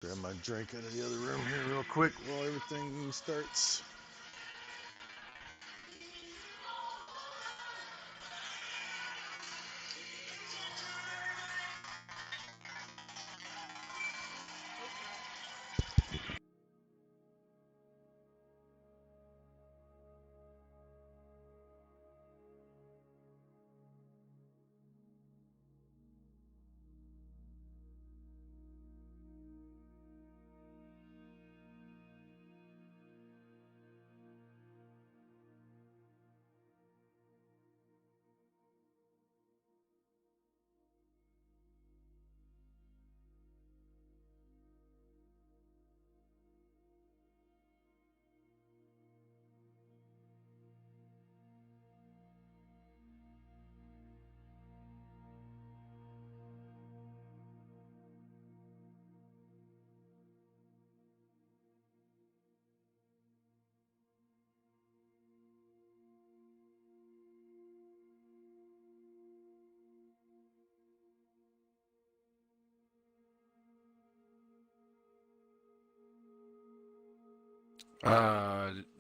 Grab my drink out of the other room here real quick while everything starts.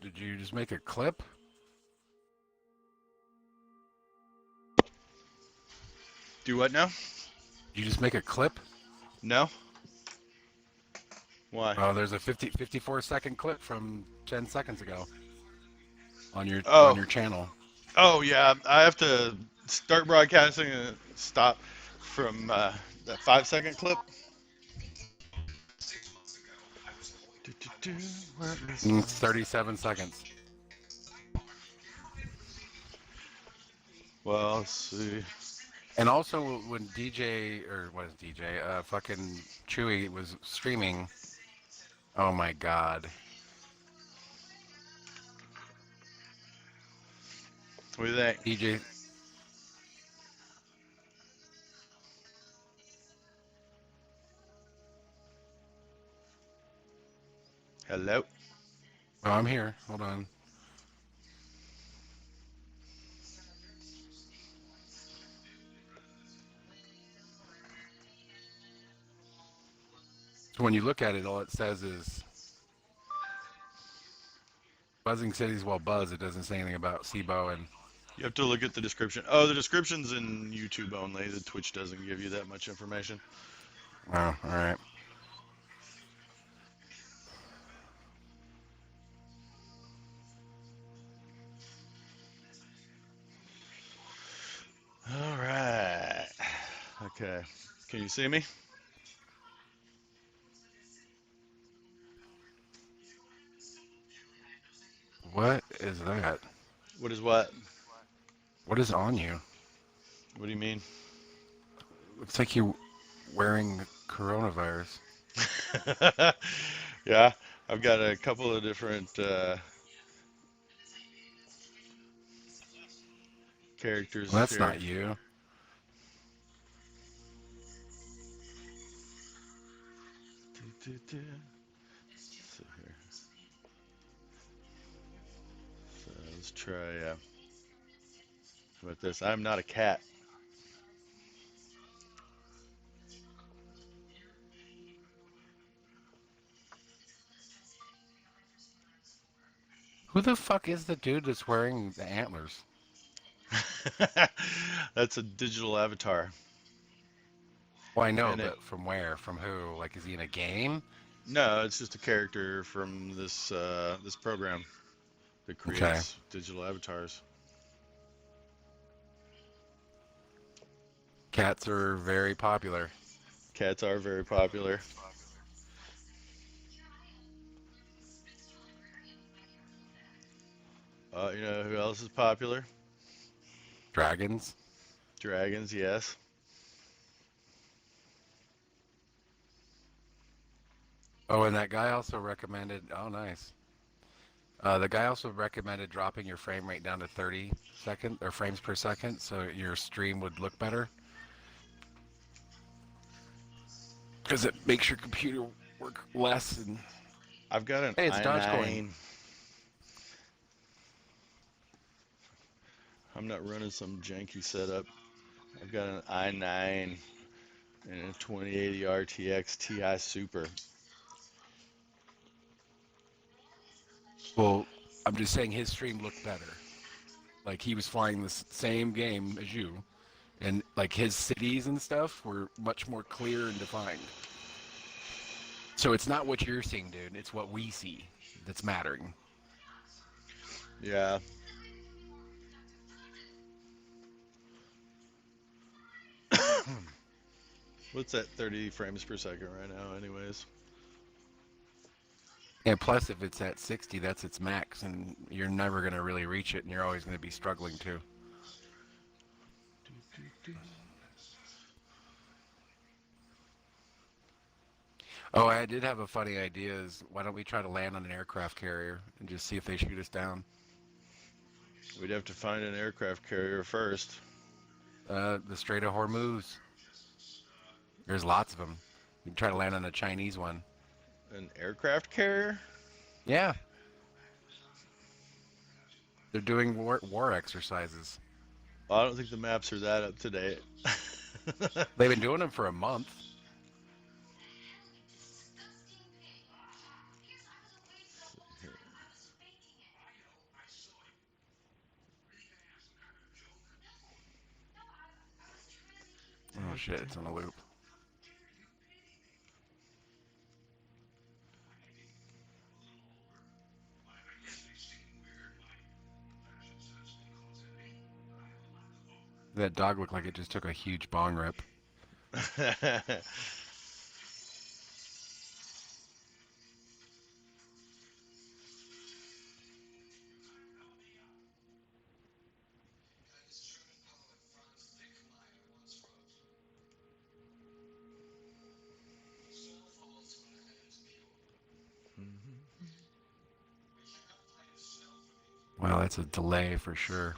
Did you just make a clip? Do what now? Did you just make a clip? No? Why? Oh, there's a 54-second clip from 10 seconds ago on Oh, your channel. oh yeah. I have to start broadcasting and stop from that 5 second clip. Where is my... It's 37 seconds. Well, let's see. And also when DJ, or what is DJ, fucking Chewy was streaming, oh my God. What do you think? DJ, Hello? oh, I'm here. Hold on. So when you look at it, all it says is buzzing cities will buzz. It doesn't say anything about CBO and, You have to look at the description. Oh, the description's in YouTube only. The Twitch doesn't give you that much information. oh, all right. All right. Okay. Can you see me? What is that? What is what? What is on you? What do you mean? Looks like you're wearing coronavirus. Yeah, I've got a couple of different Well, characters that's here. not you. So here. So let's try. How about this? I'm not a cat. Who the fuck is the dude that's wearing the antlers? That's a digital avatar, Well, I know, and it but from where? From who? Like, is he in a game? no, it's just a character from this program that Okay. creates digital avatars. Cats are very popular. Cats are very popular. You know who else is popular? Dragons. Dragons, yes. Oh, and that guy also recommended. Oh, nice. The guy also recommended dropping your frame rate down to 30 second or frames per second, so your stream would look better. Because it makes your computer work less. And I've got an hey, it's Dogecoin. i9. I'm not running some janky setup. I've got an i9 and a 2080 RTX Ti Super. Well, I'm just saying his stream looked better. Like he was flying the same game as you, and like his cities and stuff were much more clear and defined. So it's not what you're seeing, dude. It's what we see that's mattering. Yeah. What's that 30 frames per second right now, anyways? And plus, if it's at 60, that's its max, and you're never going to really reach it, and you're always going to be struggling to. Oh, I did have a funny idea is why don't we try to land on an aircraft carrier and just see if they shoot us down? We'd have to find an aircraft carrier first. The Strait of Hormuz. There's lots of them. You can try to land on a Chinese one. An aircraft carrier? Yeah, they're doing war exercises. Well, I don't think the maps are that up to date. They've been doing them for a month. Oh shit, it's on a loop. That dog looked like it just took a huge bong rip. Wow, that's a delay for sure.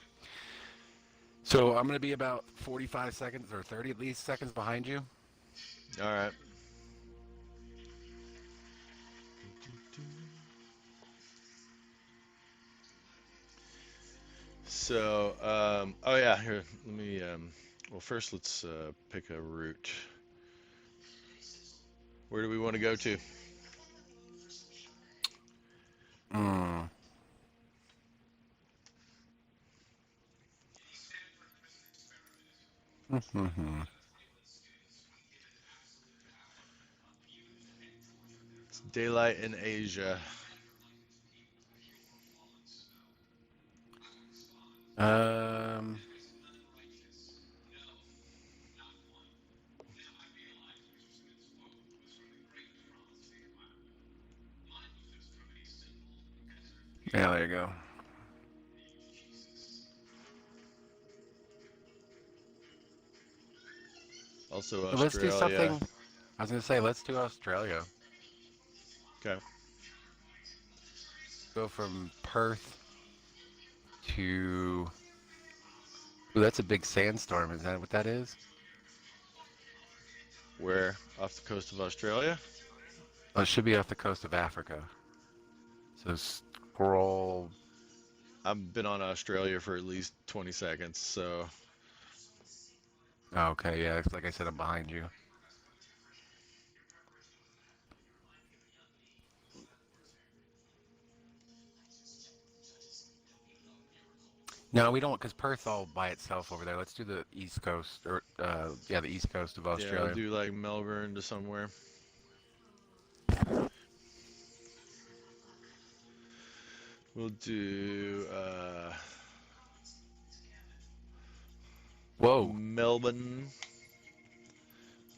So I'm going to be about 45 seconds or 30 at least seconds behind you. All right. So, oh yeah, here, let me, well, first let's pick a route. Where do we want to go to? Mm. It's daylight in Asia. um, yeah, there you go. Also Let's do Australia. something. I was going to say, let's do Australia. Okay. Go from Perth to. Ooh, that's a big sandstorm. Is that what that is? Where? Off the coast of Australia? Oh, it should be off the coast of Africa. So scroll. I've been on Australia for at least 20 seconds, so Oh, okay, yeah. Like I said, I'm behind you. No, we don't, because Perth's all by itself over there. Let's do the East Coast, or yeah, the East Coast of yeah, we'll Australia. do like Melbourne to somewhere. We'll do Whoa. Melbourne.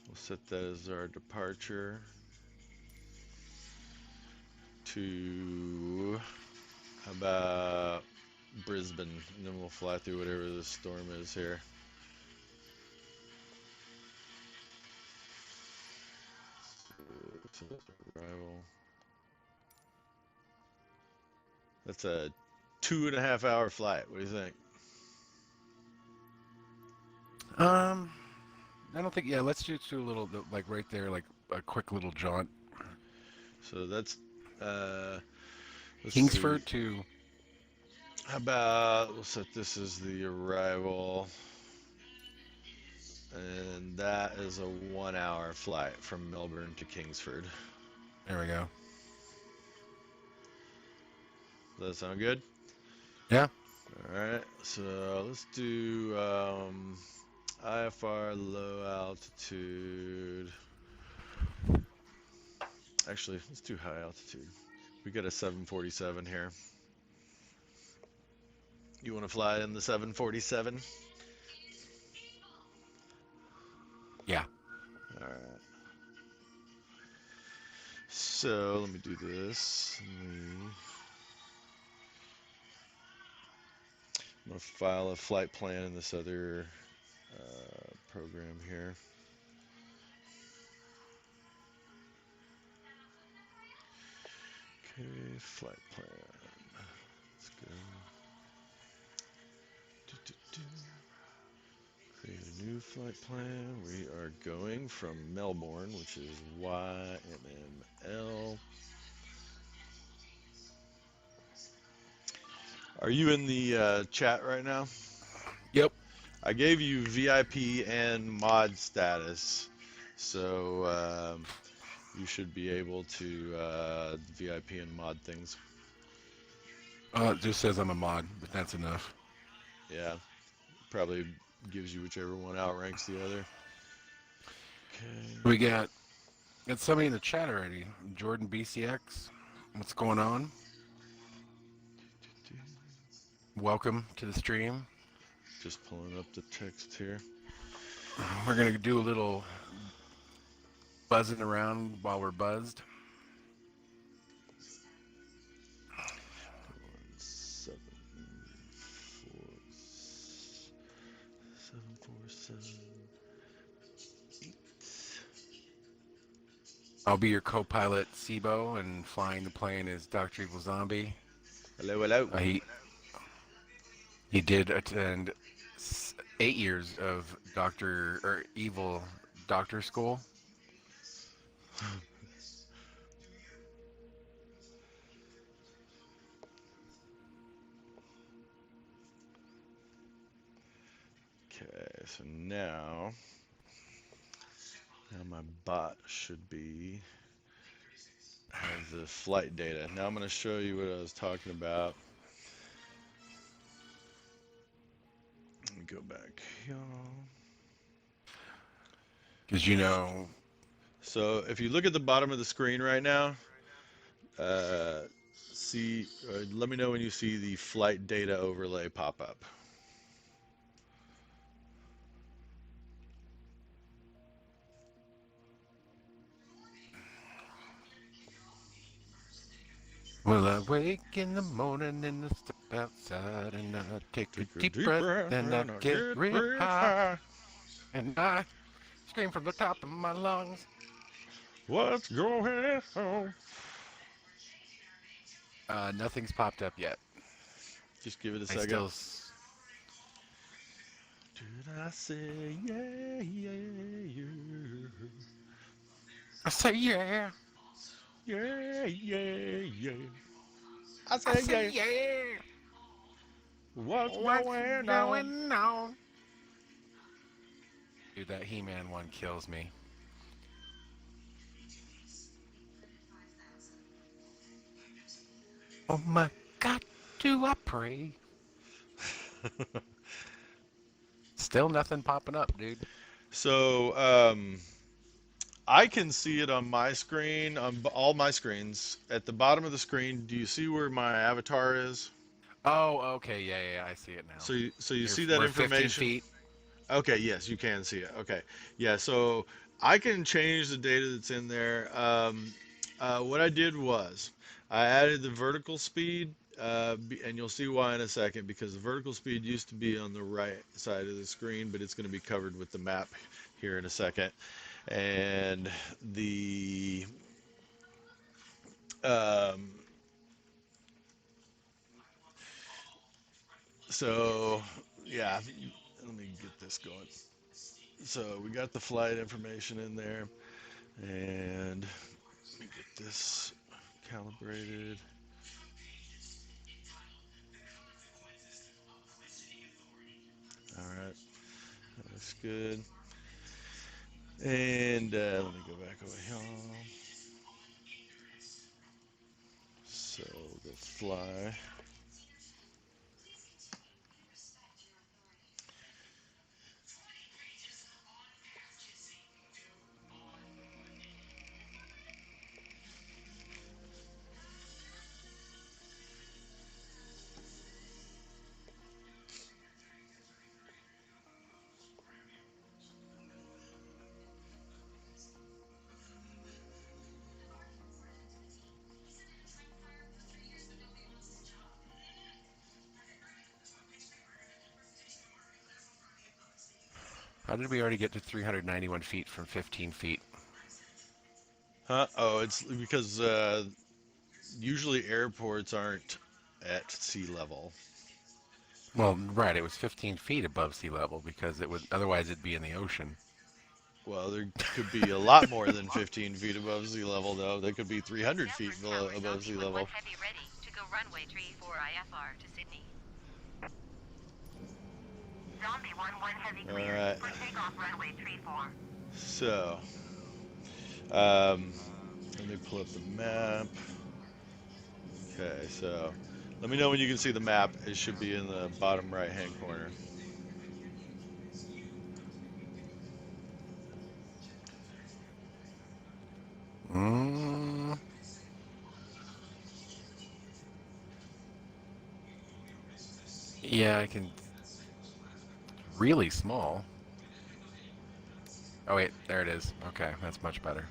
We'll set that as our departure to, how about Brisbane, and then we'll fly through whatever the storm is here. Arrival. That's a 2.5 hour flight. What do you think? Um, I don't think. Yeah, let's just do a little bit, like right there, like a quick little jaunt. So that's uh, let's see. Kingsford to. How about we'll set this as the arrival, and that is a 1 hour flight from Melbourne to Kingsford. There we go. that sound good? Yeah. All right, so let's do IFR low altitude. Actually, let's do high altitude. We got a 747 here. You want to fly in the 747? Yeah. All right. So let me do this. I'm gonna file a flight plan in this other program here. Okay, flight plan. Let's go. Do, do, do. Create a new flight plan. We are going from Melbourne, which is YMML. Are you in the chat right now? Yep. I gave you VIP and mod status, so you should be able to VIP and mod things. It just says I'm a mod, but that's enough. Yeah, probably gives you whichever one outranks the other. We Okay. got somebody in the chat already. Jordan BCX. What's going on? Welcome to the stream. Just pulling up the text here. We're gonna do a little buzzing around while we're buzzed. Going 747. I'll be your co-pilot, CBO, and flying the plane is Dr. Evil Zombie. Hello, hello. He did attend 8 years of Doctor or Evil Doctor School. Okay, so now my bot should have the flight data. Now I'm going to show you what I was talking about. Let me go back here. Because you know, So if you look at the bottom of the screen right now, uh, let me know when you see the flight data overlay pop up. well, I wake in the morning and I step outside and I take a Take a deep deep breath breath and I and I get get real real high high. and I scream from the top of my lungs. What's going on? Nothing's popped up yet. Just give it a I second. still, Did I say yeah, yeah, yeah? I say yeah, Yeah, yeah, yeah. I I say say yeah. yeah. What's What's going on? going on? Dude, that He-Man one kills me. Oh my God, do I pray? Still nothing popping up, dude. So, I can see it on my screen, on all my screens. At the bottom of the screen, do you see where my avatar is? Oh, okay, yeah, yeah, yeah, I see it now. So you see that We're 15 information? feet. Okay, yes, you can see it. Okay, yeah. So I can change the data that's in there. What I did was I added the vertical speed, and you'll see why in a second. Because the vertical speed used to be on the right side of the screen, but it's going to be covered with the map here in a second. And the um, so yeah, let me get this going. So we got the flight information in there, and let me get this calibrated. All right, that looks good. And let me go back over here. So we'll go fly. How did we already get to 391 feet from 15 feet? Huh? Oh, it's because usually airports aren't at sea level. Well, right, it was 15 feet above sea level because it would otherwise it'd be in the ocean. Well, there could be a lot more than 15 feet above sea level, though. There could be 300 feet Melbourne below, Tower, above Zombie sea 1-1 level. Heavy ready to go runway 34 IFR to Sydney. Zombie 1-1 Heavy All cleared right. for takeoff runway 34. So, um, let me pull up the map. Okay, so let me know when you can see the map. It should be in the bottom right-hand corner. Mm, yeah, I can. Really small. Oh wait, there it is. Okay, that's much better.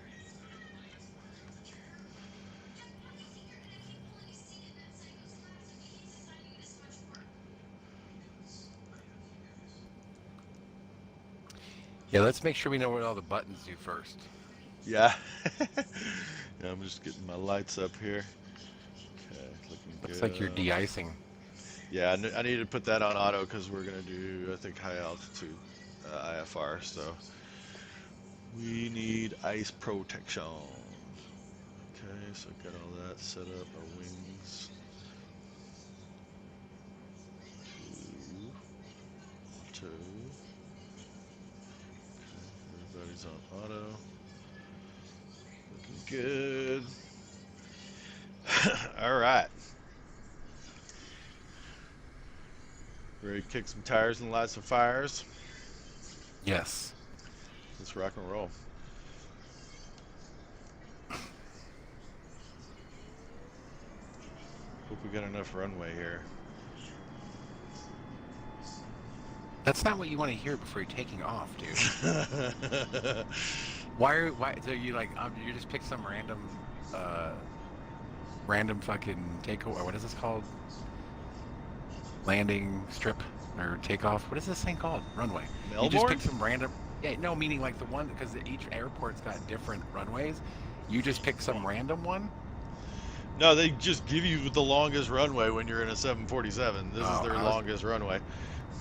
Yeah, let's make sure we know what all the buttons do first. Yeah. Yeah, I'm just getting my lights up here. Okay, looking Looks like you're good. de-icing. Yeah, I need to put that on auto because we're gonna do, I think, high altitude IFR. So we need ice protection. Okay, so got all that set up. Our wings. Two, two. Okay, everybody's on auto. Looking good. All right. Ready to kick some tires and light some fires? Yes. Let's rock and roll. Hope we got enough runway here. That's not what you want to hear before you're taking off, dude. Why so you like you just pick some uh random fucking takeover, what is this called? Landing strip or takeoff. What is this thing called? Runway. You just Melbourne? pick some random. Yeah, no, meaning like the one because each airport's got different runways. You just pick some random one. No, they just give you the longest runway when you're in a 747. This is Oh, their I was. longest runway.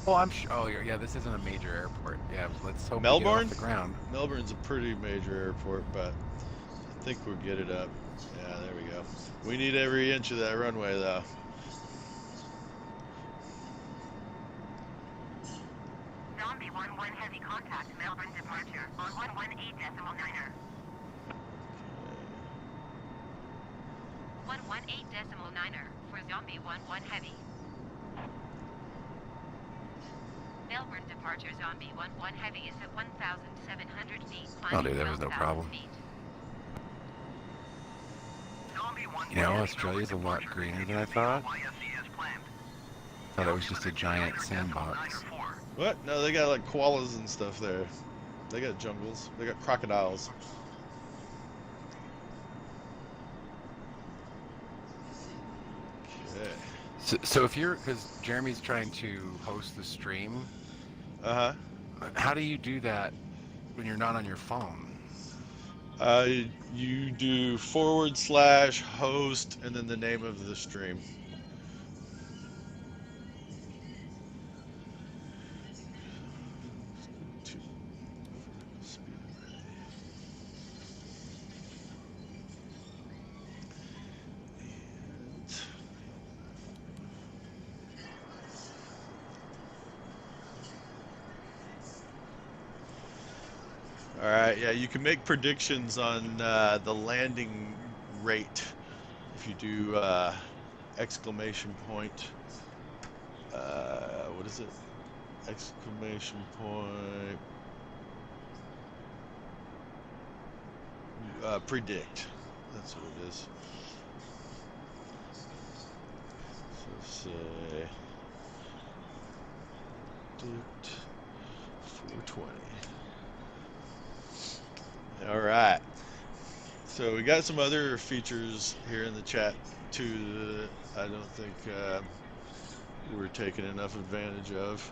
Well, I'm sure. Oh, yeah. This isn't a major airport. Yeah, let's hope we get it off Melbourne? the ground. Melbourne's a pretty major airport, but I think we'll get it up. Yeah, there we go. We need every inch of that runway, though. Zombie 1-1 Heavy contact Melbourne departure on 118.9er. 118.9er for Zombie 1-1 Heavy. Melbourne departure Zombie 1-1 Heavy is at 1,700 feet, Oh, climbing dude, there was no 12,000 problem. feet. You know, Australia's a lot greener than I thought. Thought it was just a giant sandbox. What? No, they got like koalas and stuff there. They got jungles. They got crocodiles. Okay. So if you're, because Jeremy's trying to host the stream, Uh-huh. how do you do that when you're not on your phone? Uh, you do /host and then the name of the stream. All right, yeah, you can make predictions on the landing rate if you do exclamation point. What is it? Exclamation point. Predict. That's what it is. So say predict 420. All right. So we got some other features here in the chat too that I don't think we're taking enough advantage of.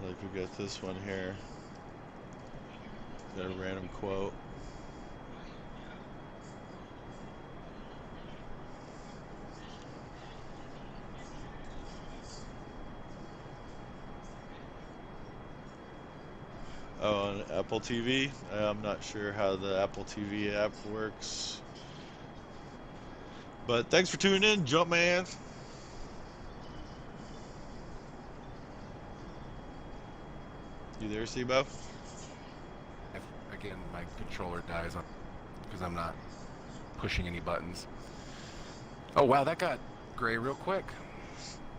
Like we got this one here. Got a random quote. Oh, on Apple TV. I'm not sure how the Apple TV app works. But thanks for tuning in, Jumpman. You there, CBO? Again, my controller dies on because I'm not pushing any buttons. Oh wow, that got gray real quick.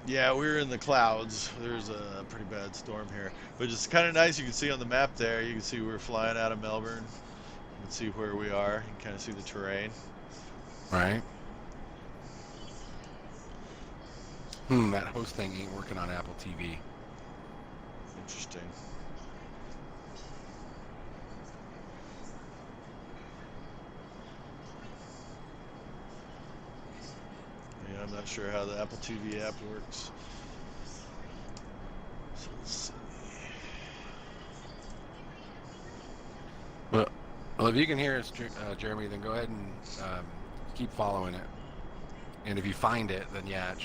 Yeah, we're in the clouds. There's a pretty bad storm here. But it's kind of nice. You can see on the map there, you can see we're flying out of Melbourne. You can see where we are. You can kind of see the terrain. Right. That host thing ain't working on Apple TV. Interesting. Yeah, I'm not sure how the Apple TV app works. So let's see. Well, if you can hear us, Jeremy, then go ahead and keep following it. And if you find it, then yeah, it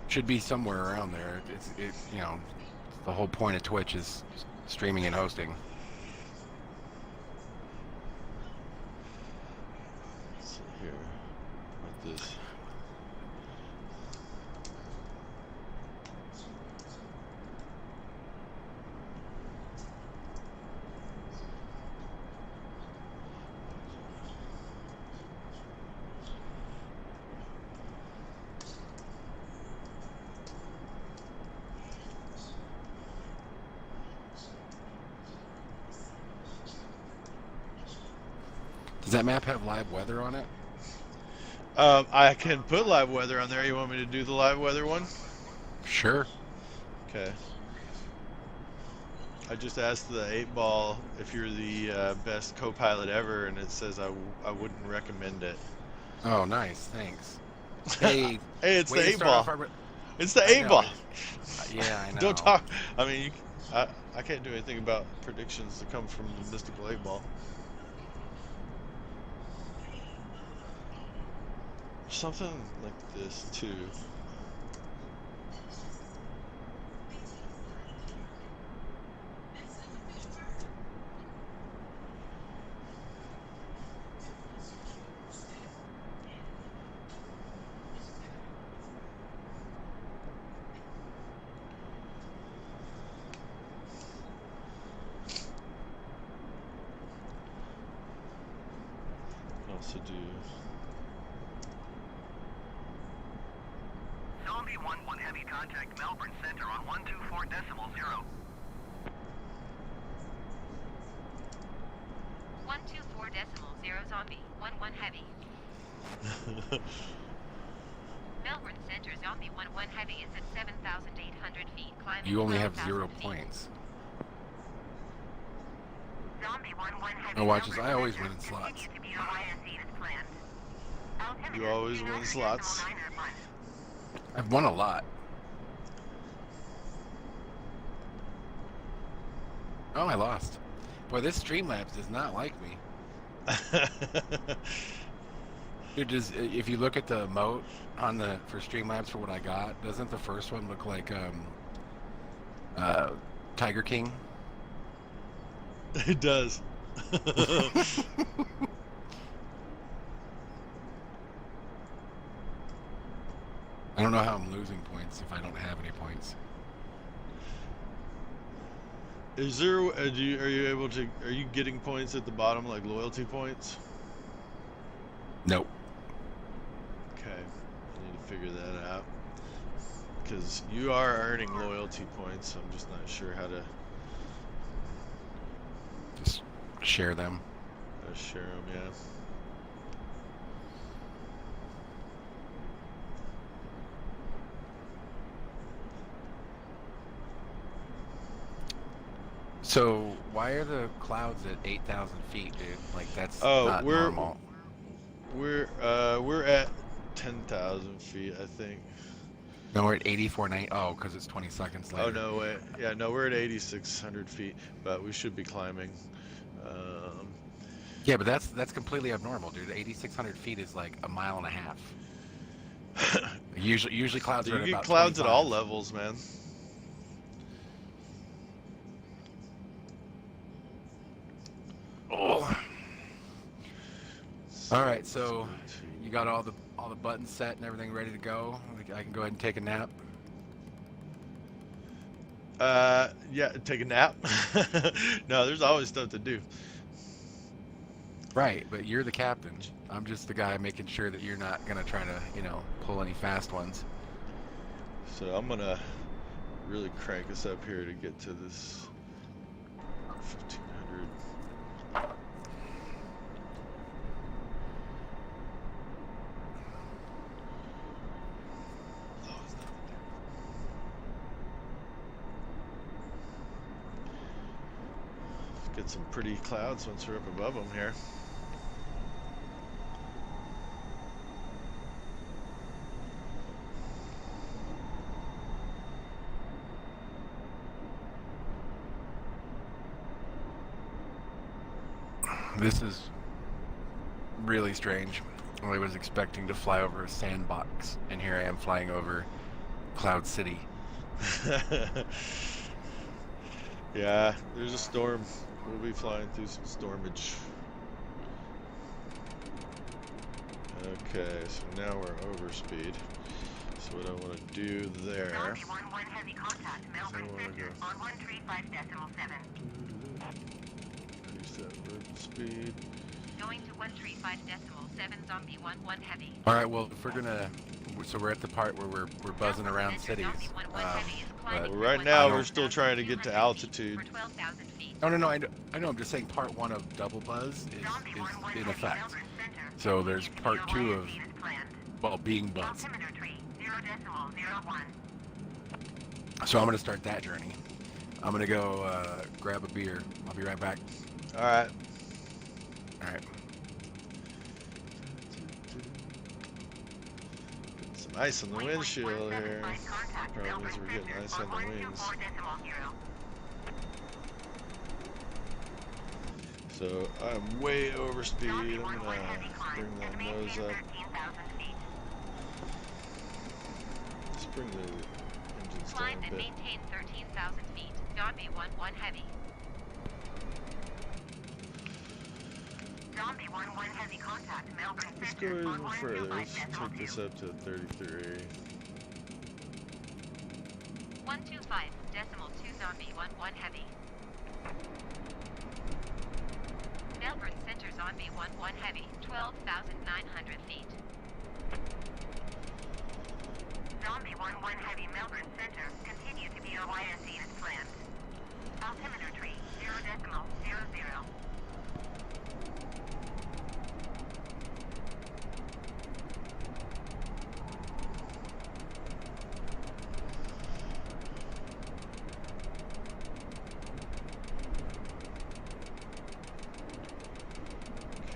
should be somewhere around there. You know, the whole point of Twitch is streaming and hosting. Let's see here. What this? Does that map have live weather on it? I can put live weather on there. You want me to do the live weather one? Sure. Okay. I just asked the 8-ball if you're the best co-pilot ever, and it says I wouldn't recommend it. Oh, nice. Thanks. Hey, hey, it's the way to start 8-ball. off our... It's the I know. 8-ball. Yeah, I know. Don't talk. I mean, I can't do anything about predictions that come from the mystical 8-ball. Something like this too. Also do. Zombie 1-1 heavy contact Melbourne Center on 124.0. 124.0 Zombie 1-1 heavy. Melbourne Center Zombie 1-1 heavy is at 7,800 feet climbing. You only have 12,000 0 feet. points. Zombie 1-1 heavy. Oh, watch this. Melbourne I always Center win in slots. continues to be on ISE as planned. You always win slots. I've won a lot. Oh, I lost. Boy, this Streamlabs does not like me. Dude, if you look at the emote on for Streamlabs for what I got, doesn't the first one look like Tiger King? It does. I don't know how I'm losing points if I don't have any points. Is there? Are you able to? Are you getting points at the bottom, like loyalty points? Nope. Okay, I need to figure that out because you are earning loyalty points. I'm just not sure how to Just share them. share them. Yeah. So why are the clouds at 8,000 feet, dude? Like that's Oh, not normal. We're at 10,000 feet, I think. No, we're at 84.9. Oh, because it's 20 seconds Oh later. no, wait. Yeah, no, we're at 8,600 feet, but we should be climbing. Um, Yeah, but that's completely abnormal, dude. 8,600 feet is like a mile and a half. Usually clouds are you at get about clouds at all 25. levels, man. Oh. All So right, let's so go you got all the buttons set and everything ready to go. I can go ahead and take a nap. to. Yeah, take a nap. No, there's always stuff to do. Right, but you're the captain. I'm just the guy making sure that you're not gonna try to, pull any fast ones. So I'm gonna really crank us up here to get to this 1500. Get some pretty clouds once we're up above them here. This is really strange. I was expecting to fly over a sandbox, and here I am flying over Cloud City. Yeah, there's a storm. We'll be flying through some stormage. Okay, so now we're over speed. So what I want to do there Zombie 1-1 heavy contact, is I Melbourne want to Center go on 135.7. increase that vertical speed. Going to 135.7, Zombie 1-1 heavy. All right, well, if we're gonna, so we're at the part where we're buzzing around cities. But Well, right now we're still trying to get to altitude. no, I know. I'm just saying part one of double buzz is in effect. So there's part two of, well, being buzzed. So I'm gonna start that journey. I'm gonna go grab a beer. I'll be right back. All right. All right. Some ice on the windshield here. Probably means we're getting ice on the wings. So I'm way over speed. I'm gonna bring that nose up. Let's bring the engines down Climb a and bit. maintain 13,000 feet. Zombie 1-1 heavy. Zombie 1-1 heavy contact, Melbourne Let's go Center on even further. Let's take 125.2. this up to 33. 125.2 Zombie 1-1 heavy. Melbourne Center Zombie 1-1 heavy, 12,900 feet. Zombie 1-1 heavy Melbourne Center, continue to be OISC as planned. Altimeter tree, 0.00.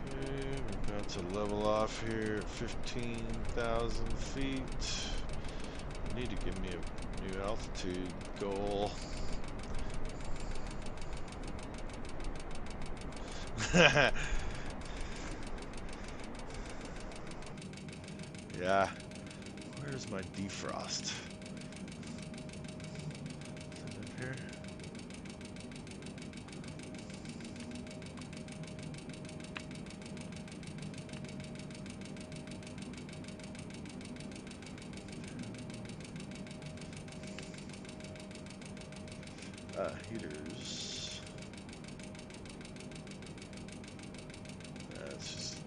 Okay, we're about to level off here at 15,000 feet. Need to give me a new altitude goal. Yeah. Where's my defrost? Is it up here? Heaters. That's just.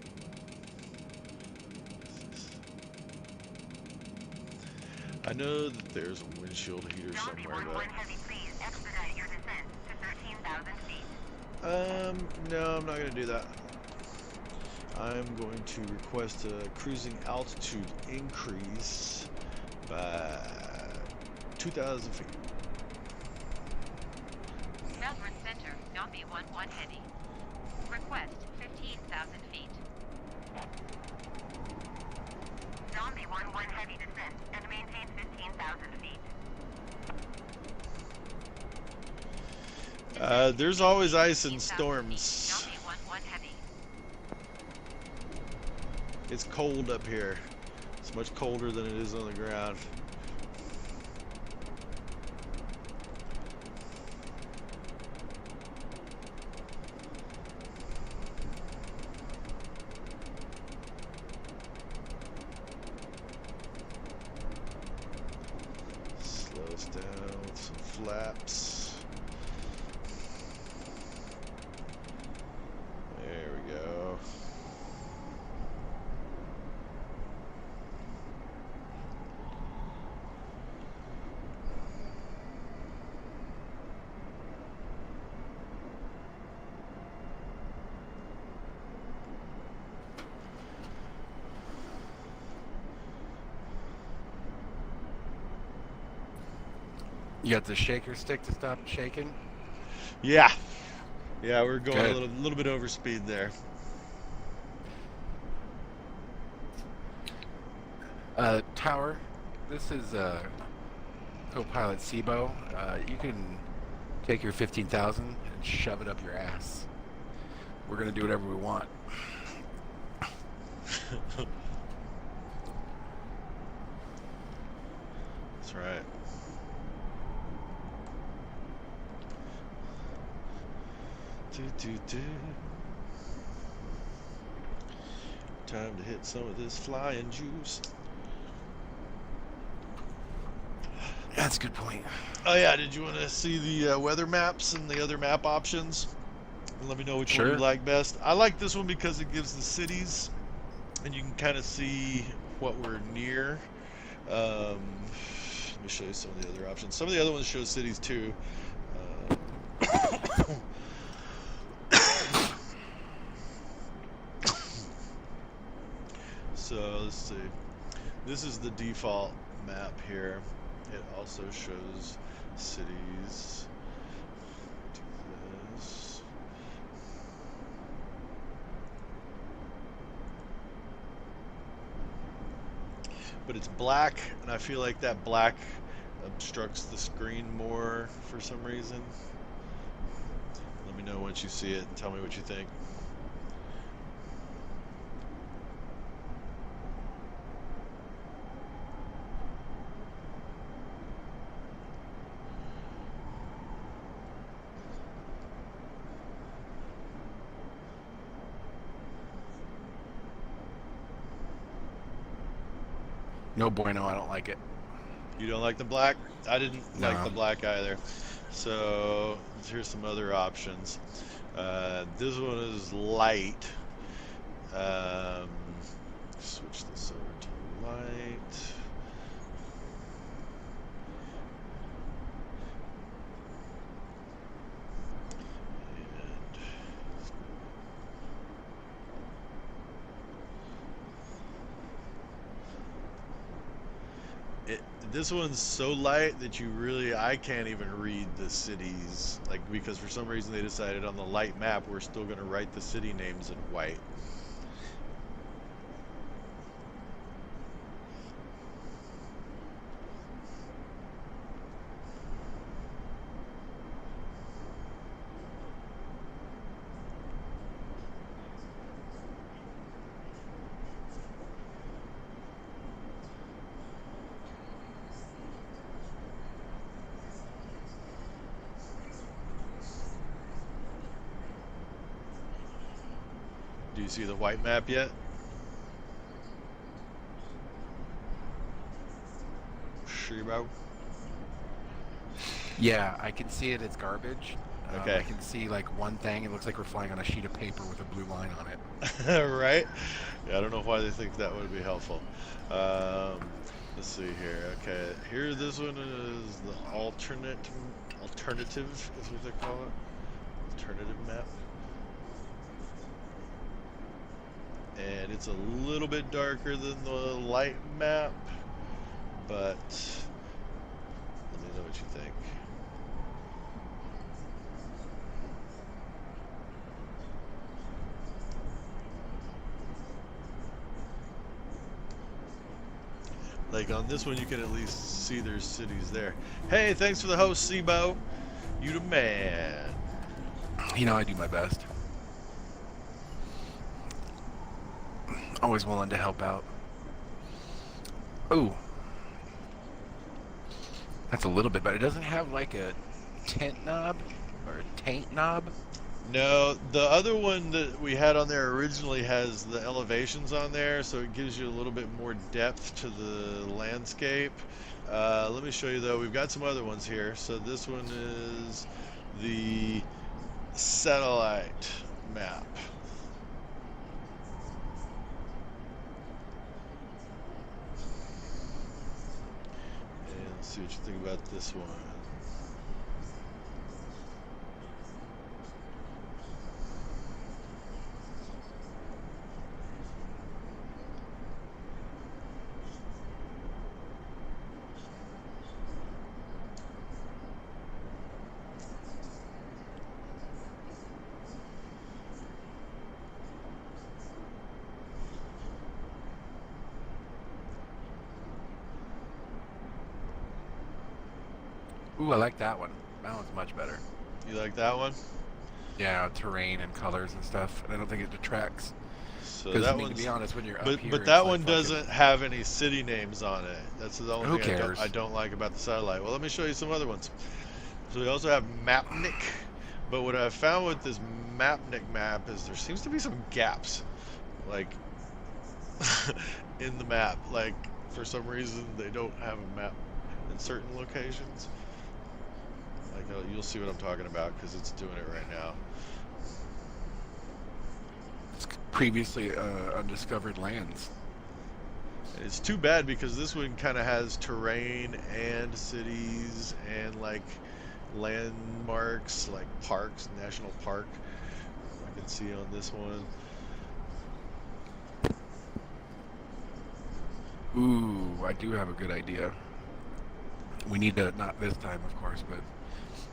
I know that there's a windshield heater Zombie somewhere, 1-1 heavy, please expedite your descent to 13,000 feet. but no, I'm not gonna do that. I'm going to request a cruising altitude increase by 2,000 feet. Melbourne Center, Zombie 1-1 heavy. Request 15,000 feet. Zombie 11 heavy descent and maintain 15,000 feet. There's always ice and 15,000 feet. storms. Zombie 11 heavy. It's cold up here. It's much colder than it is on the ground. Slow us down with some flaps. There we go. You got the shaker stick to stop shaking? Yeah. Yeah, we're going a Good. little bit over speed there. Tower, this is co-pilot CBO. You can take your 15,000 and shove it up your ass. We're gonna do whatever we want. That's right. Do. Time to hit some of this flying juice. That's a good point. Oh yeah, did you want to see the weather maps and the other map options? And let me know which one you Sure. like best. I like this one because it gives the cities, and you can kind of see what we're near. Let me show you some of the other options. Some of the other ones show cities too. So let's see. This is the default map here. It also shows cities. Do this. But it's black, and I feel like that black obstructs the screen more for some reason. Let me know once you see it and tell me what you think. No bueno, I don't like it. You don't like the black? I didn't like the No. black either. So here's some other options. This one is light. Switch this over to light. This one's so light that I can't even read the cities, like, because for some reason they decided on the light map we're still going to write the city names in white. Do you see the white map yet? Shiro? Yeah, I can see it. It's garbage. Okay. I can see like one thing. It looks like we're flying on a sheet of paper with a blue line on it. Right? Yeah, I don't know why they think that would be helpful. Let's see here. Okay, here this one is the alternative is what they call it. Alternative map. And it's a little bit darker than the light map, but let me know what you think. Like on this one, you can at least see there's cities there. Hey, thanks for the host, CBO. You the man. You know, I do my best. Always willing to help out. Oh, that's a little bit better. It doesn't have like a tent knob or a taint knob. No, the other one that we had on there originally has the elevations on there, so it gives you a little bit more depth to the landscape. Let me show you though, we've got some other ones here. So this one is the satellite map. And let's see what you think about this one. Ooh, I like that one. That one's much better. You like that one? Yeah, terrain and colors and stuff. And I don't think it detracts. So Because that I mean, to one's, be honest, when you're up but here, but it's that like one fucking- doesn't have any city names on it. That's the only Who thing cares? I don't like about the satellite. Well, let me show you some other ones. So we also have Mapnik, but what I've found with this Mapnik map is there seems to be some gaps, like in the map. Like for some reason they don't have a map in certain locations. Like you'll see what I'm talking about because it's doing it right now. It's previously undiscovered lands. It's too bad because this one kind of has terrain and cities and like landmarks, like parks, national park. I can see on this one. Ooh, I do have a good idea. We need to, not this time, of course, but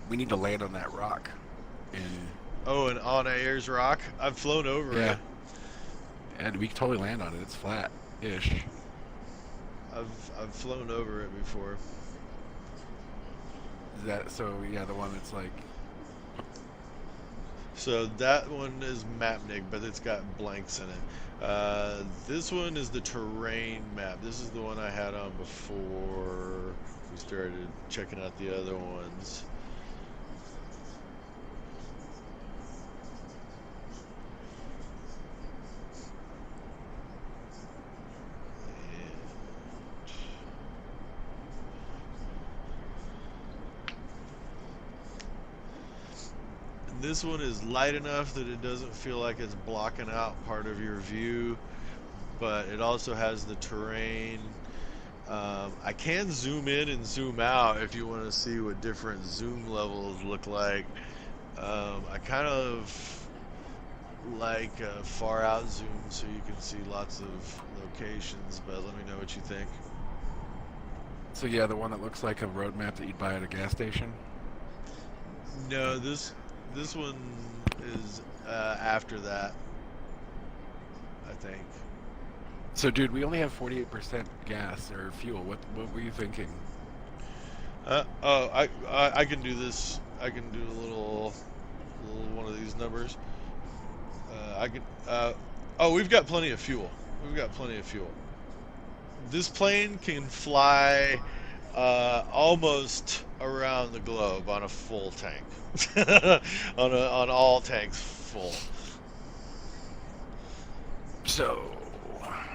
we need to land on that rock. Oh, and on Ayers Rock, I've flown over it. And we can totally land on it. It's flat-ish. I've flown over it before. Is that so? Yeah, the one that's like. So that one is Mapnik, but it's got blanks in it. This one is the terrain map. This is the one I had on before we started checking out the other ones. This one is light enough that it doesn't feel like it's blocking out part of your view, but it also has the terrain. I can zoom in and zoom out if you want to see what different zoom levels look like. I kind of like a far out zoom so you can see lots of locations, but let me know what you think. So yeah, the one that looks like a road map that you'd buy at a gas station. No, this one is after that, I think. So, dude, we only have 48% gas or fuel. What were you thinking? I can do this. I can do a little one of these numbers. I can. Oh, we've got plenty of fuel. We've got plenty of fuel. This plane can fly almost around the globe on a full tank. on all tanks full. So,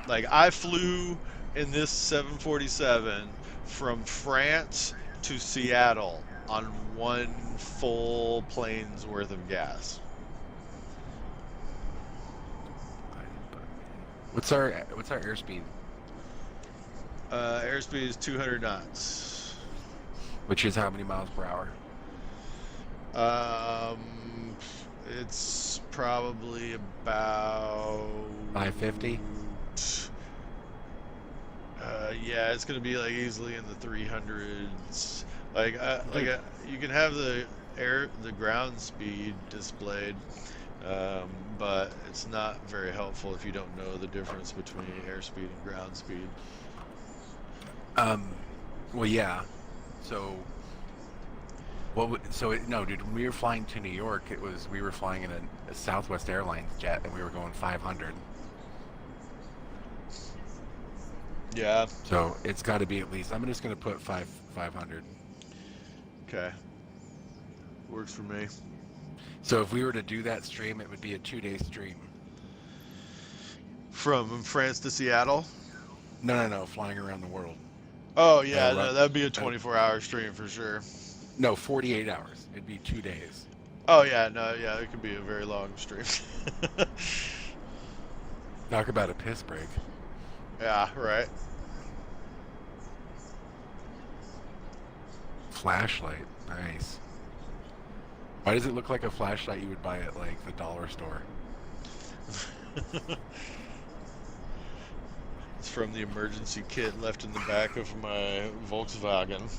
Like I flew in this 747 from France to Seattle on one full plane's worth of gas. what's our airspeed? Airspeed is 200 knots. Which is how many miles per hour? It's probably about 550. Yeah, it's gonna be like easily in the 300s. You can have the ground speed displayed, but it's not very helpful if you don't know the difference between airspeed and ground speed. Um, well, yeah. So no, dude. When we were flying to New York, we were flying in a Southwest Airlines jet, and we were going 500. Yeah. So it's got to be at least. I'm just gonna put 500. Okay. Works for me. So if we were to do that stream, it would be a 2-day stream. From France to Seattle. No, no, no, flying around the world. Oh Uh, yeah, run, no, that'd be a uh, 24-hour stream for sure. no, 48 hours. It'd be 2 days. Oh yeah, no, yeah, it could be a very long stream. Talk about a piss break. Yeah, right. Flashlight, nice. Why does it look like a flashlight you would buy at like the dollar store? It's from the emergency kit left in the back of my Volkswagen.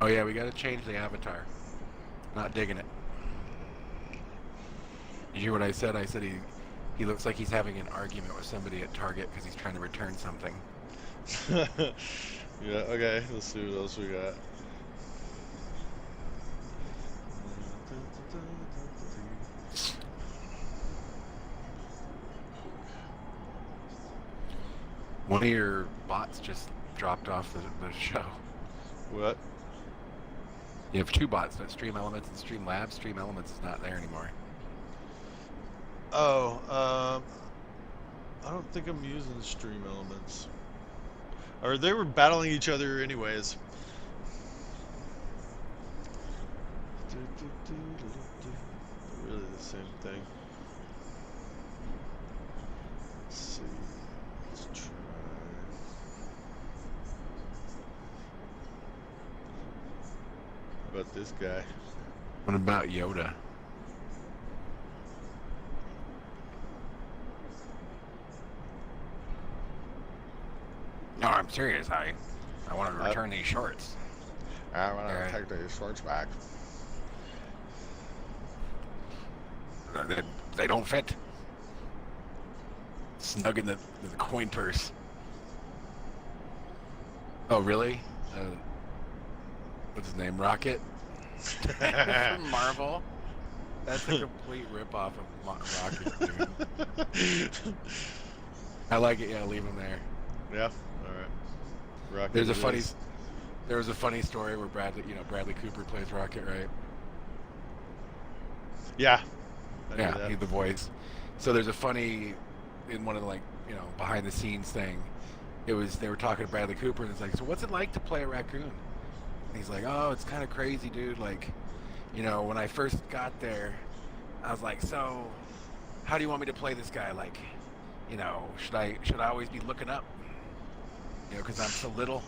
Oh yeah, we got to change the avatar. Not digging it. You hear what I said? I said he looks like he's having an argument with somebody at Target because he's trying to return something. Yeah, okay, let's see what else we got. One of your bots just dropped off the show. What? You have two bots, but Stream Elements and Stream Labs. Stream Elements is not there anymore. Oh, I don't think I'm using Stream Elements. Or they were battling each other anyways. Really the same thing. Let's see. Let's try. How about this guy? What about Yoda? No, I'm serious. I want to return these shorts. I want Yeah. to take these shorts back. They don't fit. Snug in the coin purse. Oh, really? What's his name? Rocket? From Marvel? That's a complete ripoff of Rocket, dude. I like it. Yeah, leave him there. Yeah. All right. Rocket. There was a funny story where Bradley Cooper plays Rocket, right? Yeah. I knew Yeah, that. he's the voice. So there's a funny in one of the behind the scenes thing. They were talking to Bradley Cooper and it's like, so what's it like to play a raccoon? And he's like, oh, it's kind of crazy, dude. Like, when I first got there, I was like, so how do you want me to play this guy? Like, should I always be looking up? Because I'm so little.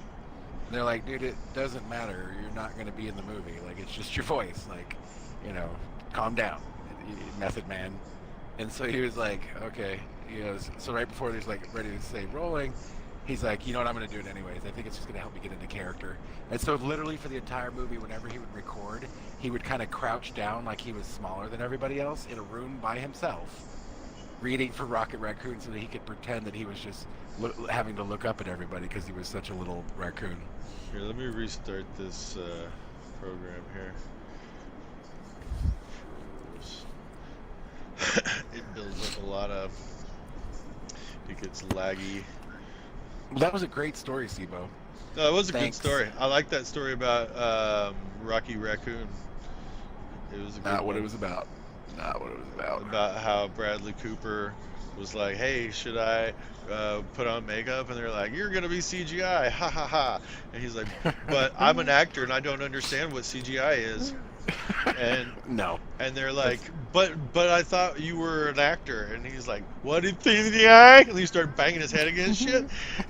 And they're like, dude, it doesn't matter. You're not going to be in the movie. Like, it's just your voice. Like, calm down, Method Man. And so he was like, okay. So right before there's ready to say rolling, he's like, you know what, I'm going to do it anyways. I think it's just going to help me get into character. And so literally for the entire movie, whenever he would record, he would kind of crouch down like he was smaller than everybody else in a room by himself, reading for Rocket Raccoon so that he could pretend that he was just having to look up at everybody because he was such a little raccoon. Here, let me restart this program here. It builds up a lot of. It gets laggy. Well, that was a great story, SIBO. No, it was a Thanks. good story. I like that story about Rocky Raccoon. It was a good Not what one. it was about. Not what it was about. About how Bradley Cooper was like, hey, should I put on makeup? And they're like, you're going to be CGI, ha ha ha. And he's like, but I'm an actor and I don't understand what CGI is. And No. and they're like, but I thought you were an actor. And he's like, what is CGI? And he started banging his head against shit.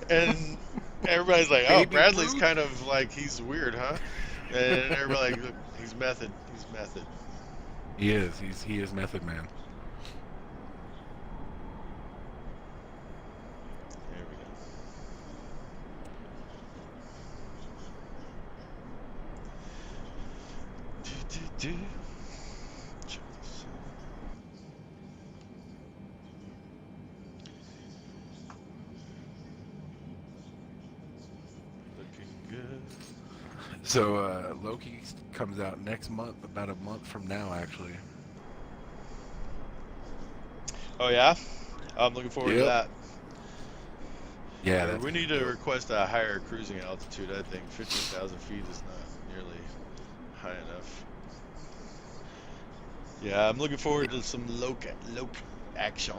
And everybody's like, oh, Baby Bradley's Groot? kind of like, he's weird, huh? And everybody's like, he's method. He's method. He is. He is Method Man. There we go. Do. Check this out. So Loki comes out next month, about a month from now, actually. Oh yeah, I'm looking forward to Yep. that. Yeah, Yeah, that's we gonna need be to dope. request a higher cruising altitude. I think 15,000 feet is not nearly high enough. Yeah, I'm looking forward to some Loki action.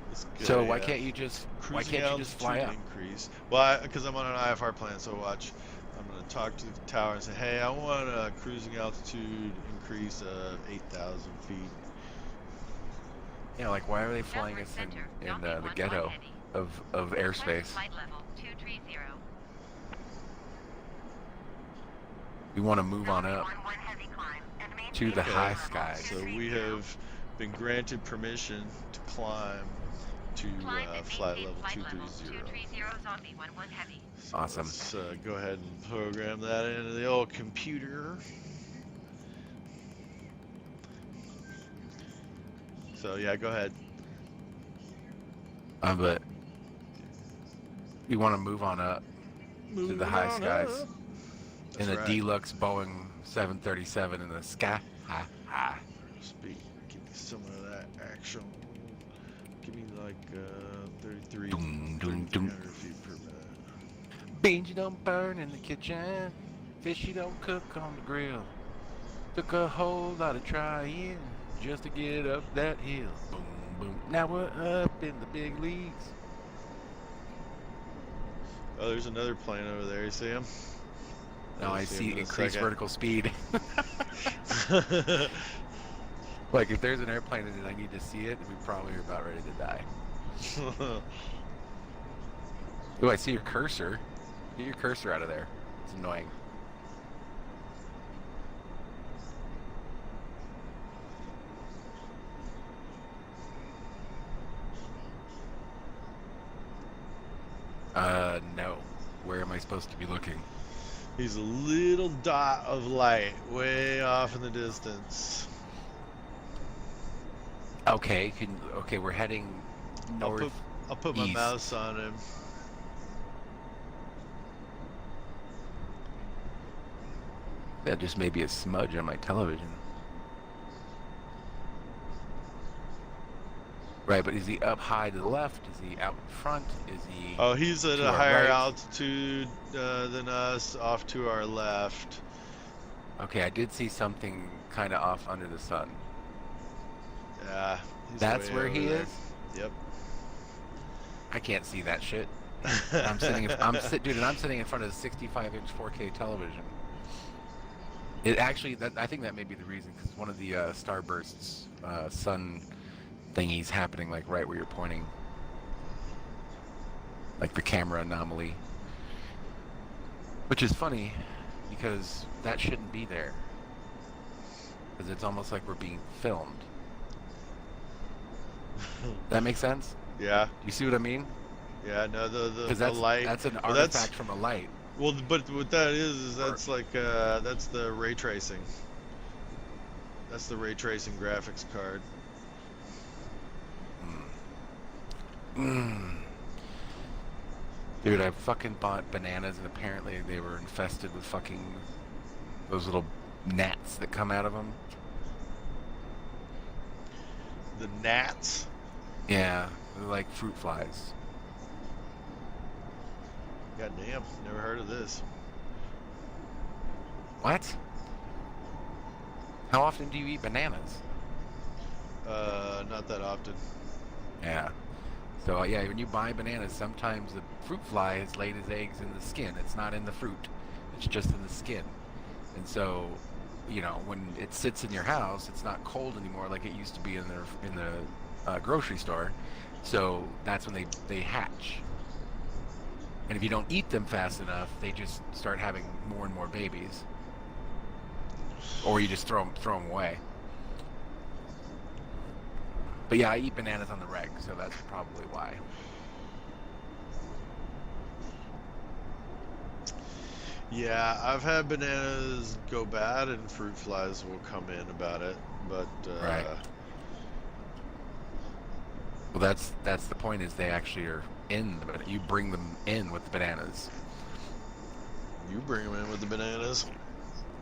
Let's go. So Yeah, why cruising can't you just fly altitude up? increase. Well, because I'm on an IFR plan, so watch. I'm gonna talk to the tower and say, hey, I want a cruising altitude increase of 8,000 feet. Yeah, like why are they flying Melbourne us Center, in Zombie the 1-1 ghetto heavy. of Present airspace? flight level 230. We want to move on Zombie up 1-1 heavy climb and to maintain the Okay, high flight level skies. so we 230. have been granted permission to climb to Climb and flight maintain level flight level 230. 230 Zombie 1-1 heavy. So Awesome. let's go ahead and program that into the old computer. So yeah, go ahead. But we want to move on up to the Moving high on skies up. in That's a right. deluxe Boeing 737 in the sky. High. Speed. Give me some of that action. Give me like 33, Doom, doom, doom. 3,300 feet per minute. Beans you don't burn in the kitchen. Fish you don't cook on the grill. Took a whole lot of trying just to get up that hill. Boom, boom. Now we're up in the big leagues. Oh, there's another plane over there. You see him? Now I See him see in a increased second. vertical speed. Like if there's an airplane and I need to see it, we probably are about ready to die. Oh, I see your cursor. Get your cursor out of there. It's annoying. No. Where am I supposed to be looking? He's a little dot of light way off in the distance. Okay, we're heading I'll north. put I'll put my East. mouse on him. That just may be a smudge on my television. Right, but is he up high to the left? Is he out in front? Is he Oh, he's at to a our higher right? altitude than us, off to our left. Okay, I did see something kind of off under the sun. Yeah, he's That's way where over he there. is? Yep. I can't see that shit. And dude, and I'm sitting in front of a 65-inch 4K television. It actually, I think that may be the reason, because one of the starbursts, sun thingies happening like right where you're pointing, like the camera anomaly, which is funny because that shouldn't be there, because it's almost like we're being filmed. That makes sense? Yeah, You see what I mean? yeah. No, the Because the light. that's an Well, artifact from a light. well, but what that is that's like that's the ray tracing. That's the ray tracing graphics card. Mm. Dude, I fucking bought bananas and apparently they were infested with fucking those little gnats that come out of them. The gnats. Yeah, they're like fruit flies. God damn, never heard of this. What? How often do you eat bananas? Not that often. Yeah. So yeah, when you buy bananas, sometimes the fruit fly has laid his eggs in the skin. It's not in the fruit. It's just in the skin. And so, you know, when it sits in your house, it's not cold anymore like it used to be in the grocery store. So that's when they hatch. And if you don't eat them fast enough, they just start having more and more babies. Or you just throw them away. But yeah, I eat bananas on the reg, so that's probably why. Yeah, I've had bananas go bad and fruit flies will come in about it, but Right. Well, that's the point. Is they actually are in you bring them in with the bananas. You bring them in with the bananas.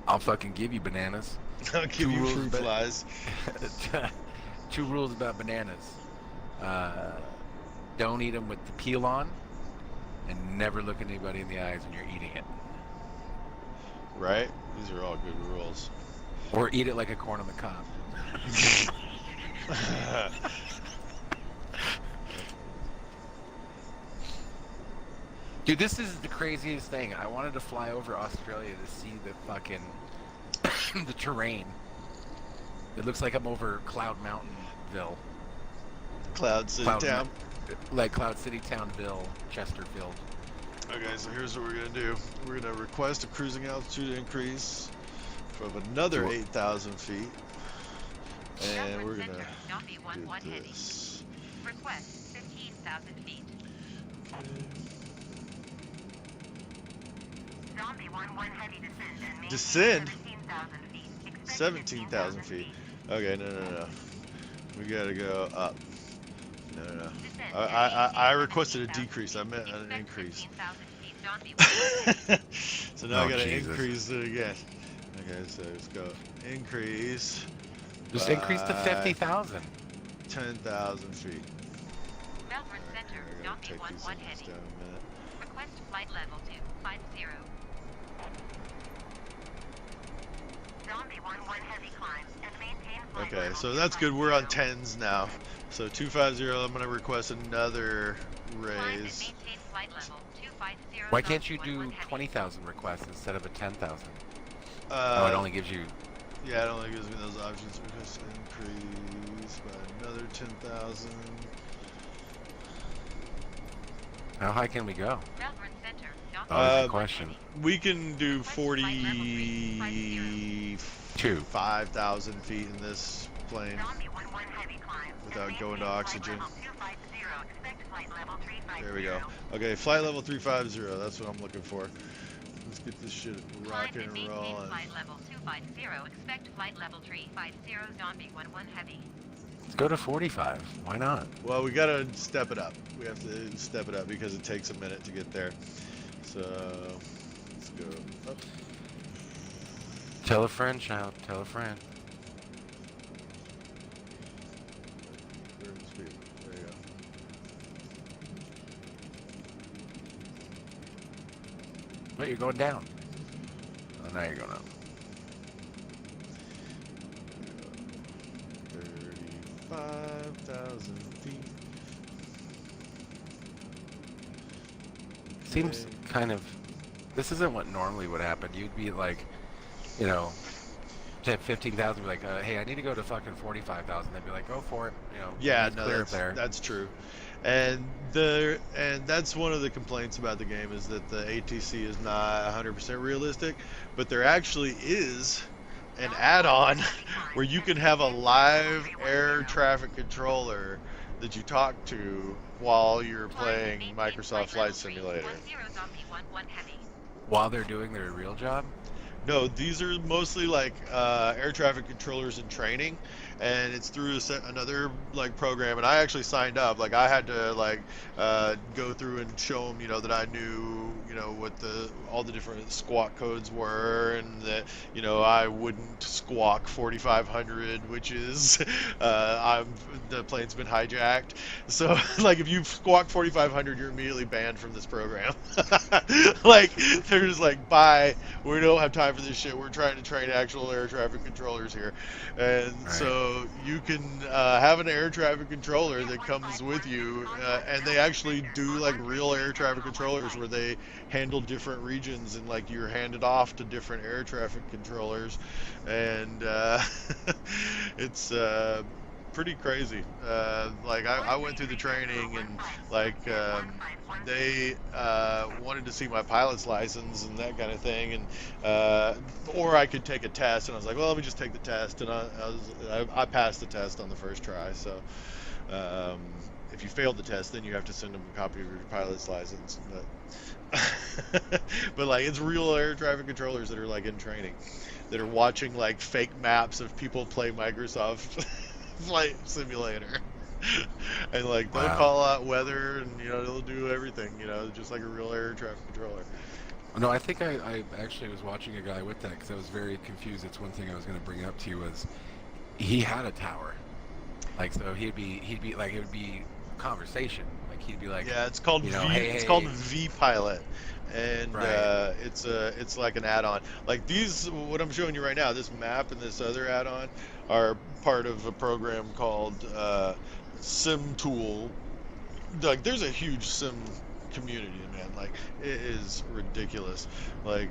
I'll fucking give you bananas. I'll give Two you rules fruit about flies. two rules about bananas. Uh, don't eat them with the peel on, and never look anybody in the eyes when you're eating it. Right? These are all good rules. Or eat it like a corn on the cob. Dude, this is the craziest thing. I wanted to fly over Australia to see the fucking the terrain. It looks like I'm over Cloud Mountainville. Cloud City Town. Like Cloud City Townville, Chesterfield. Okay, so here's what we're gonna do. We're gonna request a cruising altitude increase of another 8,000 feet, and we're gonna do this. Request 15,000 feet. Zombie 1-1 heavy descend and maintain Descend? 17,000 feet. Expect 17,000 feet. Okay, no. We gotta go up. No. Descend I and requested a 17,000 decrease. I feet. meant an Expect increase. 15,000 feet. Zombie 1-1 heavy. So now I Oh, gotta Jesus. increase it again. Okay, so let's go. Increase. Just increase to by 50,000. 10,000 feet. Melbourne Alright, Center. I gotta Zombie take these 1-1 things heavy. down a minute. Request flight level 250. Zombie 1-1 heavy climb and maintain flight Okay, level so that's good. We're on 250. 10s now. So 250, I'm gonna request another Climb and raise. maintain flight level 250. Why can't you Zombie do 1-1 heavy. 20,000 requests instead of a 10,000? Oh, it only gives you. Yeah, it only gives me those options. Request increase by another 10,000. How high can we go? Melbourne Center. Zombie Oh, that's 1-1 the question. heavy. We can do Request flight level 350. 45,000 feet in this plane Zombie 1-1 heavy climb and without going to maintain oxygen. flight level 250. Expect flight level 350. There we go. Okay, flight level 350. That's what I'm looking for. Let's get this shit Climb rocking and and maintain rolling. flight level 250. Expect flight level 350. Zombie 1-1 heavy. Let's go to 45. Why not? Well, we gotta step it up. We have to step it up because it takes a minute to get there. So, let's go up. Tell a friend, child. Tell a friend. Third speed. There you go. But you're going down. Oh, now you're going up. 35,000 feet. Seems kind of. This isn't what normally would happen. You'd be like, you know, to 15,000, be like, hey, I need to go to fucking 45,000. They'd be like, go for it. You know, Yeah, it's no, clear up there. that's true. And that's one of the complaints about the game is that the ATC is not 100% realistic, but there actually is an add-on where you can have a live air traffic controller that you talk to while you're playing Microsoft Flight Simulator. Zombie 1-1 heavy. While they're doing their real job. No, these are mostly like air traffic controllers in training, and it's through another like program. And I actually signed up. Like I had to like go through and show them, that I knew, what all the different squawk codes were, and that I wouldn't squawk 4500, which is the plane's been hijacked. So like if you squawk 4500, you're immediately banned from this program. Like they're just like, bye. We don't have time for this shit. We're trying to train actual air traffic controllers here. And Right. so you can have an air traffic controller that comes with you, and they actually do like real air traffic controllers where they handle different regions, and like you're handed off to different air traffic controllers, and it's pretty crazy. Like I went through the training, and like they wanted to see my pilot's license and that kind of thing, and or I could take a test, and I was like, well, let me just take the test, and I passed the test on the first try. So if you failed the test, then you have to send them a copy of your pilot's license. But like it's real air traffic controllers that are like in training, that are watching like fake maps of people play Microsoft Flight Simulator. And like they'll Wow. call out weather, and they'll do everything, just like a real air traffic controller. No, I think I actually was watching a guy with that because I was very confused. It's one thing I was going to bring up to you was he had a tower. Like, so he'd be like, it would be conversation. Like, he'd be like, Yeah, it's called hey, It's called hey, V Pilot, and right. it's like an add-on. Like these, what I'm showing you right now, this map and this other add-on are part of a program called Sim Tool. Like there's a huge sim community, man. Like it is ridiculous. Like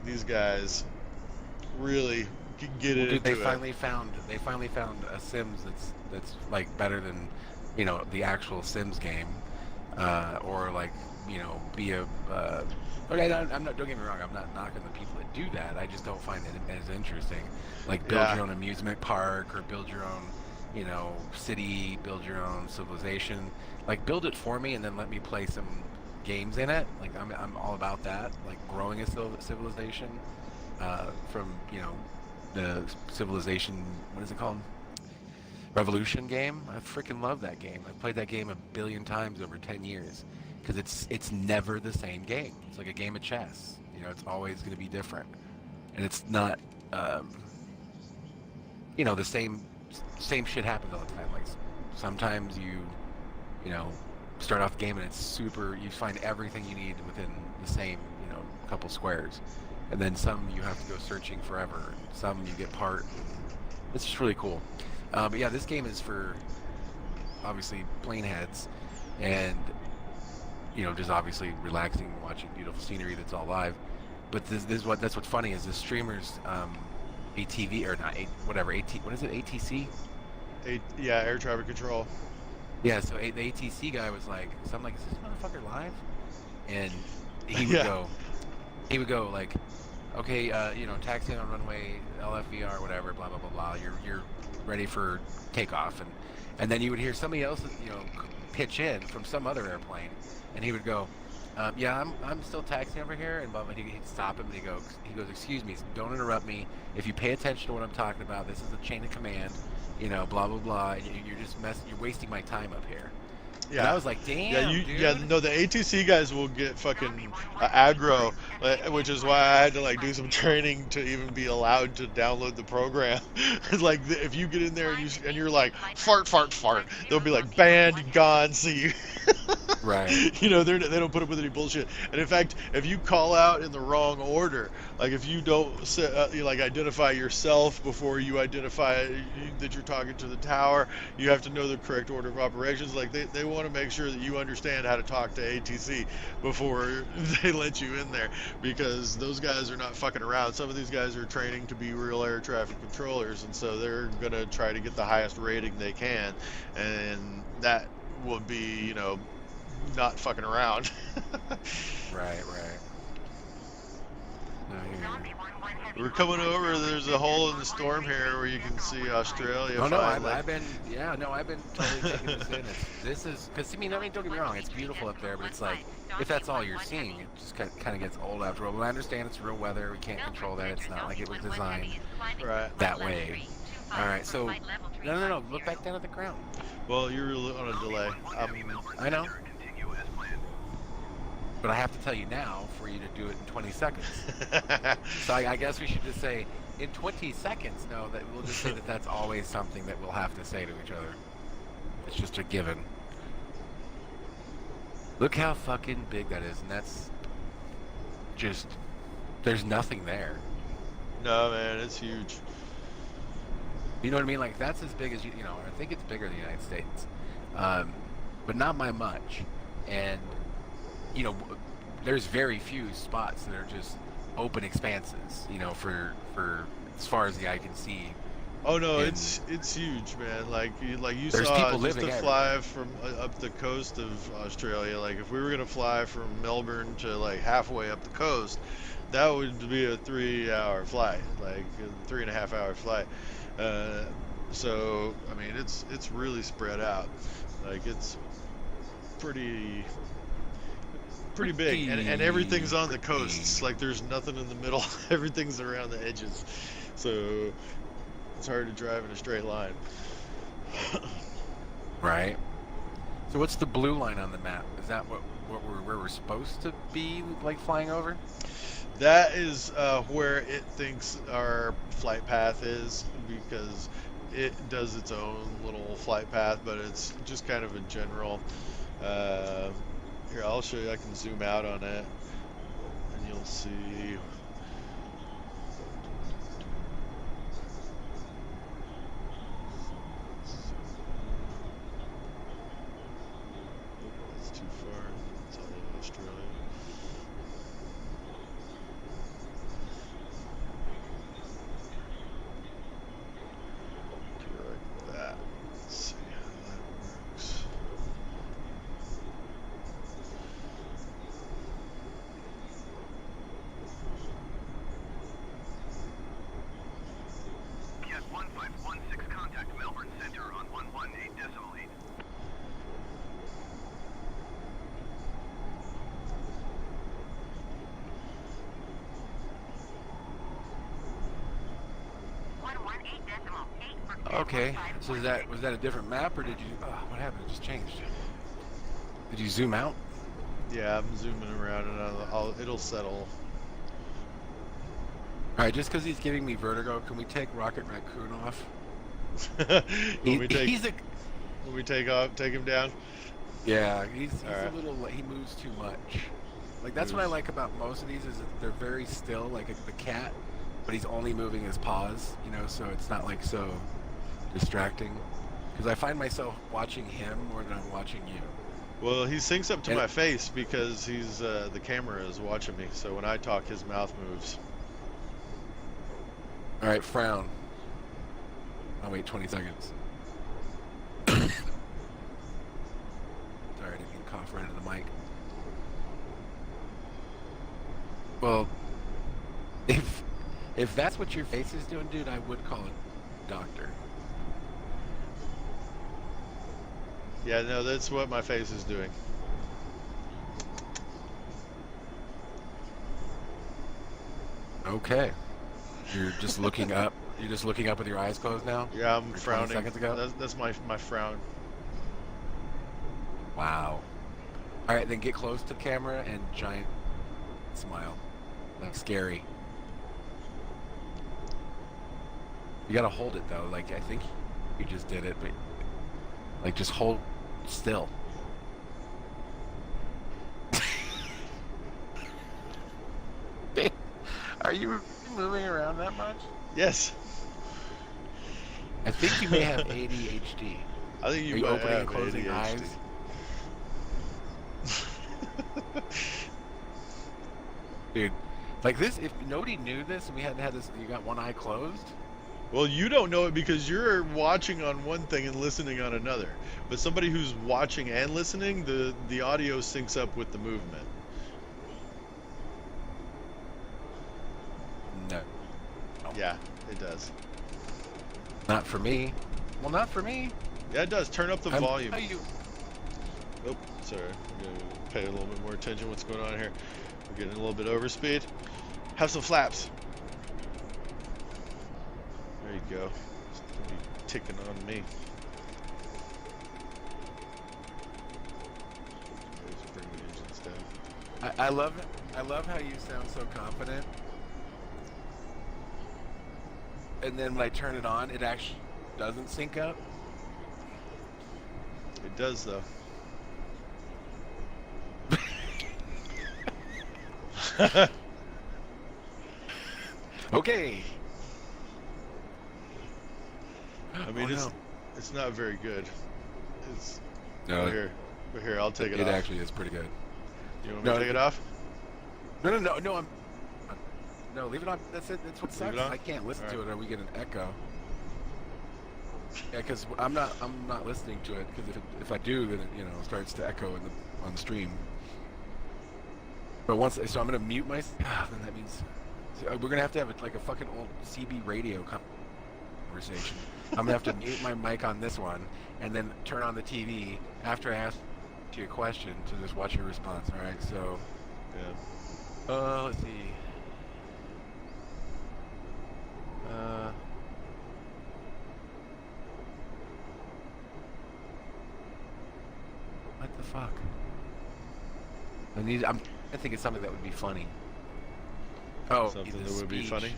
these guys really get Well, dude, into it. they finally found a Sims that's like better than, the actual Sims game, or like, be a. Okay, I'm not. Don't get me wrong. I'm not knocking the people that do that. I just don't find it as interesting. Like build Yeah, your own amusement park or build your own, city, build your own civilization. Like build it for me and then let me play some games in it. Like I'm all about that. Like growing a civilization, from the civilization. What is it called? Revolution game. I freaking love that game. I've played that game a billion times over 10 years because it's never the same game. It's like a game of chess. It's always going to be different, and it's not um, the same shit happens all the time. Like sometimes you know start off the game and it's super. You find everything you need within the same couple squares, and then some you have to go searching forever. And some you get part. And it's just really cool. But yeah, this game is for obviously plain heads, and just obviously relaxing, watching beautiful scenery that's all live. But this is that's what's funny is the streamers, ATV or not, whatever what is it, ATC? yeah, air traffic control. Yeah, so the ATC guy was like, so I'm like, is this motherfucker live? And he would Yeah, go, he would go like, okay, taxi on runway LFVR, whatever, blah blah blah blah. You're ready for takeoff, and then you would hear somebody else, pitch in from some other airplane, and he would go, yeah, I'm still taxiing over here, and blah blah. He'd stop him, and he goes, excuse me, don't interrupt me. If you pay attention to what I'm talking about, this is a chain of command, blah blah blah. And you're just you're wasting my time up here. And I yeah. was like, Yeah, damn, dude. no, the ATC guys will get fucking Zombie aggro, 1117, which is why reporting I for had to like do some dispatch. training to even be allowed to download the program. It's like if you get in there and you're like fart, fart, fart, they'll be like banned, gone, see you. Right. They don't put up with any bullshit. And in fact, if you call out in the wrong order, like if you don't you like identify yourself before you identify that you're talking to the tower, you have to know the correct order of operations. Like they want to make sure that you understand how to talk to ATC before they let you in there, because those guys are not fucking around. Some of these guys are training to be real air traffic controllers, and so they're gonna try to get the highest rating they can, and that will be, not fucking around. Right. Right. I hear you. Zombie 11 heavy We're mode coming over. sensor There's a hole continues in the online storm clear. here where you can Decimal see online. Australia Oh no, finally. I've been totally taking this in. This is because I mean, don't get me wrong, it's beautiful up there, but it's like if that's all you're seeing, it just kind of gets old after a while. But I understand it's real weather; we can't control that. It's not like it was designed Right. that way. All right, so no, look back down at the ground. Well, you're on a delay. I know, but I have to tell you now for you to do it in 20 seconds. So I guess we should just say in 20 seconds. No, that we'll just say that that's always something that we'll have to say to each other. It's just a given. Look how fucking big that is, and that's just there's nothing there. No, man, it's huge. You know what I mean? Like that's as big as I think it's bigger than the United States, um, but not by much. And you know, there's very few spots that are just open expanses. For as far as the eye can see. Oh no, And it's huge, man. Like you there's saw, people just living to everywhere. fly from up the coast of Australia. Like if we were gonna fly from Melbourne to like halfway up the coast, that would be a 3 hour flight, like a 3.5 hour flight. Uh, so I mean, it's really spread out. Like it's pretty pretty big, and everything's on the coasts. Pretty. Like there's nothing in the middle. Everything's around the edges. So it's hard to drive in a straight line. Right. So So what's the blue line on the map? Is that where we're supposed to be, like flying over? That is where it thinks our flight path is, because it does its own little flight path, but it's just kind of a general. Uh, Here, I'll show you. I can zoom out on it, and you'll see. That's too far. It's all over Australia. Do like that. Let's see how that works. Cat 1516 contact Melbourne Center on 118.8. Okay. So was that a different map, or did you? Oh, what happened? It just changed. Did you zoom out? Yeah, I'm zooming around, and it'll settle. All right. Just because he's giving me vertigo, can we take Rocket Raccoon off? When we take He's a. when we take off, take him down. Yeah. He's All right. a little. He moves too much. Like that's what I like about most of these is that they're very still, like the cat, but he's only moving his paws. You know, so it's not like so distracting. Because I find myself watching him more than I'm watching you. Well, he syncs up to And- my face because he's the camera is watching me. So when I talk, his mouth moves. All right, frown. I'll wait 20 seconds. Sorry, I didn't mean to cough right into the mic. Well, if that's what your face is doing, dude, I would call a doctor. Yeah, no, that's what my face is doing. Okay. You're just looking up. You're just looking up with your eyes closed now? Yeah, I'm Or 20 frowning. seconds ago? That's my frown. Wow. All right, then get close to the camera and giant smile. Like scary. You gotta hold it though. Like I think you just did it, but like just hold still. Are you moving around that much? Yes, I think you may have ADHD. I think Are you you might opening have and closing ADHD. eyes? Dude, like this, if nobody knew this and we hadn't had this, you got one eye closed? Well, you don't know it because you're watching on one thing and listening on another. But somebody who's watching and listening, the audio syncs up with the movement. No. Yeah, it does. Not for me. Well, not for me. Yeah, it does. Turn up the volume. You... Oh, sorry. I'm gonna pay a little bit more attention. What's going on here? We're getting a little bit over speed. Have some flaps. There you go. It's gonna be ticking on me. Let's bring the engines down. I love it. I love how you sound so confident. And then when I turn it on, it actually doesn't sync up. It does though. Okay. I mean, Oh, it's not very good. It's no. but here, I'll take it It off. actually is pretty good. You want me No, to take it off? No. No, leave it on. That's it. That's what Leave it sucks. on? I can't listen All to right. it, or we get an echo. Yeah, because I'm not listening to it. Because if I do, then it starts to echo on the stream. But so I'm gonna mute my. Then that means we're gonna have to have like a fucking old CB radio conversation. I'm gonna have to mute my mic on this one, and then turn on the TV after I ask you a question to just watch your response. All right, so. Yeah. Let's see. What the fuck? I think it's something that would be funny. Oh, Something the that would be speech. funny.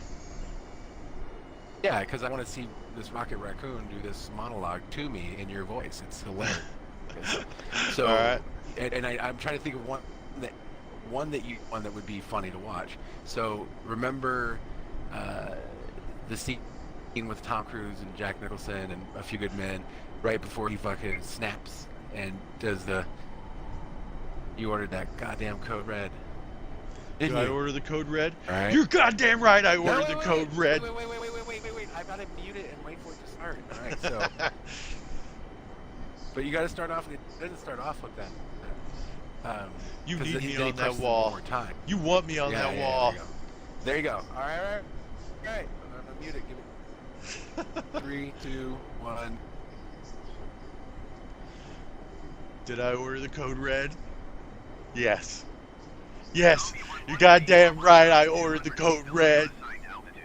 Yeah, because I want to see this Rocket Raccoon do this monologue to me in your voice. It's hilarious. So, All right. I'm trying to think of that one that would be funny to watch. So remember the scene with Tom Cruise and Jack Nicholson and A Few Good Men right before he fucking snaps and does the "You ordered that goddamn code red, Did didn't I you?" order the code red? All right. You're goddamn right. I No, ordered wait, the wait, code red. Wait. I gotta mute it and wait for it to start. All right. So, but you got to start off. It doesn't start off like that. You 'Cause need then me then he on that presses it wall. one more time. You want me on that wall. There you go. All right. I'm gonna mute it. Give it 3, 2, 1. Did I order the code red? Yes. Yes. You goddamn right. I ordered the code red. Site altitude.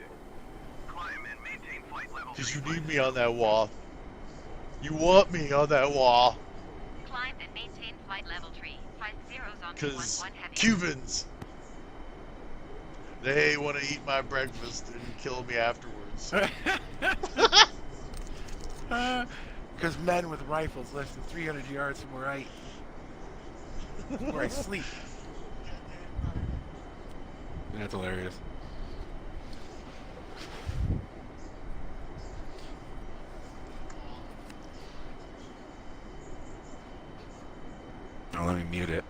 Climb and maintain flight level. Because you need me on that wall. You want me on that wall. Climb and maintain flight level 3. 50 Zombie Because 11 Heavy. Cubans, they want to eat my breakfast and kill me afterwards. Because men with rifles less than 300 yards from where I sleep. That's hilarious. Oh, let me mute it.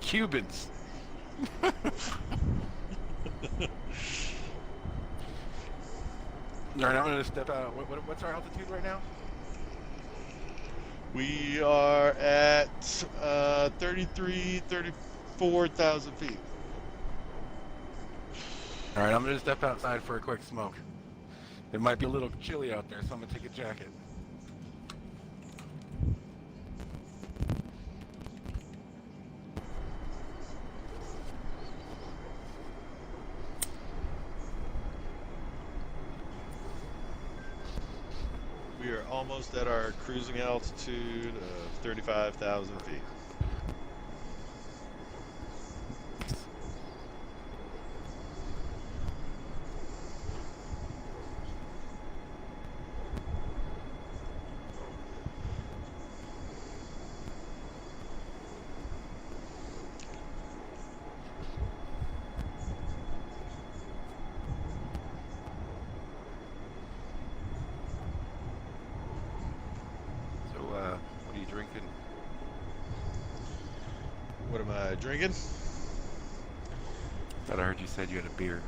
Cubans. All right, I'm gonna step out. What's our altitude right now? We are at 34,000 feet. All right, I'm gonna step outside for a quick smoke. It might be a little chilly out there, so I'm gonna take a jacket. We are almost at our cruising altitude of 35,000 feet. What are you drinking? What am I drinking? Thought I heard you said you had a beer.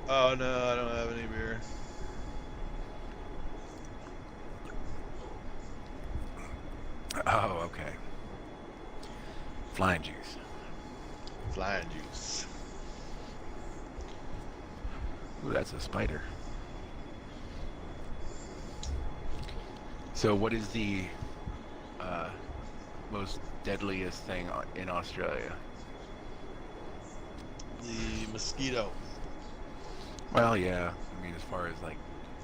Oh no, I don't have any beer. Oh, okay. Flying juice. Flying juice. Ooh, that's a spider. So what is the most deadliest thing in Australia? The mosquito. Well, yeah. I mean, as far as like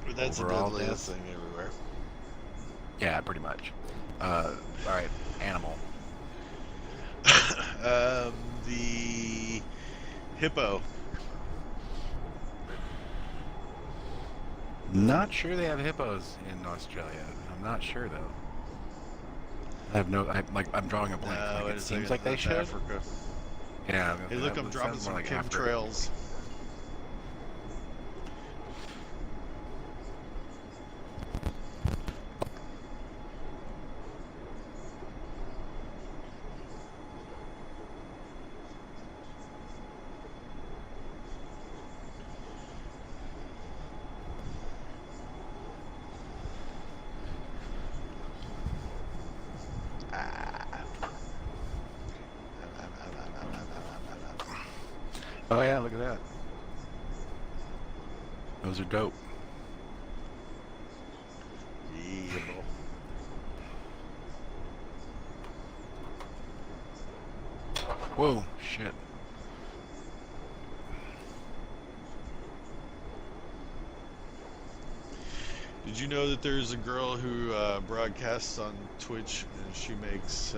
But that's overall the deadliest death? thing everywhere. Yeah, pretty much. All right, animal. The hippo. Not sure they have hippos in Australia. I'm not sure though. I have no. I'm drawing a blank. No, Like, wait it a seems second, like they that's should. Africa. Yeah. Hey, look, that I'm would dropping sound some more like Africa. chemtrails. Oh yeah, look at that. Those are dope. Yeah, bro. Whoa, shit. Did Did you know that there's a girl who broadcasts on Twitch and she makes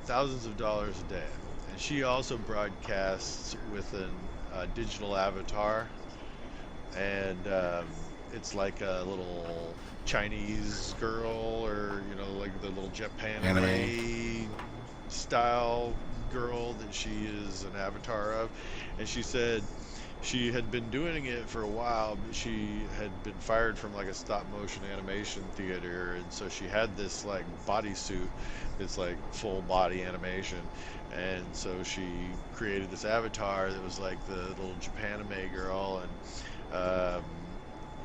thousands of dollars a day? And she also broadcasts with an digital avatar, and it's like a little Chinese girl, or like the little Japan Anime. style girl that she is an avatar of. And she said she had been doing it for a while, but she had been fired from like a stop motion animation theater, and so she had this like bodysuit that's like full body animation, and so she created this avatar that was like the little Japanime girl, and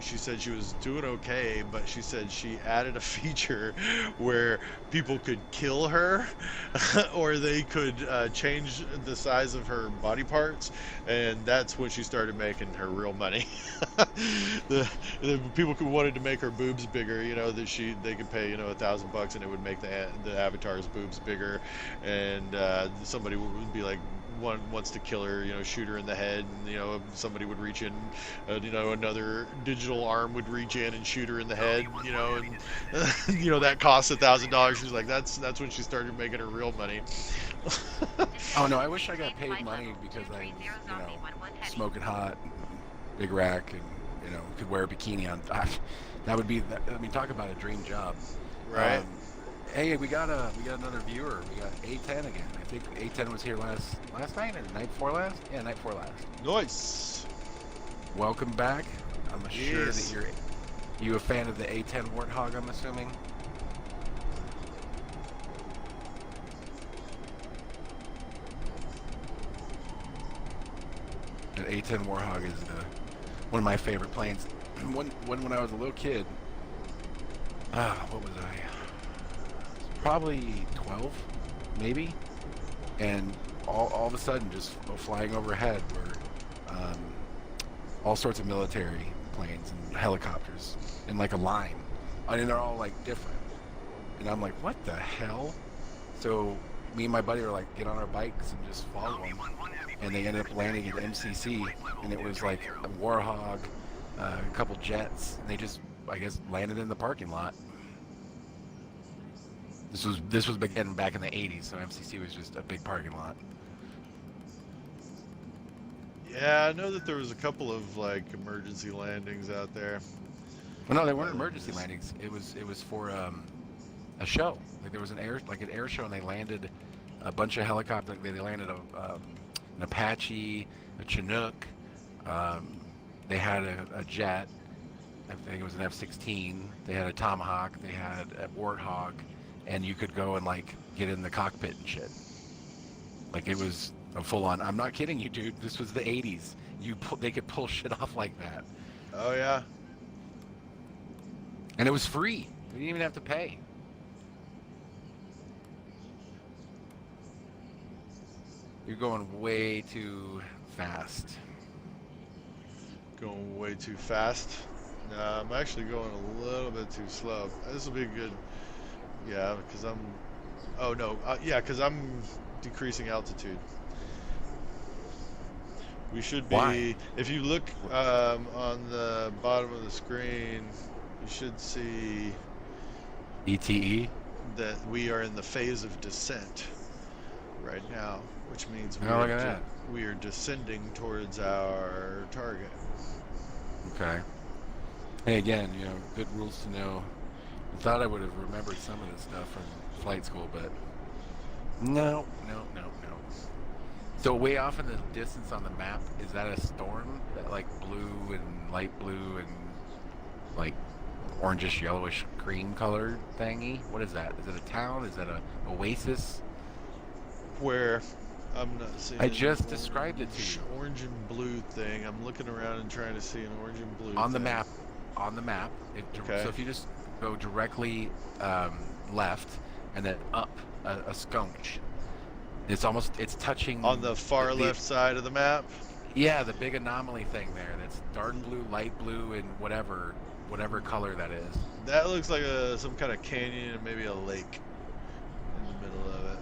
she said she was doing okay, but she said she added a feature where people could kill her or they could change the size of her body parts, and that's when she started making her real money. The people who wanted to make her boobs bigger, that they could pay $1,000 and it would make the avatar's boobs bigger, and somebody would be like, one wants to kill her, shoot her in the head, and somebody would reach in, another digital arm would reach in and shoot her in the head, and that costs $1,000. She's like, that's when she started making her real money. Oh no, I wish I got paid money because I was, smoking hot, big rack, and could wear a bikini on top. That would be, I mean, talk about a dream job. Right. Hey, we got another viewer. We got A10 again. I think A10 was here last night or night before last. Yeah, night before last. Nice. Welcome back. I'm sure Yes. that you a fan of the A10 Warthog, I'm assuming. The A10 Warthog is one of my favorite planes. When I was a little kid, what was I? Probably 12, maybe. And all of a sudden, just flying overhead were all sorts of military planes and helicopters in like a line. I mean, they're all like different. And I'm like, what the hell? So me and my buddy were like, get on our bikes and just follow them. And they ended up landing at MCC, and it was like a Warhog, a couple jets, and they just, I guess, landed in the parking lot. This was again back in the 80s, so MCC was just a big parking lot. Yeah, I know that there was a couple of like emergency landings out there. Well, no, they weren't emergency landings. It was for a show. Like there was an air show, and they landed a bunch of helicopters. They landed an Apache, a Chinook. They had a jet. I think it was an F-16. They had a Tomahawk. They had a Warthog. And you could go and like get in the cockpit and shit. Like it was a full-on. I'm not kidding you, dude. This was the 80s. They could pull shit off like that. Oh yeah. And it was free. We didn't even have to pay. You're going way too fast. Going way too fast. No, I'm actually going a little bit too slow. This will be good. Yeah, because I'm. Oh no. Yeah, because I'm decreasing altitude. We should be. Why? If you look on the bottom of the screen, you should see ETE? that we are in the phase of descent right now, which means Oh, look at that. we are descending towards our target. Okay. Hey, again, good rules to know. I thought I would have remembered some of this stuff from flight school, but no. So way off in the distance on the map, is that a storm? That like blue and light blue and like orangish, yellowish, cream colored thingy? What is that? Is it a town? Is that a oasis? Where I'm not seeing. I just described it to you. Orange and blue thing. I'm looking around and trying to see an orange and blue On the thing. map. On the map. Okay. So if you just go directly left and then up a scunch, it's touching On the far left side of the map. Yeah, the big anomaly thing there. That's dark blue, light blue, and whatever color that is. That looks like some kind of canyon and maybe a lake in the middle of it.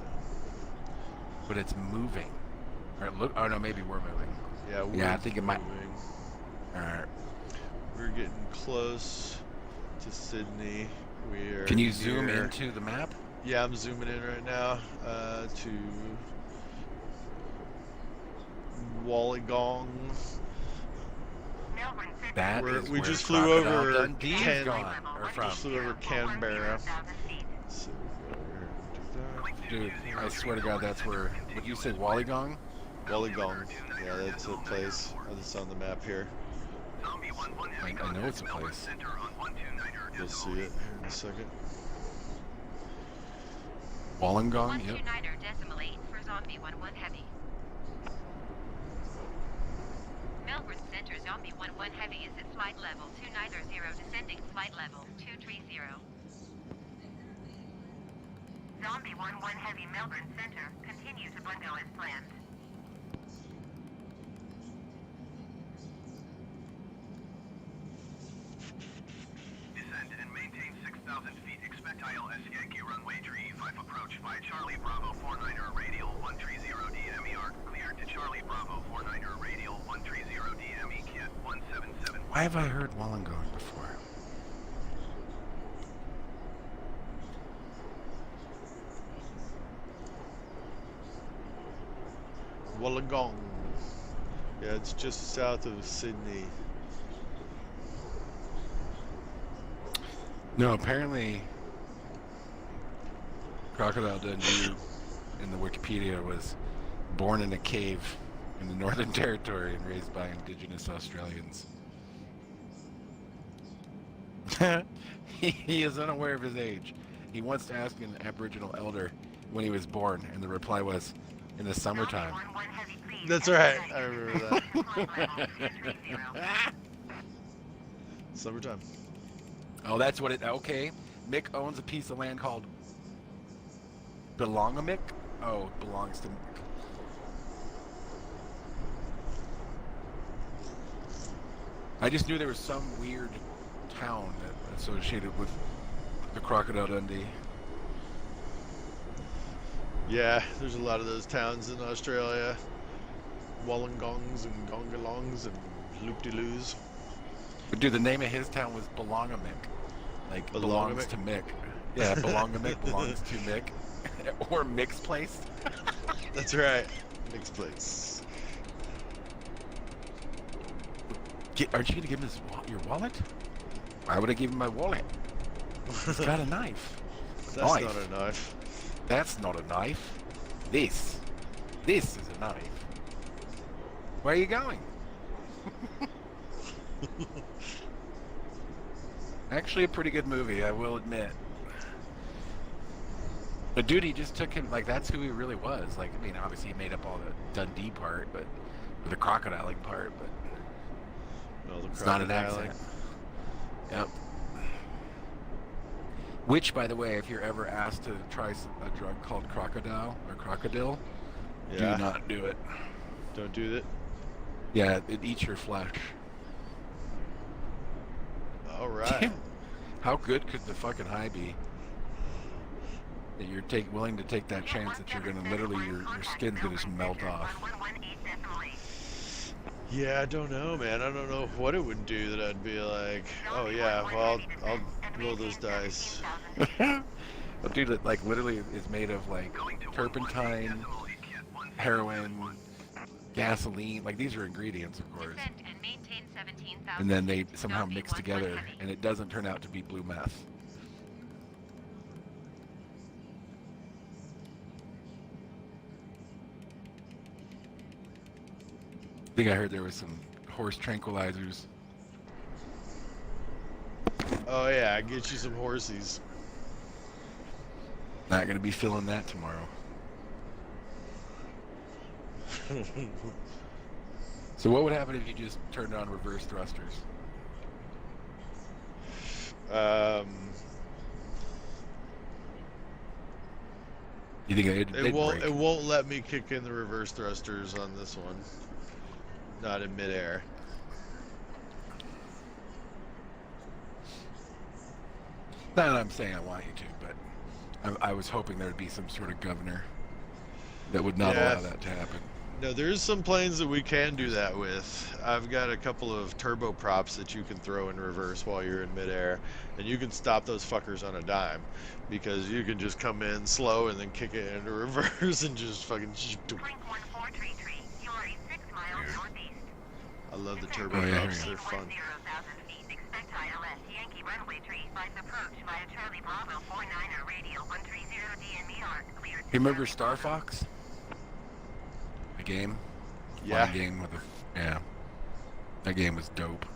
But it's moving. Or look. Oh no, maybe we're moving. Yeah, Yeah, I think it might. moving. All right. We're getting close to Sydney. We are Can you zoom near- into the map? Yeah, I'm zooming in right now to Wollongong. Melbourne Center. That We're- is we where just flew Crocodile over Dundee's Ken- gone, or from. Just flew over Canberra. 0,000 feet. So we go over here and do Dude, I swear to God, that's where. What you say, Wollongong? that. Wollongong. Yeah, that's a place. It's on the map here. Zombie 1-1 I heavy know it's a Melbourne place. Center on 129er You'll see it here in a second. Wollongong? Yep. 129er decimal 8 for Zombie 1-1 heavy. Melbourne Center Zombie 1-1 heavy is at flight level 290 descending flight level 230. Zombie 1-1 heavy Melbourne Center continue to Bungo as planned. Descend and maintain 6,000 feet. Expect ILS Yankee runway 35 approach by Charlie Bravo 49er radial 130 DMER. Cleared to Charlie Bravo 49er radial 130 DME kit 177. Why have I heard Wollongong before? Wollongong. Yeah, it's just south of Sydney. No, apparently Crocodile Dundee in the Wikipedia was born in a cave in the Northern Territory and raised by Indigenous Australians. He is unaware of his age. He once asked an Aboriginal elder when he was born, and the reply was, in the summertime. Zombie 1-1 heavy please. That's right, I remember that. Flight level 230. Summertime. Oh, that's what it. Okay, Mick owns a piece of land called Belongamick. Oh, it belongs to Mick. I just knew there was some weird town that associated with the Crocodile Dundee. Yeah, there's a lot of those towns in Australia. Wollongongs and Gongalongs and Loop-de-loos. But dude, the name of his town was Belongamick. Like, belongs Belongamick? to Mick. Yeah, Belongamick belongs to Mick. Or Mick's place. That's right. Nick's place. Aren't you going to give him your wallet? Why would I give him my wallet? He's got a knife. That's Knife. not a knife. That's not a knife. This is a knife. Where are you going? Actually, a pretty good movie, I will admit. The dude, he just took him, like, that's who he really was. Like, I mean, obviously he made up all the Dundee part, but, or the crocodiling part, but No, the it's not an crocodiling. accent. Yep. Which, by the way, if you're ever asked to try a drug called crocodile or crocodile, Yeah. do not do it. Don't do that. Yeah, it eats your flesh. All right. How good could the fucking high be? That you're willing to take that chance that you're gonna literally your skin's gonna just melt off. 118 decimal 8. Yeah, I don't know, man. I don't know what it would do that I'd be like, oh yeah, well, I'll roll those dice. A dude that like literally is made of like Going to 118 turpentine, decimal 8 kit 177. heroin, gasoline. Like these are ingredients, of course. Descend and maintain 17,000. And then they somehow Zombie mix 1-1 together, heavy. and it doesn't turn out to be blue meth. I think I heard there was some horse tranquilizers. Oh yeah, get you some horsies. Not gonna be feeling that tomorrow. So what would happen if you just turned on reverse thrusters? You think they'd break? It won't let me kick in the reverse thrusters on this one. Not in midair. Not that I'm saying I want you to, but I was hoping there would be some sort of governor that would not Yeah. allow that to happen. No, there's some planes that we can do that with. I've got a couple of turboprops that you can throw in reverse while you're in midair, and you can stop those fuckers on a dime because you can just come in slow and then kick it into reverse and just fucking. Blink 14 tree tree. You are 6 miles Weird. northeast. I love the Descent Oh and yeah, here we turboprops. go. They're maintain fun. 10,000 feet. Expect ILS Yankee runway 35 approach via Charlie Bravo 49er radial 130 DMER. Cleared to You remember Charlie Star Bravo. Fox? The game? Yeah. Flying game with yeah. That game was dope.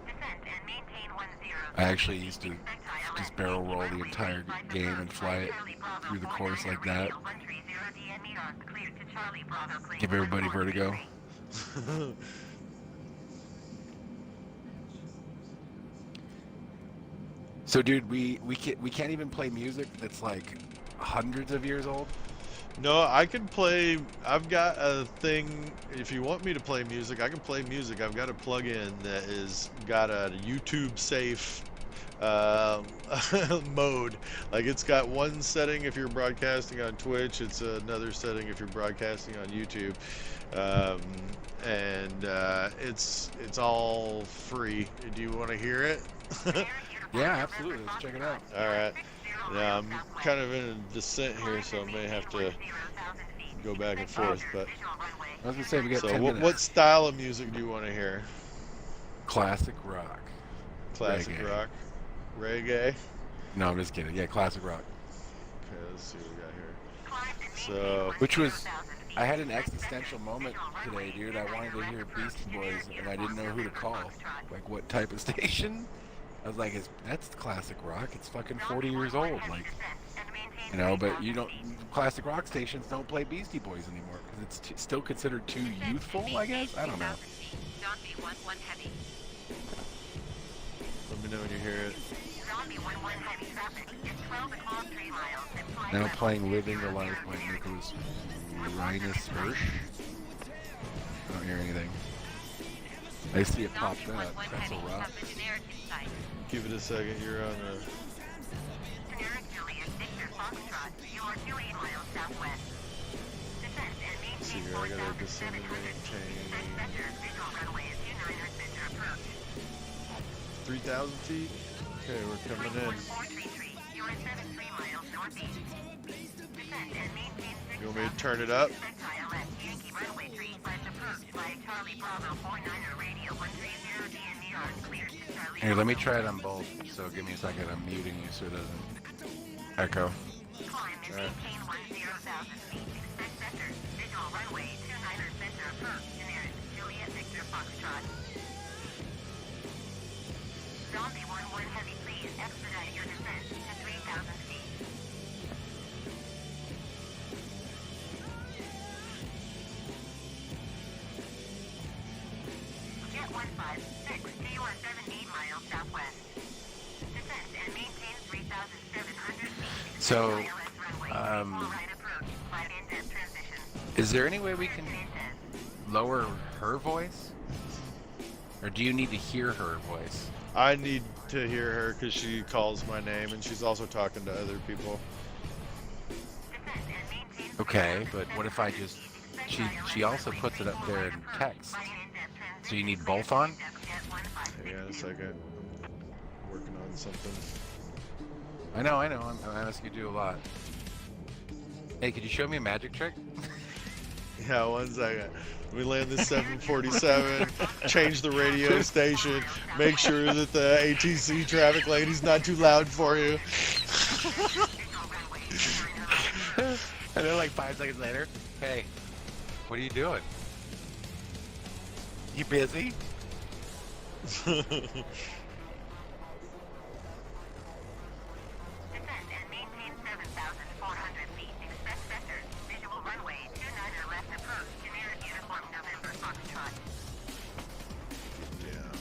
Descent and maintain 10,000 I actually used to Expect ILS just barrel Yankee roll the runway entire 35 game approach and fly via it Charlie Bravo through the course 49er like that. radial 130 DMER. Cleared to Charlie Bravo. Cleared Give everybody 14 tree vertigo. tree. So, dude, we can't even play music that's like hundreds of years old. No, I can play. I've got a thing. If you want me to play music, I can play music. I've got a plug-in that is got a YouTube safe uh, mode. Like it's got one setting if you're broadcasting on Twitch. It's another setting if you're broadcasting on YouTube, um, and it's all free. Do you want to hear it? Yeah, absolutely. Let's check it out. All right. Yeah, I'm kind of in a descent here, so I may have to go back and forth. But I was gonna say we got so, 10 minutes. what style of music do you want to hear? Classic rock. Classic Reggae. rock, reggae. No, I'm just kidding. Yeah, classic rock. Okay, let's see what we got here. So, Which was, I had an existential moment today, dude. I wanted to hear Beastie Boys, and I didn't know who to call. Like, what type of station? I was like, that's classic rock. It's fucking 40 years old. Like, you know, but you don't, classic rock stations don't play Beastie Boys anymore because it's still considered too youthful, I guess? I don't know. let me know when you hear it. Now playing Living the Life by Nicholas Reines Hirsch. I don't hear anything. I see it popped up. That's a rock. Give it a second. You're on the. Let's see here. I gotta descend and maintain 3,000 feet. Okay, we're coming in. You want me to turn it up? Here, let me try it on both. So give me a second. I'm muting you so it doesn't echo. Alright. Zombie 1-1 heavy, please expedite your descent to 3,000 feet. Jet 156, you are 17 miles southwest. Descent and maintain 3,700 feet. So, ILS runway, full right approach, 5 in-depth transition. is there any way we can lower her voice? Or do you need to hear her voice? I need to hear her because she calls my name and she's also talking to other people. Descent and maintain Okay, but what if I just, she also puts it up there in text. So you need both on? Hang on a second. I'm working on something. I know, I'm asking you to do a lot. Hey, could you show me a magic trick? Yeah, 1 second. We land the 747, change the radio station, make sure that the ATC traffic lady's not too loud for you. And then like 5 seconds later, hey, what are you doing? You busy? Descend and maintain 7,400 feet. Expect vectors. Visual runway 29er left approach. Generic uniform November Foxtrot. Yeah.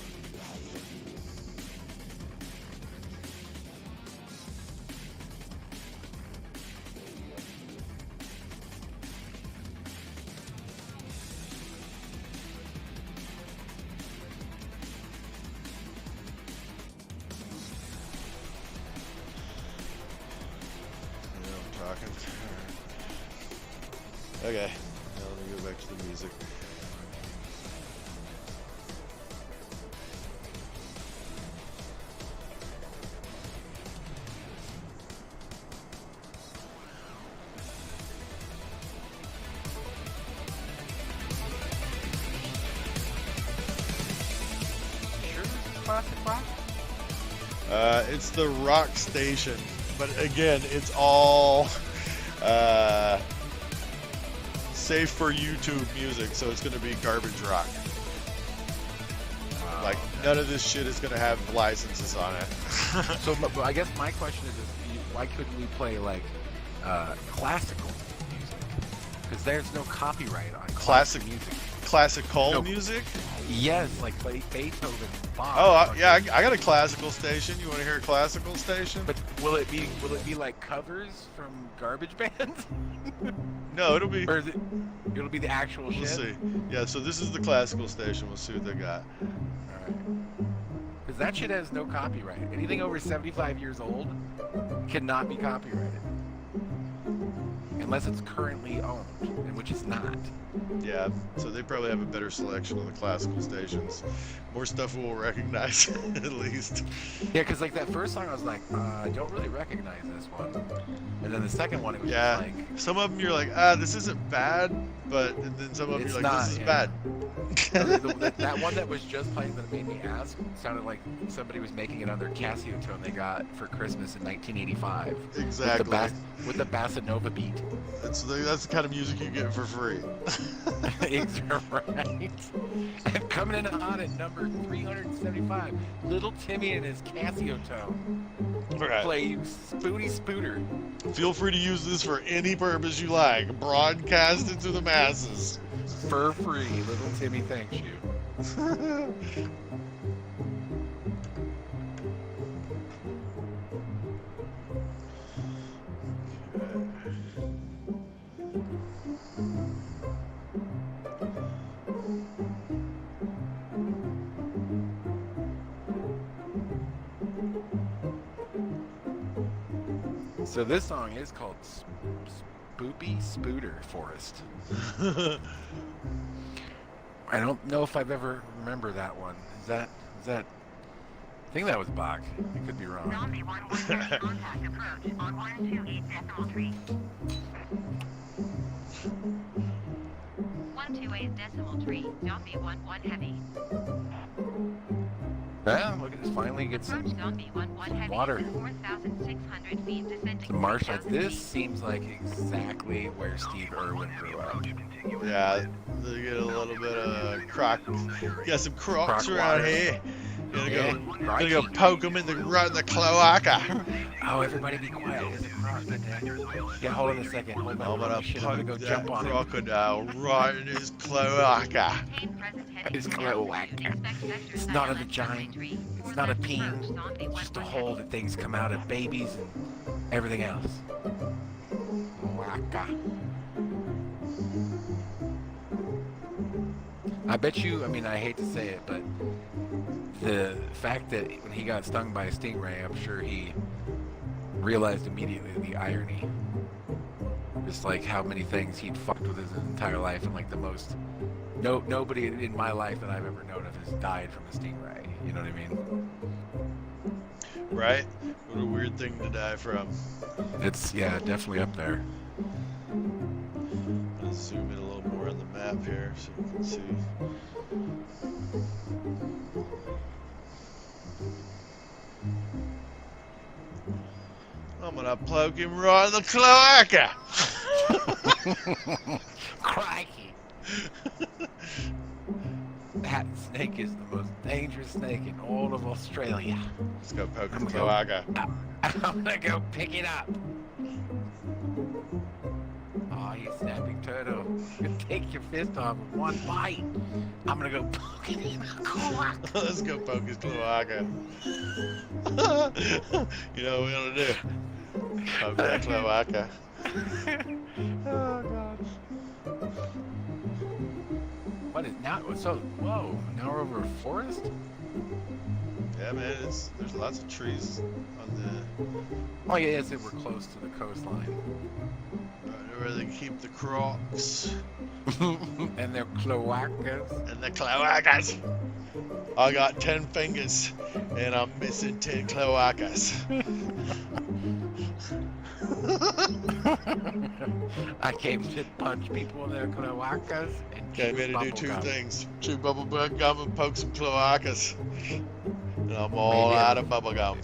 Okay. Now let me go back to the music. Sure, this is classic rock. It's the rock station, but again, it's all safe for YouTube music, so it's gonna be garbage rock. Like none of this shit is gonna have licenses on it. So I guess my question is, why couldn't we play like classical music? Because there's no copyright on Classic music. classical No. music. Yes, like Beethoven, Bach. Oh, yeah, I got a classical station. You want to hear a classical station? But will it be like covers from garbage bands? No, it'll be. Or it'll be the actual We'll shit? see. Yeah, so this is the classical station. We'll see what they got. Because that shit has no copyright. Anything over 75 years old cannot be copyrighted. Unless it's currently owned, and which it's not. Yeah, so they probably have a better selection of the classical stations. More stuff we'll recognize, at least. Yeah, because like that first song, I was like, I don't really recognize this one. And then the second one, it was Yeah, just like, some of them you're like, this isn't bad, but and then some of them It's you're like, not, this is yeah. bad. that one that was just playing that made me ask sounded like somebody was making it on their Casio tone they got for Christmas in 1985. Exactly. With the Bossa Nova beat. That's the kind of music you get for free. Right. And coming in hot at number 375, Little Timmy and his Casio tone. Right. Play Spooty Spooter. Feel free to use this for any purpose you like. Broadcast it to the masses. For free. Little Timmy thanks you. So this song is called Spoopy Spooter Forest. I don't know if I've ever remember that one. Is that I think that was Bach. I could be wrong. Zombie 1-1 heavy contact approach on 128.3. 128.3. Zombie 1-1 heavy. Yeah, look at this. Finally get Approach some Zombie 1-1 heavy. water. 4,600 feet descending. The marsh. This seems like exactly where Steve Irwin grew up. Yeah, they get a little bit of croc. Got some crocs Croc around water. here. Yeah, Gonna go poke them right in the cloaca. Oh, everybody be quiet. There's a croc in there. Yeah, hold on a second. Hold I'm on. gonna Shit, I'm gonna poke go that jump on him. crocodile right in his cloaca. Maintain present heading. His cloaca. Inspect sector It's not a silence vagina. entry. It's not a Approach peen. Zombie It's just a 1-1 hole that things come out of babies and everything else. Waka. I bet you, I mean, I hate to say it, but the fact that when he got stung by a stingray, I'm sure he realized immediately the irony. Just like how many things he'd fucked with his entire life, and like the most, nobody in my life that I've ever known of has died from a stingray. You know what I mean? Right? What a weird thing to die from. It's, yeah, definitely up there. I'll zoom in a little more on the map here so you can see. I'm gonna poke him right in the cloaca. Crikey! That snake is the most dangerous snake in all of Australia. Let's go poke I'm the gonna cloaca. I'm gonna go pick it up. Oh, you snapping turtle. You take your fist off with one bite. I'm gonna go poke it in the cloaca. Let's go poke his cloaca. You know what we're gonna do? Poke that cloaca. Oh, God. What is now? So whoa! Now we're over a forest. Yeah, man, there's lots of trees on Oh yeah, yes, we're close to the coastline. where they keep the crocs And their cloacas. and the cloacas. I got 10 fingers and I'm missing 10 cloacas. I came to punch people in their cloacas and Came in to do two things: chew bubble gum and poke some cloacas. And I'm all out of bubble gum.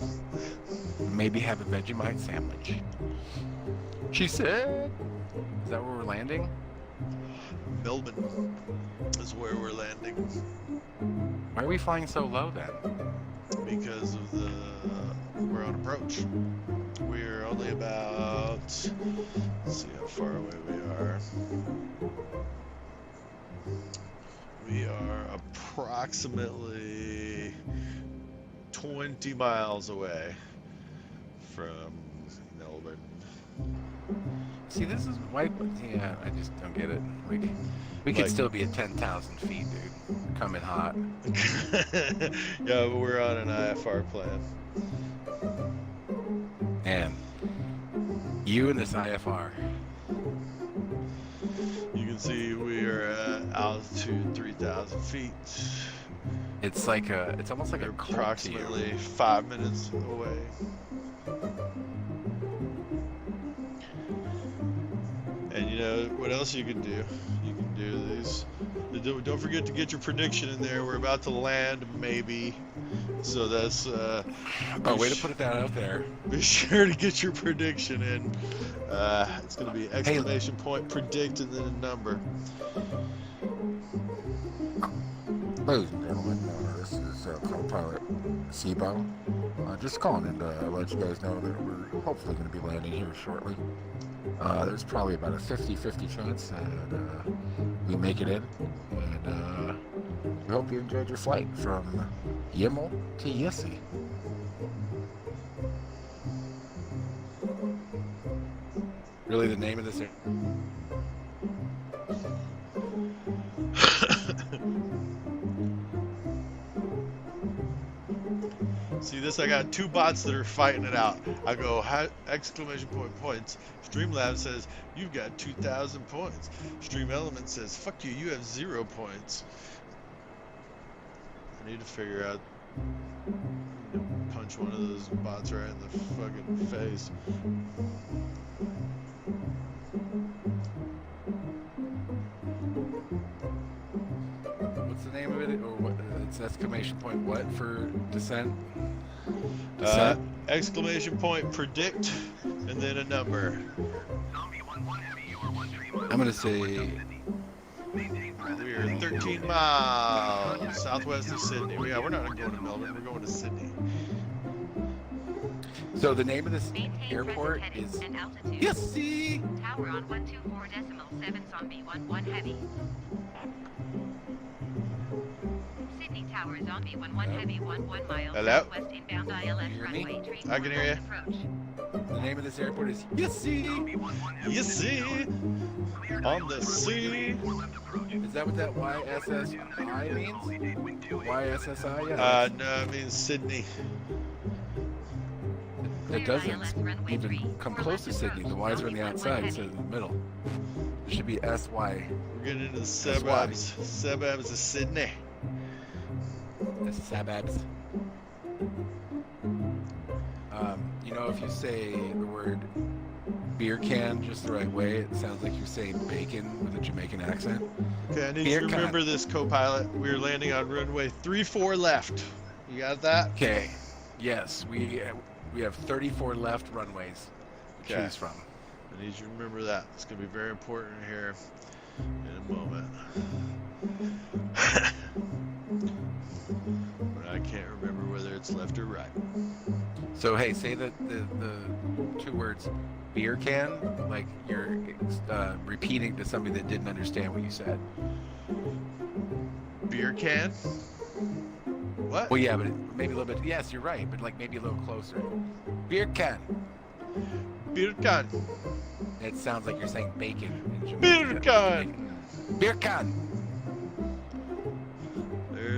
Maybe have a Vegemite sandwich. She said. Is that where we're landing? Melbourne is where we're landing Why are we flying so low then? because of we're on approach. We're only about, let's see how far away we are. We are approximately 20 miles away from Melbourne. See, this is why. Yeah, I just don't get it. We could Like- still be at 10,000 feet, dude. Coming hot. Yeah, but we're on an IFR plan. And you and this IFR. You can see we are at altitude 3,000 feet. It's like a. It's almost like a cult to you. Approximately 5 minutes away. And you know what else you can do? You can do these. Don't forget to get your prediction in there. We're about to land, maybe. So that's. Oh, way to put that out there. Be sure to get your prediction in. It's going to be exclamation point predict and then a number. Ladies and gentlemen, this is co-pilot CBO. Just calling in to let you guys know that we're hopefully going to be landing here shortly. There's probably about a 50-50 chance that we make it in. And we hope you enjoyed your flight from Yimmel to Yissi. Really, the name of this. See this? I got two bots that are fighting it out. I go exclamation point points. Streamlabs says you've got 2,000 points. Stream Element says fuck you, you have 0 points. I need to figure out. Punch one of those bots right in the fucking face. What's the name of it? Or what? It's exclamation point what for descent? Exclamation point predict and then a number. Zombie 1-1 heavy, you are 1 tree miles. I'm gonna say. Maintain present We are heading. 13 miles southwest of Sydney. Yeah, we're not going to Melbourne. We're going to Sydney. So the name of this Maintain airport present heading is. and altitude. Yes, see. Tower on 124.7 Zombie 1-1 heavy. Sydney Tower Zombie 1-1 heavy 1-1 miles Hello? southwest inbound ILS You hear me? runway 3 I can hear you. approach. The name of this airport is. Yes, see. Zombie 1-1 heavy. You see, Cleared on ILS the runway sea. 4 left approach. Is that what that YSSI means? Only date wind 28. YSSI, yeah. No, I mean Sydney. It doesn't even come close to Sydney. The Y's are on the outside, so in the middle. It should be SY. We're getting into the suburbs. Suburbs of Sydney. The suburbs. You know, if you say the word beer can just the right way, it sounds like you're saying bacon with a Jamaican accent. Okay, I need Beer you to can. remember this, co-pilot. We're landing on runway 34 left. You got that? Okay. Yes, we have 34 left runways to Okay. choose from. I need you to remember that. It's going to be very important here in a moment. But I can't remember whether it's left or right. So hey, say the two words beer can like you're repeating to somebody that didn't understand what you said. Beer can? What? Well, yeah, but maybe a little bit. Yes, you're right, but like maybe a little closer. Beer can. Beer can. It sounds like you're saying bacon. In Beer Jamaica. can. Beer can.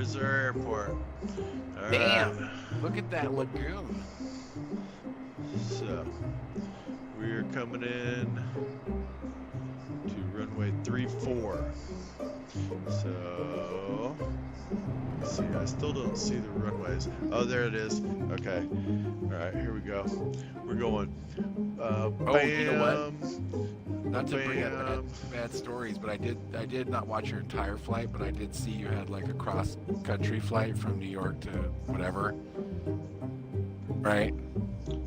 There's our airport. All Damn. right. Look at that lagoon. So we are coming in to runway 34. So let's see, I still don't see the runways. Oh, there it is. Okay. All right, here we go. We're going. Bam. You know what? Not to bring up Bam. bad stories, but I did not watch your entire flight, but I did see you had like a cross country flight from New York to whatever. Right?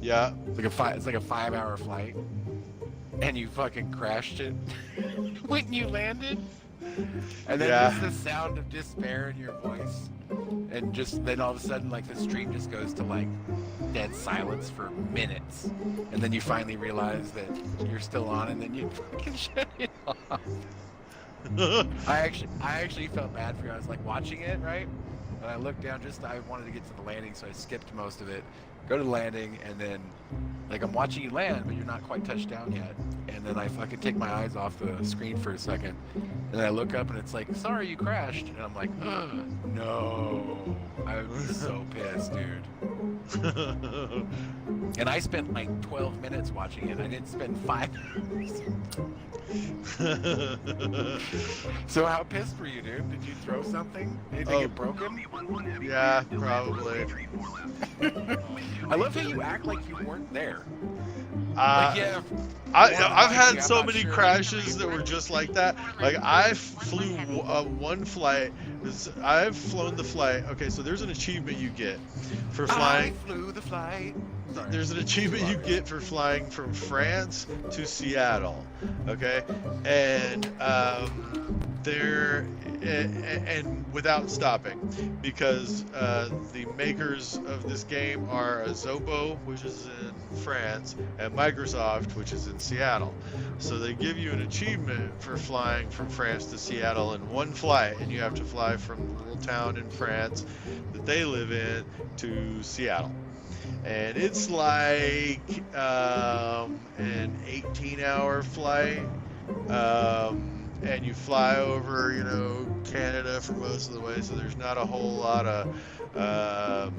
Yeah. It's like a 5-hour flight. And you fucking crashed it when you landed. And then Yeah. just the sound of despair in your voice. And just then all of a sudden like the stream just goes to like dead silence for minutes. And then you finally realize that you're still on and then you fucking shut it off. I actually felt bad for you. I was like watching it, right? And I looked down I wanted to get to the landing, so I skipped most of it. Go to the landing, and then like I'm watching you land, but you're not quite touched down yet. And then I fucking take my eyes off the screen for a second, and then I look up and it's like, sorry, you crashed. And I'm like, ugh, no. I would be so pissed, dude. And I spent like 12 minutes watching it. I didn't spend 5 hours. So how pissed were you, dude? Did you throw something? Anything get broken? Yeah, probably. I love how you act like you weren't there. Yeah, I've had I'm so not many sure. crashes that were just like that. Like I flew one flight. I've flown the flight. Okay, so there's an achievement you get for flying. I flew the flight. Sorry. There's an achievement you get for flying from France to Seattle. Okay, and there and without stopping, because the makers of this game are Azobo, which is in France, and Microsoft, which is in Seattle. So they give you an achievement for flying from France to Seattle in one flight, and you have to fly from the little town in France that they live in to Seattle. And it's like an 18-hour flight. And you fly over, Canada for most of the way, so there's not a whole lot of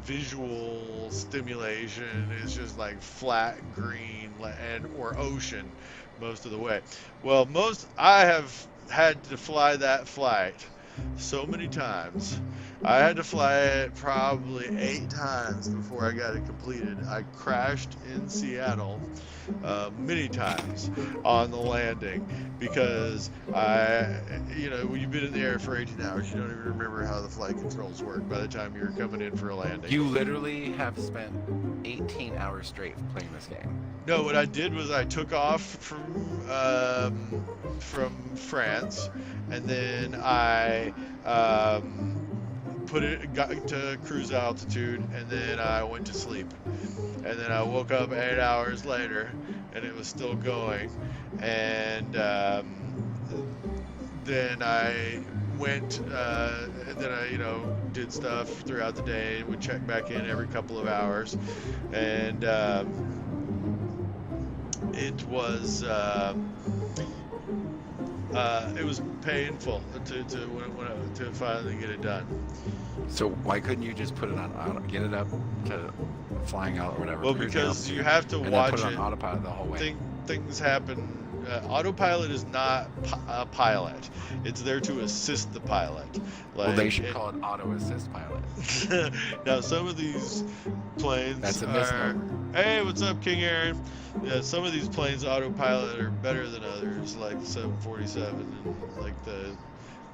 visual stimulation. It's just like flat green or ocean most of the way. Well, I have had to fly that flight so many times. I had to fly it probably 8 times before I got it completed. I crashed in Seattle many times on the landing because when you've been in the air for 18 hours, you don't even remember how the flight controls work by the time you're coming in for a landing. You literally have spent 18 hours straight playing this game. No, what I did was I took off from France, and then I got to cruise altitude, and then I went to sleep, and then I woke up 8 hours later, and it was still going, and then I went, and then I did stuff throughout the day, would check back in every couple of hours, and it was painful to finally get it done. So why couldn't you just put it on auto, get it up to flying out or whatever? Well, because you have to watch it on autopilot the whole way. Things happen. Autopilot is not a pilot. It's there to assist the pilot. Well, they should call it auto assist pilot. Now, some of these planes That's a misnomer. Hey, what's up, King Aaron? Yeah, some of these planes autopilot are better than others, like the 747 and like the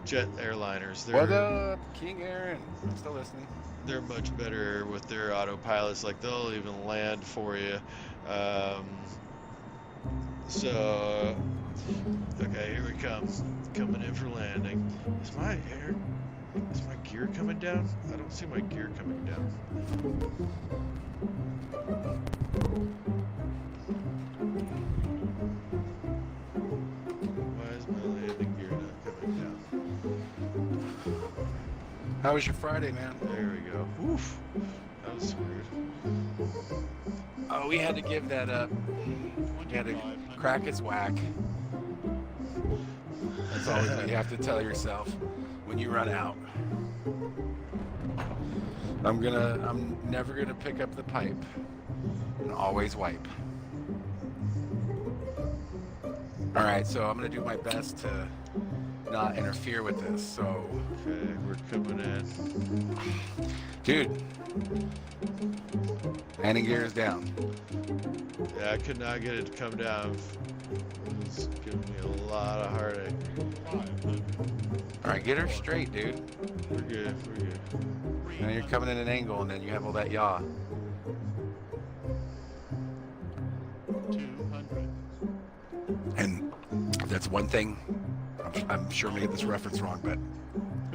jet airliners. What up, King Aaron? I'm still listening. They're much better with their autopilots. Like they'll even land for you. So, okay, here we come. Coming in for landing. Is my gear coming down? I don't see my gear coming down. Why is my landing gear not coming down? How was your Friday, man? There we go. Oof. That was screwed. Oh, we had to give that up. We had to crack its whack. That's always what you have to tell yourself. when you run out. I'm never gonna pick up the pipe and always wipe. All right, so I'm gonna do my best to not interfere with this. So, Okay, we're coming in. dude, landing gear is down. Yeah, I could not get it to come down. It's giving me a lot of heartache. All right, get her straight, dude. We're good, we're good. Now you're coming in an angle, and then you have all that yaw. 200. And that's one thing. I'm sure I'm gonna get this reference wrong, but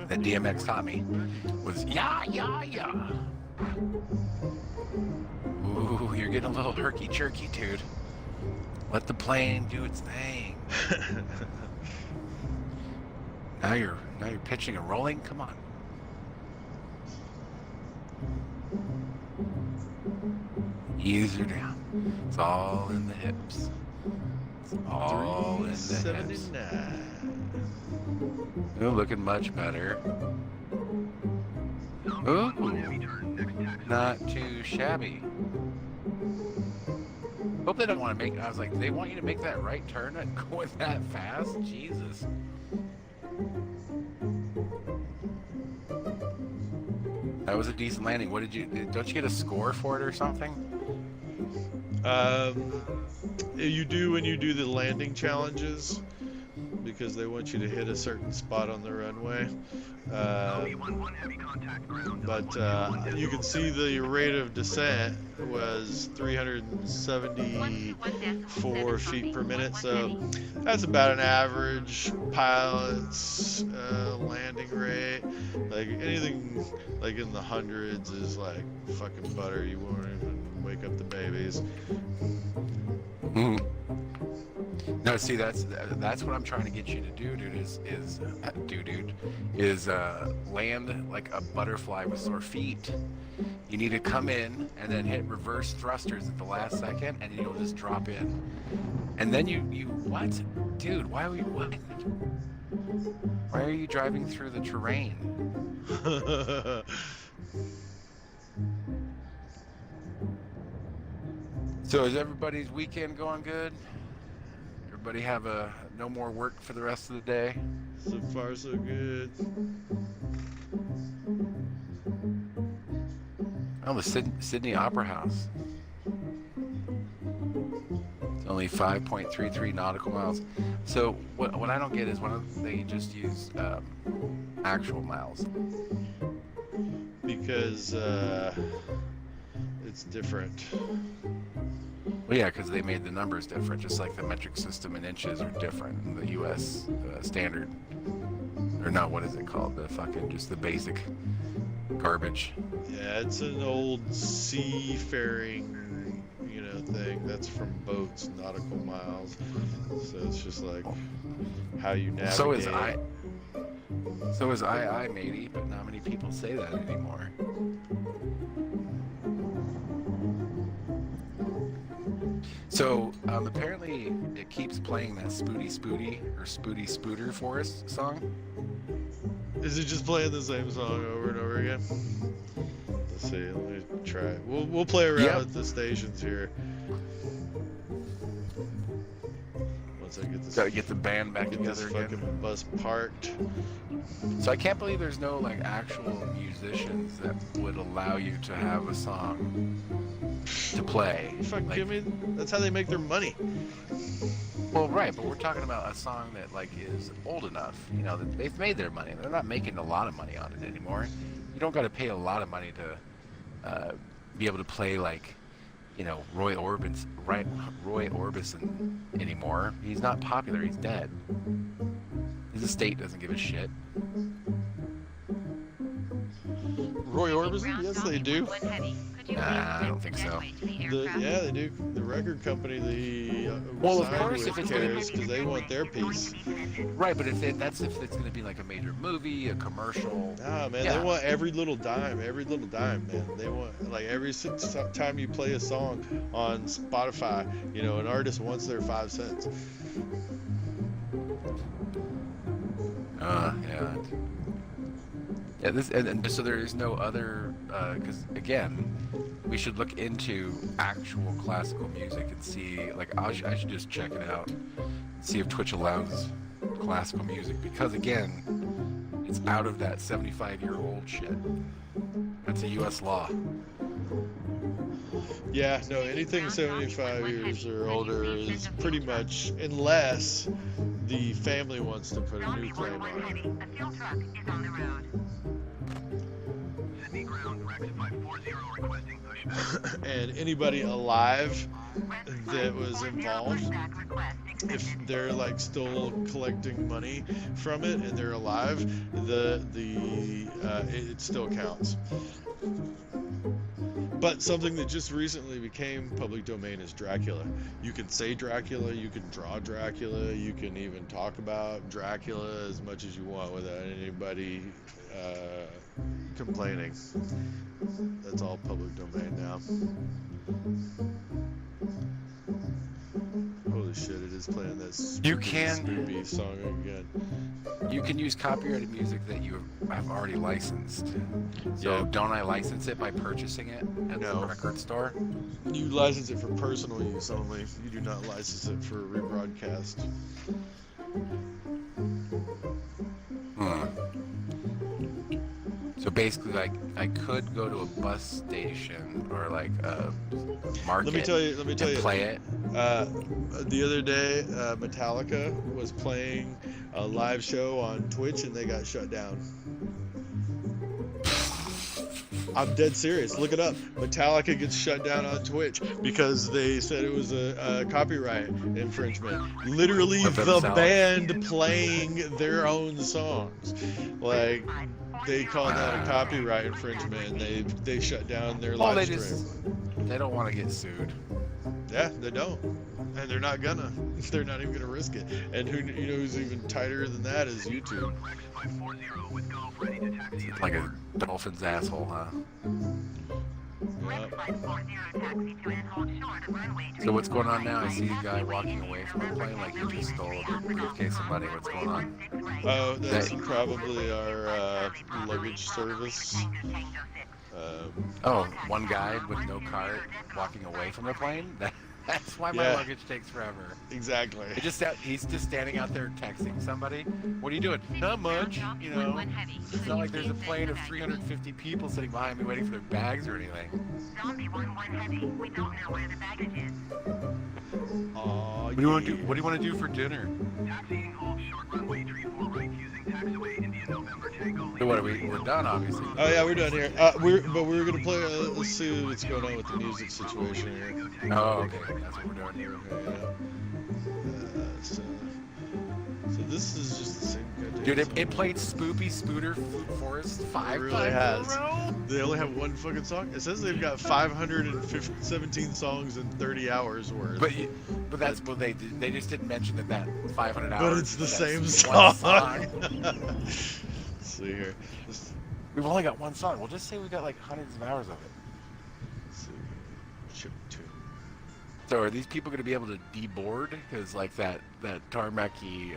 that DMX taught me was yeah. Ooh, you're getting a little herky-jerky, dude. Let the plane do its thing. Now you're pitching and rolling. Come on. Ease her down. It's all in the hips. It's all in the hips. 379. Ooh, looking much better. Ooh, not too shabby. Hope they don't want to make. I was like, they want you to make that right turn and going that fast. Jesus. That was a decent landing. What did you? Don't you get a score for it or something? You do when you do the landing challenges, because they want you to hit a certain spot on the runway. But you can see the rate of descent was 374 feet per minute, so that's about an average pilot's landing rate. Like anything like in the hundreds is like fucking butter. You won't even wake up the babies. Mm-hmm. No, see, that's what I'm trying to get you to do, dude. Is land like a butterfly with sore feet. You need to come in and then hit reverse thrusters at the last second, and you'll just drop in. And then you what, dude? Why are you driving through the terrain? So is everybody's weekend going good? Everybody have no more work for the rest of the day? So far, so good. Oh, the Sydney Opera House. It's only 5.33 nautical miles. So what I don't get is they just use actual miles. Because it's different. Well, yeah, because they made the numbers different, just like the metric system in inches are different in the U.S. Standard. Or no, what is it called? Just the basic garbage. Yeah, it's an old seafaring, thing. That's from boats, nautical miles. So it's just like how you navigate. So is I, matey, but not many people say that anymore. So apparently it keeps playing that Spooty Spooty or Spooty Spooter for us song. Is it just playing the same song over and over again? Let's see. Let me try it. We'll play around with the stations here. Once I get this. Gotta get the band back get together this again. Fucking bus parked. So I can't believe there's no like actual musicians that would allow you to have a song to play. Fuck, like, give me. That's how they make their money. Well, right, but we're talking about a song that like is old enough, that they've made their money. They're not making a lot of money on it anymore. You don't got to pay a lot of money to be able to play like, Roy Orbison anymore. He's not popular. He's dead. His estate doesn't give a shit. Roy Orbison? Yes, they do. I don't think so. Yeah, they do. The record company, well, of course, if it's cares because they want their piece. Right, but if it's going to be like a major movie, a commercial. Ah, man, they want every little dime, man. They want like every time you play a song on Spotify, an artist wants their 5 cents. Yeah. Yeah, this and so there is no other because again, we should look into actual classical music and see. Like, I should just check it out, see if Twitch allows classical music because again, it's out of that 75-year-old shit. That's a U.S. law. Yeah, no, anything 75 years or older is pretty much, unless the family wants to put a Zombie new claim 1-1 on heavy. it. A fuel truck is on the road. Sydney ground, Rex 540 requesting pushback. And anybody alive Rex that was 540 involved, pushback request if accepted. they're like still collecting money from it and they're alive, it still counts. But something that just recently became public domain is Dracula. You can say Dracula, you can draw Dracula, you can even talk about Dracula as much as you want without anybody complaining. That's all public domain now. Holy shit, it is playing that You can- Spoopy song again. You can use copyrighted music that you have already licensed. So Yeah. don't I license it by purchasing it at No. the record store? You license it for personal use only. You do not license it for rebroadcast. So basically, like, I could go to a bus station or like a market Let me tell you. and play it. The other day, Metallica was playing a live show on Twitch and they got shut down. I'm dead serious. Look it up. Metallica gets shut down on Twitch because they said it was a copyright infringement. Literally, Of the themselves. band playing their own songs. Like, they call that a copyright infringement. And they shut down their Well, live they stream. they don't want to get sued. Yeah, they don't, and they're not gonna. They're not even gonna risk it. And who's even tighter than that is YouTube. Rex 540 with golf ready to taxi. Like a dolphin's asshole, huh? Rex 540 taxi to and hold short of runway. So what's going on now? I see a guy walking away from a plane like he just stole a briefcase of money. What's going on? Oh, that's probably our luggage service. Oh, one guy with no cart walking away from the plane? That's why my Yeah. luggage takes forever. Exactly. He's just standing out there texting somebody. What are you doing? Not much, you know. It's not like there's a plane of 350 people sitting behind me waiting for their bags or anything. Zombie 1-1 heavy. We don't know where the baggage is. Aw, What do you want to do? What do you want to do for dinner? Taxiing hold short runway 34 right using taxiway India November Tango. So what are we? We're done, obviously. Oh yeah, we're done here. We were gonna play. Let's see what's going on with the music situation here. Oh, okay. That's what we're doing. So this is just the same goddamn Dude, song. it played Spoopy Spooter Forest It 5 really times has. in a row. They only have one fucking song. It says they've got 517 songs and 30 hours worth. But that's what they did. They just didn't mention that 500 hours. But it's the that's same one song. Let's see here. We've only got one song. We'll just say we got like hundreds of hours of it. Let's see. Chip tune. So are these people going to be able to deboard? Because like that Tarmaki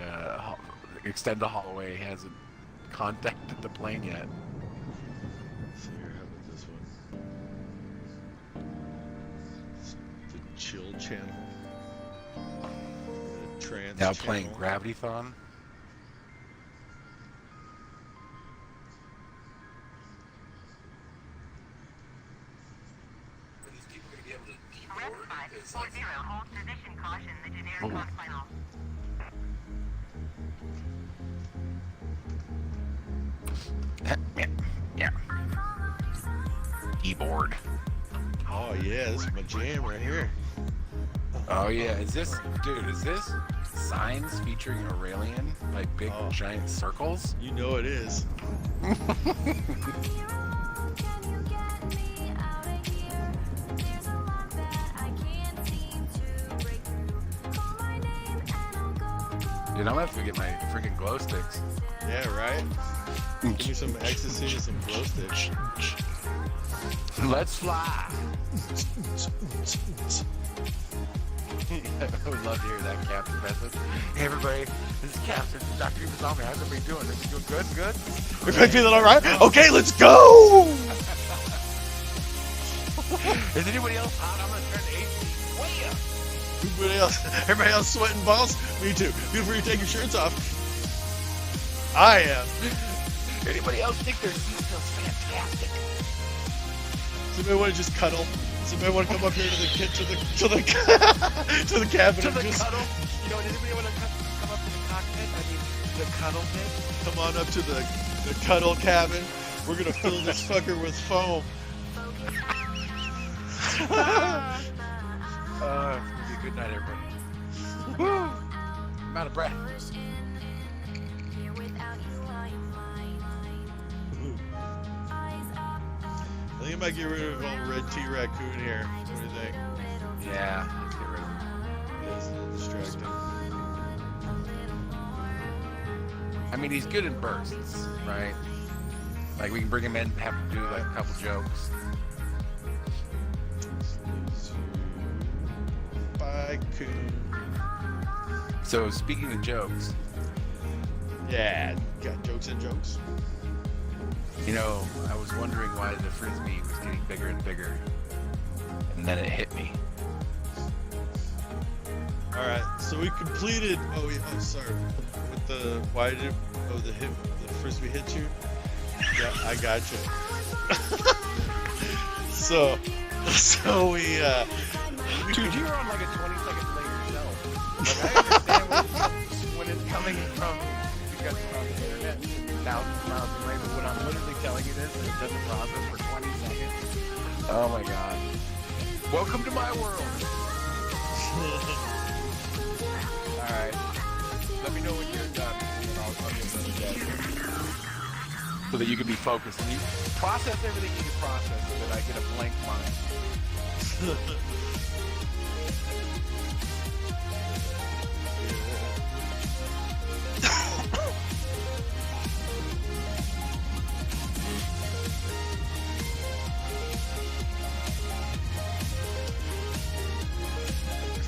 Extend to Holloway hasn't contacted the plane yet. Let's see here. How about this one? It's the chill channel. The trance Now channel. playing Gravity Thon. Are these people going to be able to Rex deboard? 540 hold position caution. The generic Oh. lock final. Yeah. Keyboard. Oh yeah, this is my jam right here. Oh yeah, is this signs featuring Aurelian, like big Oh. giant circles? You know it is. Dude, I'm gonna have to get my freaking glow sticks. Yeah, right? Give me some ecstasy and some glow sticks. Let's fly. I would love to hear that captain message. Hey everybody, This is Captain Dr. Evil Zombie. How's everybody doing? Everybody doing good? Good? Everybody feeling all right? Okay, let's go. Is anybody else hot? I'm going to turn the AC way up. Everybody else sweating balls? Me too. Feel free to take your shirts off. I am. Anybody else think their seat feels fantastic? Somebody want to just cuddle? Somebody want to come up here to the to the cabin To and the just cuddle? You know, does anybody want to come up to the cockpit? I mean, the cuddle pit? come on up to the cuddle cabin? We're gonna fill this fucker with foam. It's going to be a good night, everybody. Woo! I'm out of breath. I think I might get rid of old Red T Raccoon here. What do you think? Yeah, let's get rid of him. It's distracting. I mean, he's good in bursts, right? Like, we can bring him in, have him do, like, a couple jokes. Bye, coon. So, speaking of jokes, Yeah, got jokes and jokes. you know, I was wondering why the Frisbee was getting bigger and bigger. And then it hit me. All right, so we completed. Oh, sorry. With the the frisbee hit you. Yeah, I got you. so we Dude, you're on like a 20-second delay yourself. Like, I understand when it's coming from, because it's on the internet, thousands of miles away, but when I'm literally telling you this, it doesn't process for 20 seconds. Oh my god. Welcome to my world. Alright. Let me know when you're done, and I'll give you another day. So that you can be focused. And you process everything you can process so that I get a blank mind.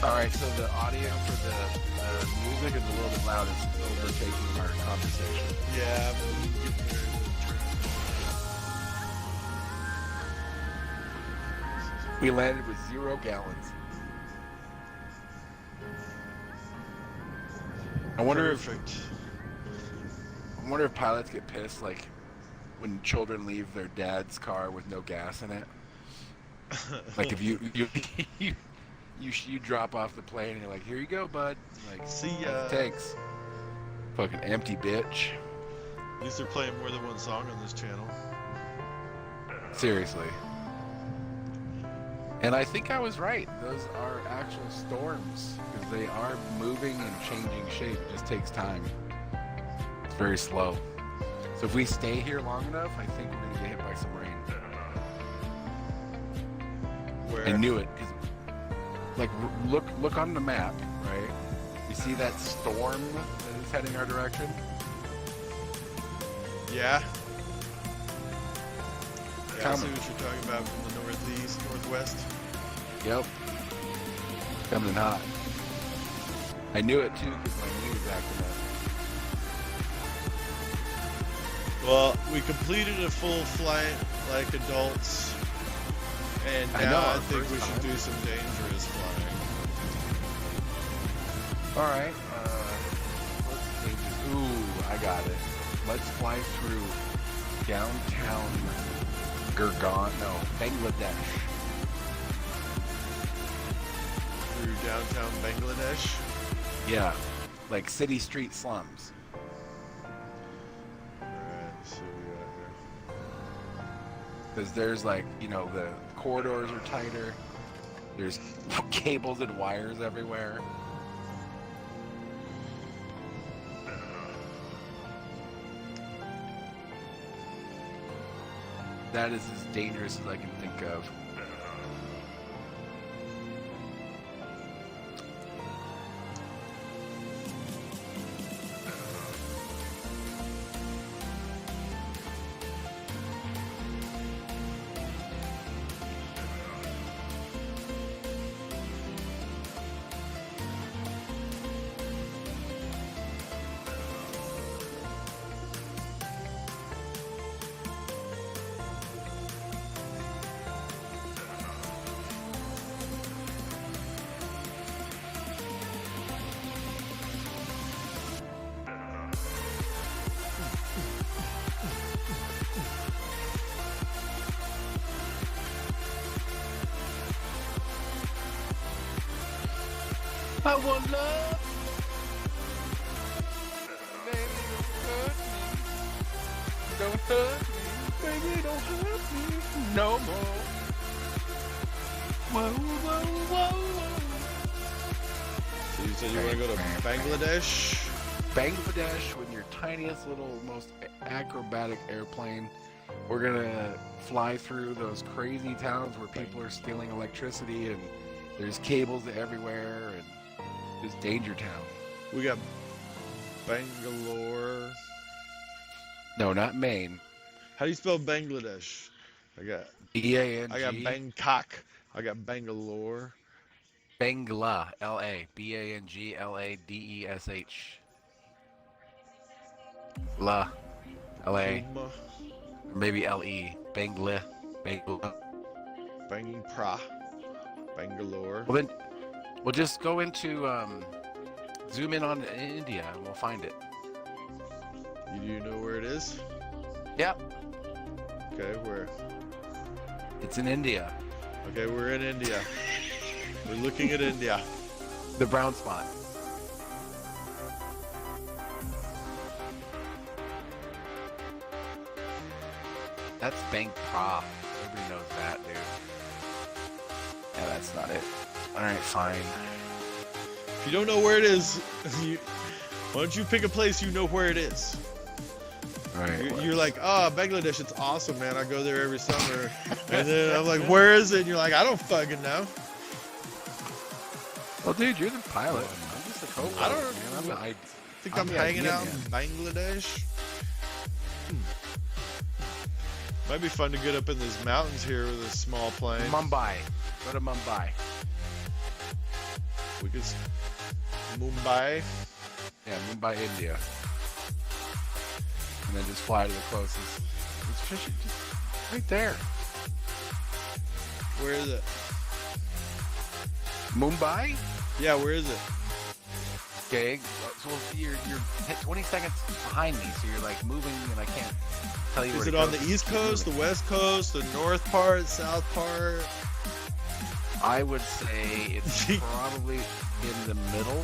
Alright, so the audio for the music is a little bit loud. It's overtaking our conversation. yeah. I'm getting ready to turn. We landed with 0 gallons. I wonder Perfect. if pilots get pissed, like when children leave their dad's car with no gas in it. Like if you drop off the plane and you're like, here you go, bud. Like, See ya. thanks. Fucking empty bitch. At least they're playing more than one song on this channel. Seriously. And I think I was right. Those are actual storms because they are moving and changing shape. It just takes time. It's very slow. So if we stay here long enough, I think we're gonna get hit by some rain. Where? I knew it. 'Cause, like, look on the map, right? You see that storm that is heading our direction? Yeah. Yeah, I see Coming. what you're talking about from the northwest. Yep. Coming in hot. I knew it too because my knee was acting up. Well, we completed a full flight like adults, and I now know, I our think first we should time. do some dangerous flying. Alright, let's see. Ooh, I got it. Let's fly through downtown Bangladesh. Through downtown Bangladesh. Yeah, like city street slums. Alright, let's see what we got here. Because there's like, you know, the corridors are tighter. There's cables and wires everywhere. That is as dangerous as I can think of. I want love. Baby, don't hurt me. Baby, don't hurt me no more. Whoa, whoa, whoa, whoa. So you said you want to go to Bangladesh? Bangladesh with your tiniest little, most acrobatic airplane. We're gonna fly through those crazy towns where people are stealing electricity and there's cables everywhere and just danger town. We got Bangalore. No, not Maine. How do you spell Bangladesh? I got B-A-N-G. Bangkok. I got Bangalore. Bangla, L-A. B-A-N-G-L-A-D-E-S-H. La, L-A. Puma, Or maybe L-E. Bangla. Bangla. Bangpra. Bangalore. Well, then, we'll just go into, zoom in on India and we'll find it. You do know where it is? Yep. Okay, where? It's in India. Okay, we're in India. We're looking at India. The brown spot. That's Bangpra. Everybody knows that, dude. Yeah, that's not it. Alright, fine. If you don't know where it is, why don't you pick a place you know where it is? Alright. You're like, oh, Bangladesh, it's awesome, man. I go there every summer. And then I'm like, where is it? And you're like, I don't fucking know. Well, dude, you're the pilot. I'm just the co-pilot. I don't man. I think I'm I'm the hanging idea out in Bangladesh. Might be fun to get up in these mountains here with a small plane. Mumbai. Go to Mumbai. We could Mumbai. Yeah, Mumbai, India. And then just fly to the closest. It's just right there. Where is it? Mumbai? Yeah, where is it? Okay, so you're 20 seconds behind me, so you're like moving, and I can't tell you where Is to it go. on the east coast, the west coast, the north part, south part? I would say it's probably in the middle.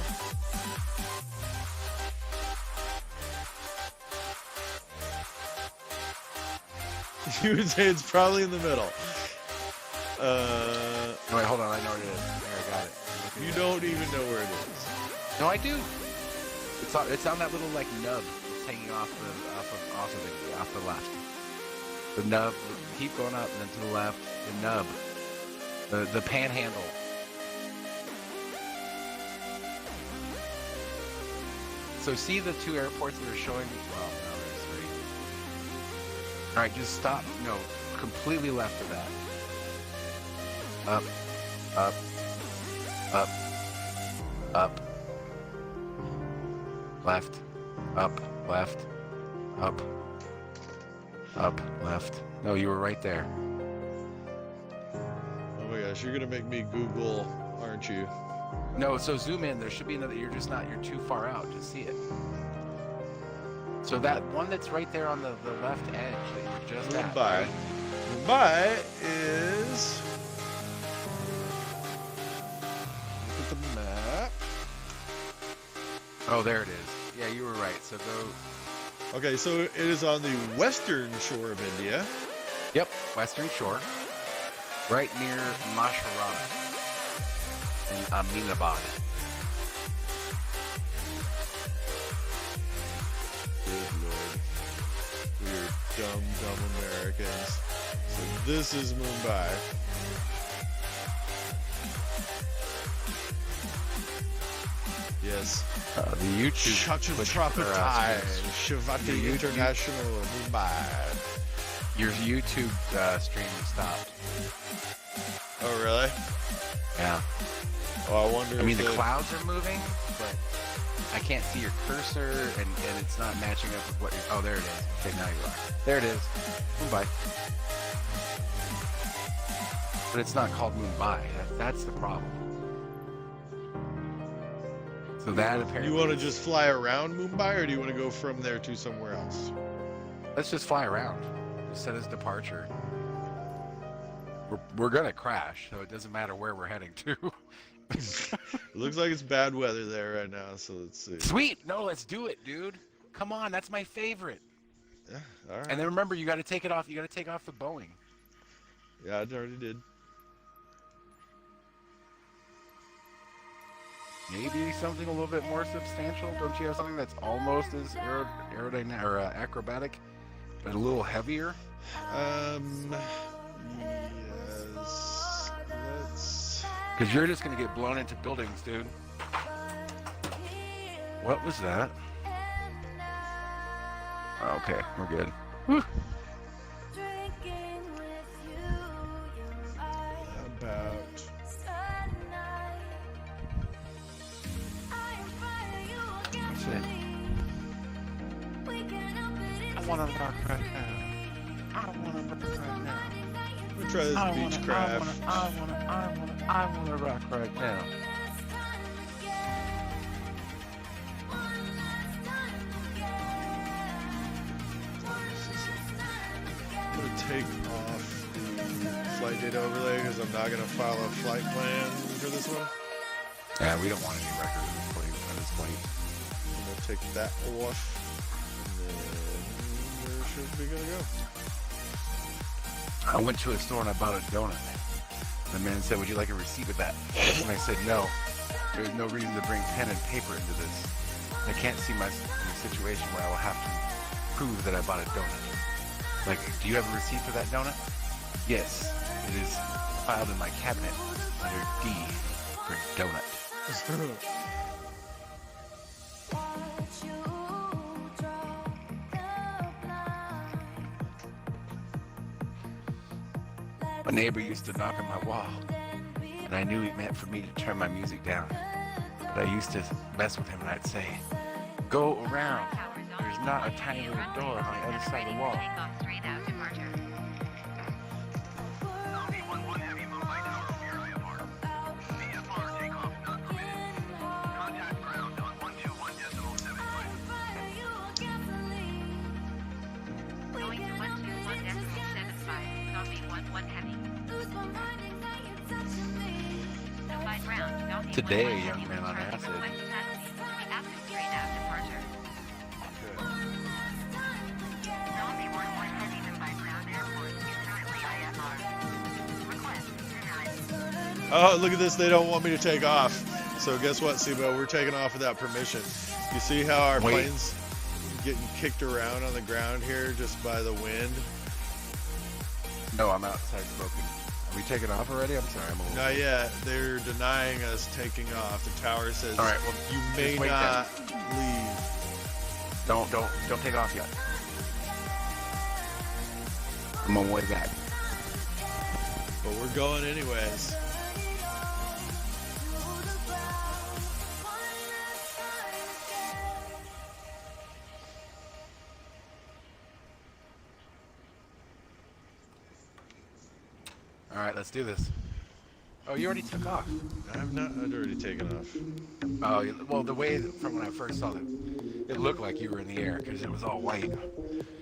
You would say it's probably in the middle. No, wait, hold on, I know what it is. There, I got it. You don't even know where it is. No, I do. It's on that little like nub. It's hanging off the left. The nub. Keep going up, and then to the left. The nub. The panhandle. So see the two airports that are showing. Well, no, there's three. All right, just stop. No, completely left of that. Up, up, up, up. Left, up, left, up, up, left. No, you were right there. Oh my gosh, you're gonna make me Google, aren't you? No, so zoom in. There should be another. You're too far out to see it. So that one that's right there on the left edge that you're just at. Mumbai. Right? Mumbai is. Look at the map. Oh, there it is. Yeah, you were right. So go. Okay, so it is on the western shore of India. Yep, Western Shore, right near Masharana in Aminabad. Good lord. We're dumb Americans. So this is Mumbai. Yes. The YouTube. Chhatrapati Shivati The YouTube- International Mumbai. Your YouTube stream stopped. Oh really? Yeah. Oh, I wonder. I mean, if the they- clouds are moving, but I can't see your cursor, and it's not matching up with what you're. Oh, there it is. Okay, now you are. There it is. Mumbai. But it's not called Mumbai. That's the problem. So that apparently. You want to just fly around Mumbai, or do you want to go from there to somewhere else? Let's just fly around. Just set as departure. We're gonna crash, so it doesn't matter where we're heading to. Looks like it's bad weather there right now, so let's see. Sweet. No, let's do it, dude. Come on, that's my favorite. Yeah, all right. And then remember, you got to take it off. You got to take off the Boeing. Yeah, I already did. Maybe something a little bit more substantial. Don't you have something that's almost as aerodynamic or acrobatic, but a little heavier? Yes. Let's. Because you're just gonna get blown into buildings, dude. What was that? Okay, we're good. Whew. About. That's it. I want to rock right now. I want to rock right now. We'll try this Beechcraft. I want to rock right now. I'm gonna take off the flight data overlay because I'm not gonna file a flight plan for this one. Yeah, we don't want any records at this point. I'm gonna take that off, and then we should be gonna go. I went to a store and I bought a donut. The man said, "Would you like a receipt with that?" And I said, "No. There's no reason to bring pen and paper into this. I can't see myself in a situation where I will have to prove that I bought a donut. Like, do you have a receipt for that donut?" "Yes. It is filed in my cabinet under D for donut." My neighbor used to knock on my wall, and I knew he meant for me to turn my music down. But I used to mess with him, and I'd say, "Go around. There's not a tiny little door on the other side of the wall." Zombie 1-1 heavy Mumbai tower over IFR. VFR takeoff not permitted. Contact ground on 121.75. Going to 121.75. Zombie 1-1 heavy. Notified ground. Zombie Today, 1-1 a young heavy man on returning acid. request taxi to be active straight out departure. Zombie 1-1 heavy Mumbai ground airport is currently IFR. Request denied. Oh, look at this. They don't want me to take off. So guess what, CBO? We're taking off without permission. You see how our Wait. plane's getting kicked around on the ground here just by the wind? No, I'm outside smoking. Are we taking off already? I'm sorry, I'm a little... Not yet. They're denying us taking off. The tower says All right, well, you may just wait not leave. Don't take off yet. I'm on my way back. But we're going anyways. All right, let's do this. Oh, you already took off. I'd already taken off. Oh, well, the way from when I first saw it, it looked like you were in the air because it was all white.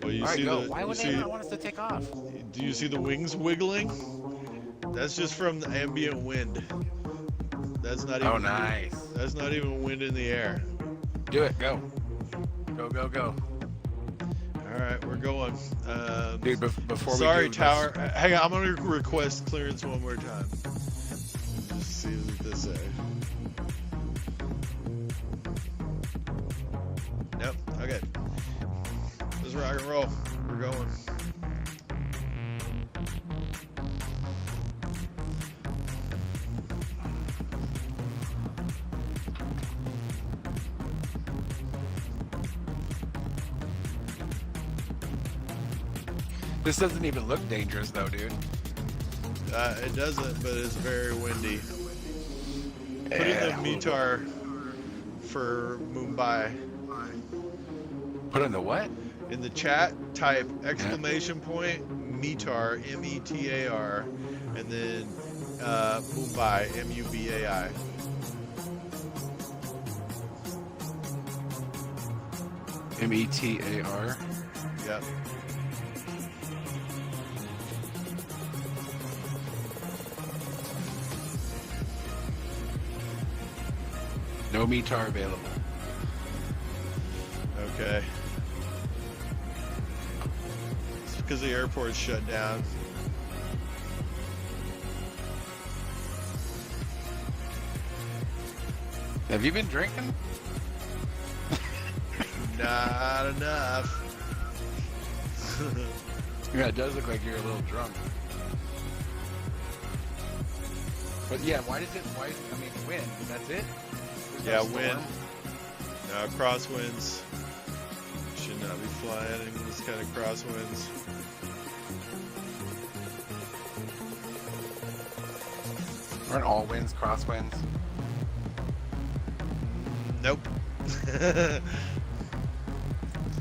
Well, you All right, see go. the. Why you would see, they not want us to take off? do you see the wings wiggling? That's just from the ambient wind. That's not even. Oh, nice. That's not even wind in the air. Do it. Go. Go, go, go. All right, we're going. Dude, before Sorry, we do tower. Hang on, I'm gonna request clearance one more time. Just see what this say. Nope. Okay. Let's rock and roll. We're going. This doesn't even look dangerous, though, dude. It doesn't, but it's very windy. Put in Yeah, the METAR for Mumbai. Put in the what? In the chat, type exclamation point METAR, METAR, and then Mumbai, MUBAI. METAR. Yep. No METAR available. Okay. It's because the airport's shut down. Have you been drinking? Not enough. Yeah, it does look like you're a little drunk. But yeah, I mean, wind, that's it? There's Yeah, no wind. storm? Crosswinds. Should not be flying in this kind of crosswinds. Aren't all winds crosswinds? Nope.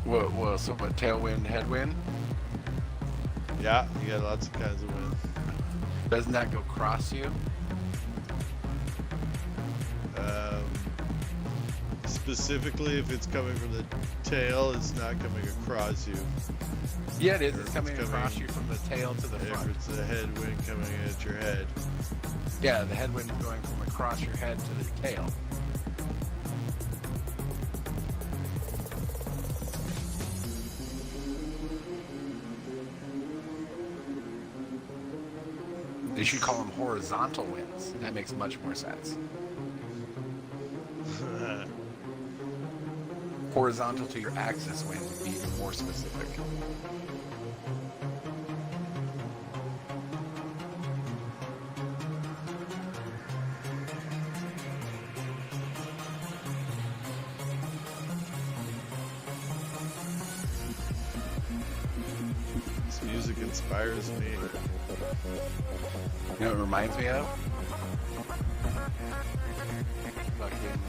Well, so what, tailwind, headwind? Yeah, you got lots of kinds of wind. Doesn't that go cross you? Specifically, if it's coming from the tail, it's not coming across you. Yeah, it is. Or It's if coming it's across coming- you from the tail to the If front. it's a headwind coming at your head. Yeah, the headwind going from across your head to the tail. They should call them horizontal winds. That makes much more sense. Horizontal to your axis wind would be even more specific. This music inspires me. You know what it reminds me of? Fucking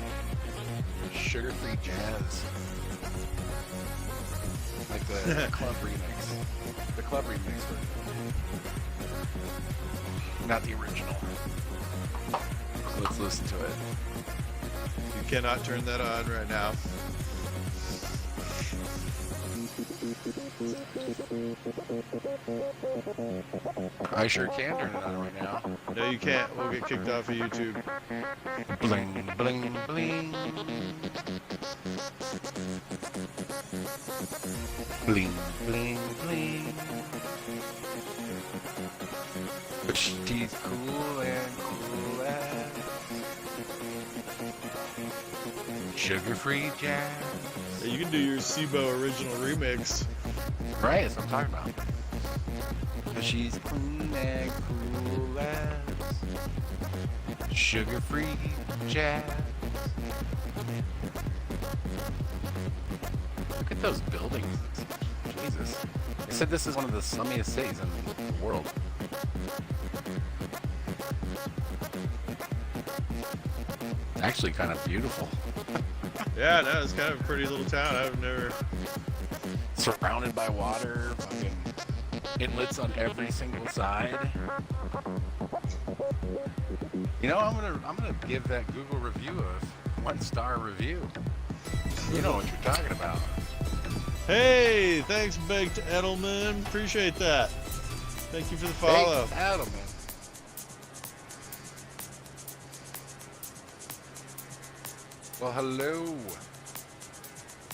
sugar-free jazz. Like the club remix. The club remix version. Not the original. Let's listen to it. You cannot turn that on right now. I sure can turn it on right now. No, you can't. We'll get kicked off of YouTube. Bling, bling, bling. Bling, bling, bling. But she's cool and cool as sugar-free jazz. Yeah, you can do your CBO original remix. Right, that's what I'm talking about. But she's cool and cool as sugar-free jazz. Look at those buildings. Jesus. They said this is one of the slummiest cities in the world. Actually kind of beautiful. Yeah, no, it's kind of a pretty little town. I've never. Surrounded by water, fucking inlets on every single side. You know, I'm gonna give that Google review a 1-star review. You know what you're talking about. Hey, thanks, Baked Edelman. Appreciate that. Thank you for the follow. Hey, Adelman. Well, hello.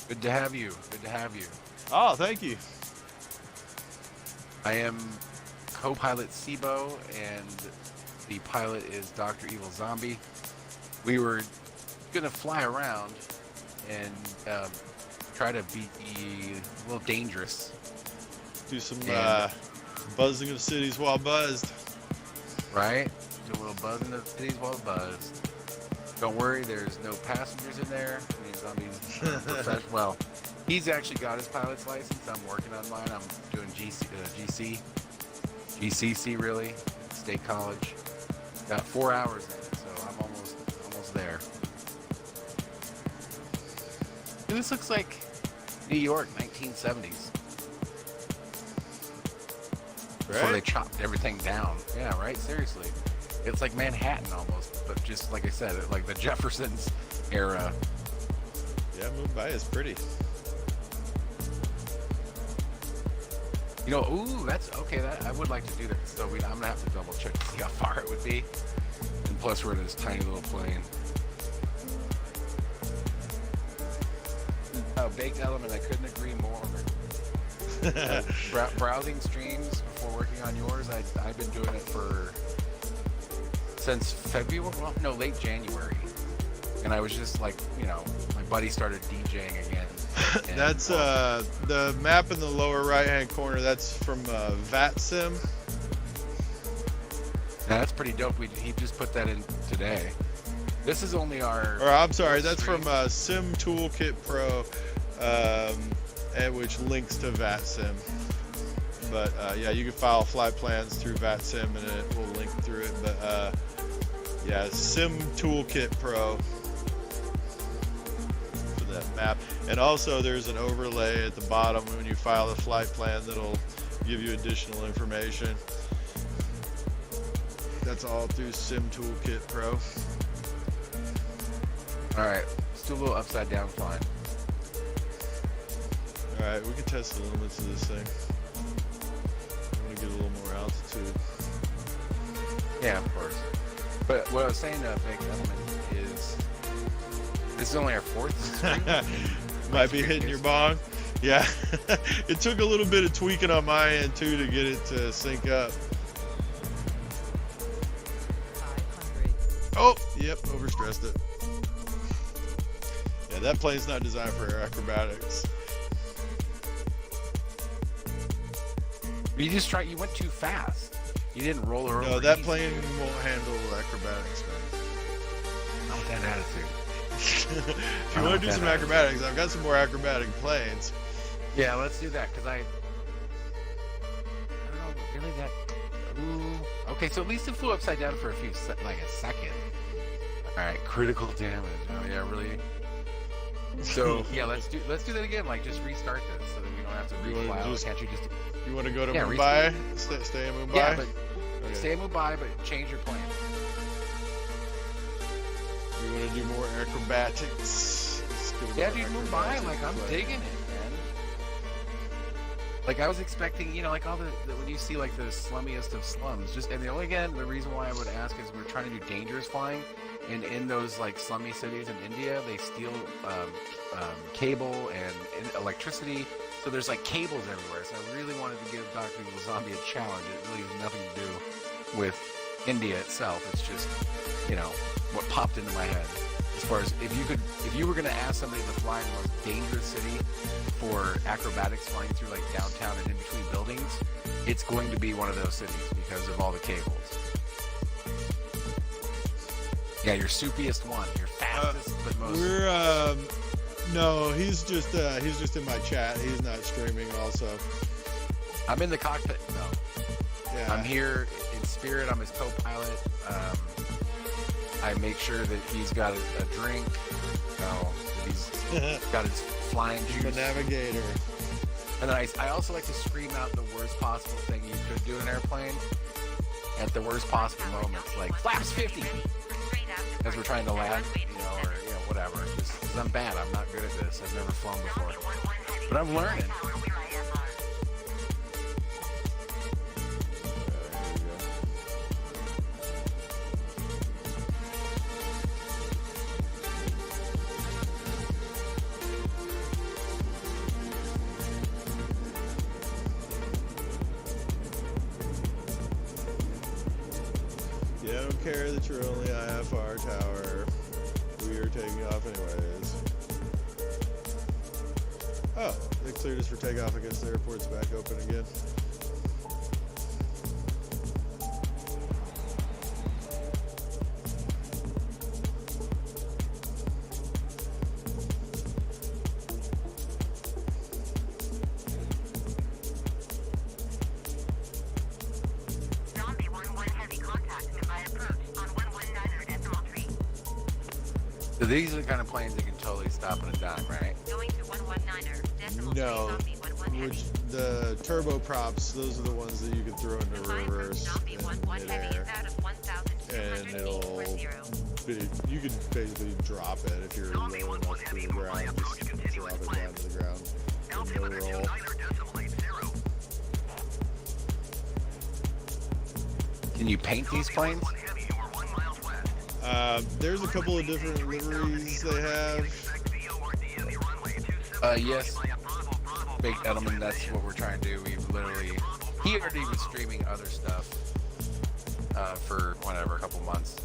Good to have you. Good to have you. Oh, thank you. I am co-pilot CBO, and the pilot is Dr. Evil Zombie. We were gonna fly around and try to be a little dangerous, Do some And- buzzing of cities while buzzed. right? Do a little buzz in the cities while buzzed. Don't worry, there's no passengers in there. I mean, Zombie's professional. Well, he's actually got his pilot's license. I'm working on mine. I'm doing GCC really, State College. Got 4 hours in it, so I'm almost there. And this looks like New York, 1970s. Before they Right? chopped everything down. Yeah, right? Seriously. It's like Manhattan almost, but just like I said, like the Jeffersons era. Yeah, Mumbai is pretty. You know, ooh, that's okay. I would like to do that. So I'm gonna have to double check to see how far it would be. And plus, we're in this tiny little plane. Baked Element, I couldn't agree more. Like, browsing streams before working on yours, I've been doing it since February, well, no, late January. And I was just like, my buddy started DJing again. And, That's the map in the lower right-hand corner. That's from VatSim. that's pretty dope. He just put that in today. This is only our. Or I'm sorry, that's stream. from Sim Toolkit Pro, and which links to VatSim. But yeah, you can file flight plans through VatSim, and it will link through it. But yeah, Sim Toolkit Pro for that map. And also, there's an overlay at the bottom when you file the flight plan that'll give you additional information. That's all through Sim Toolkit Pro. All right, let's do a little upside down flying. All right, we can test the limits of this thing. I want to get a little more altitude. Yeah, of course. But what I was saying to Big Element is, this is only our fourth stream. Might be hitting your bong. Yeah, it took a little bit of tweaking on my end too to get it to sync up. 500. Oh, yep, overstressed it. Yeah, that plane's not designed for acrobatics. You went too fast. You didn't roll her over. No, that easy. plane won't handle acrobatics, man. Not with that attitude. If you want to do some acrobatics, I've got some more acrobatic planes. Yeah, let's do that, because I don't know, really that. Ooh. Okay, so at least it flew upside down for a second. All right, critical damage. Oh yeah, really. So yeah, let's do that again. Like, just restart this so that we don't have to You wanna refile. just- Can't you just? You want to go to Yeah, Mumbai? Stay in Mumbai? Yeah, but Okay. stay in Mumbai, but change your plan. You want to do more acrobatics? Let's go Yeah, more dude, Mumbai. acrobatic Like, I'm play. digging it, man. Like, I was expecting, like all the when you see like the slummiest of slums, and the reason why I would ask is we're trying to do dangerous flying, and in those like slummy cities in India, they steal cable and electricity, so there's like cables everywhere. So I really wanted to give Dr. Evil Zombie a challenge. It really has nothing to do with India itself. It's just, what popped into my head. As far as if you were going to ask somebody to fly in the most dangerous city for acrobatics flying through like downtown and in between buildings, it's going to be one of those cities because of all the cables. Yeah, your soupiest one, your fastest but most. We're no, he's just in my chat. He's not streaming. Also, I'm in the cockpit. No, yeah. I'm here in spirit. I'm his co-pilot. I make sure that he's got a drink. That he's got his flying The juice. navigator. And then I also like to scream out the worst possible thing you could do in an airplane at the worst possible moments, like flaps 50 as we're trying to land, or whatever. Just 'cause I'm bad. I'm not good at this. I've never flown before, but I'm learning. Yeah, I don't care that you're only IFR tower. We are taking off anyways. Oh, they cleared us for takeoff. I guess the airport's back open again. Zombie 1-1 heavy contact by approach on 119er decimal tree. So these are the kind of planes that can totally stop on a dime, right? Going to 119er decimal tree. No, Zombie 1-1 heavy. which the turboprops, those are the ones that you can throw into Define from reverse Zombie in 1-1 heavy midair. is out of 1,200 And feet it'll for 0. you can basically drop it if you're low enough to the ground. Just drop it down to the ground. And no roll. Can you paint these planes? There's a couple of different liveries they have. Yes, Big Edelman, that's what we're trying to do. He already was streaming other stuff for whatever, a couple months.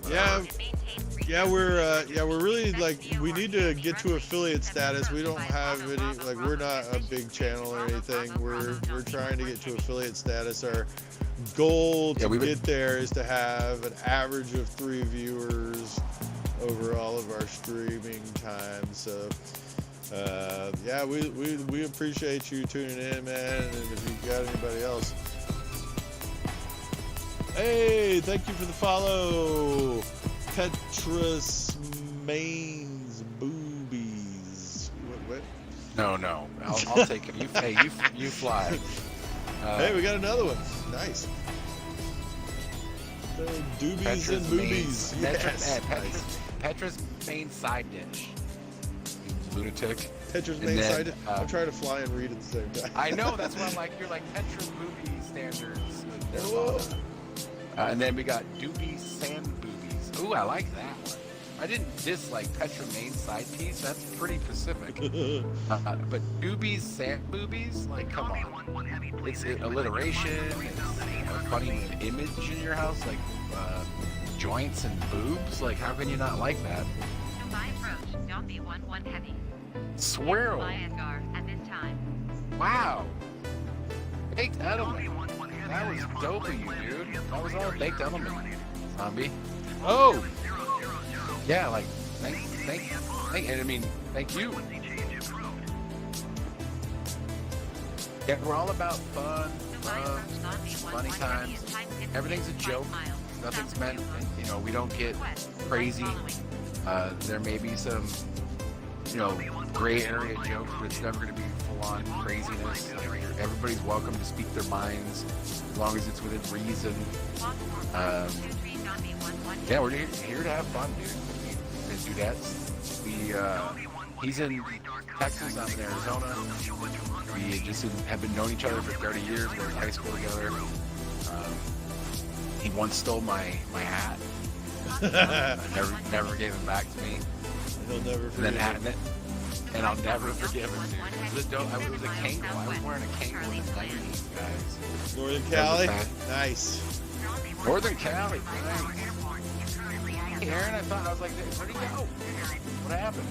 Yeah, Whatever. we're really like we need to get to affiliate status. We don't have any like we're not a big channel or anything. We're trying to get to affiliate status. Our goal to get there is to have an average of 3 viewers over all of our streaming time. So yeah, we appreciate you tuning in, man. And if you got anybody else, hey, thank you for the follow. Petrus Main's boobies. What? No. I'll take it. You fly. Hey, we got another one. Nice. Doobies Petra's and boobies. Yes. Petra's main side dish. Lunatic. Petra's main side. I'm trying to fly and read at the same time. I know, that's why I'm like, you're like Petra's movie standards. Whoa. And then we got Doobie Sand Boobies. Ooh, I like that one. I didn't dislike Petra main side piece. That's pretty specific. But Doobie's Sand Boobies, like, come on. It's alliteration. It's a funny image in your house, like joints and boobs. Like, how can you not like that? Dubai approach, Zombie 1-1 heavy. Swirl. Fly Edgar at this time. Wow. Baked Edelman. That was dope of you, dude. That was all Baked Edelman. Zombie. Oh. Yeah, like, and I mean, thank you. Yeah, we're all about fun, love, funny times. Everything's a joke. Nothing's meant, you know, we don't get crazy. There may be some, you know, gray area jokes, but it's never going to be full-on craziness. Like, everybody's welcome to speak their minds, as long as it's within reason. Yeah, we're here to have fun, dude. And dudettes. He's in Texas, I'm in Arizona. We just have been knowing each other for 30 years. We were in high school together. He once stole my hat. Never gave him back to me. He'll never forgive him. And I'll never forgive him, dude. It was a Kangol. I was wearing a Kangol in the 90s, guys. Northern Cali? Nice. Northern Cali, nice. Hey, Aaron, I was like, where'd he go? What happened?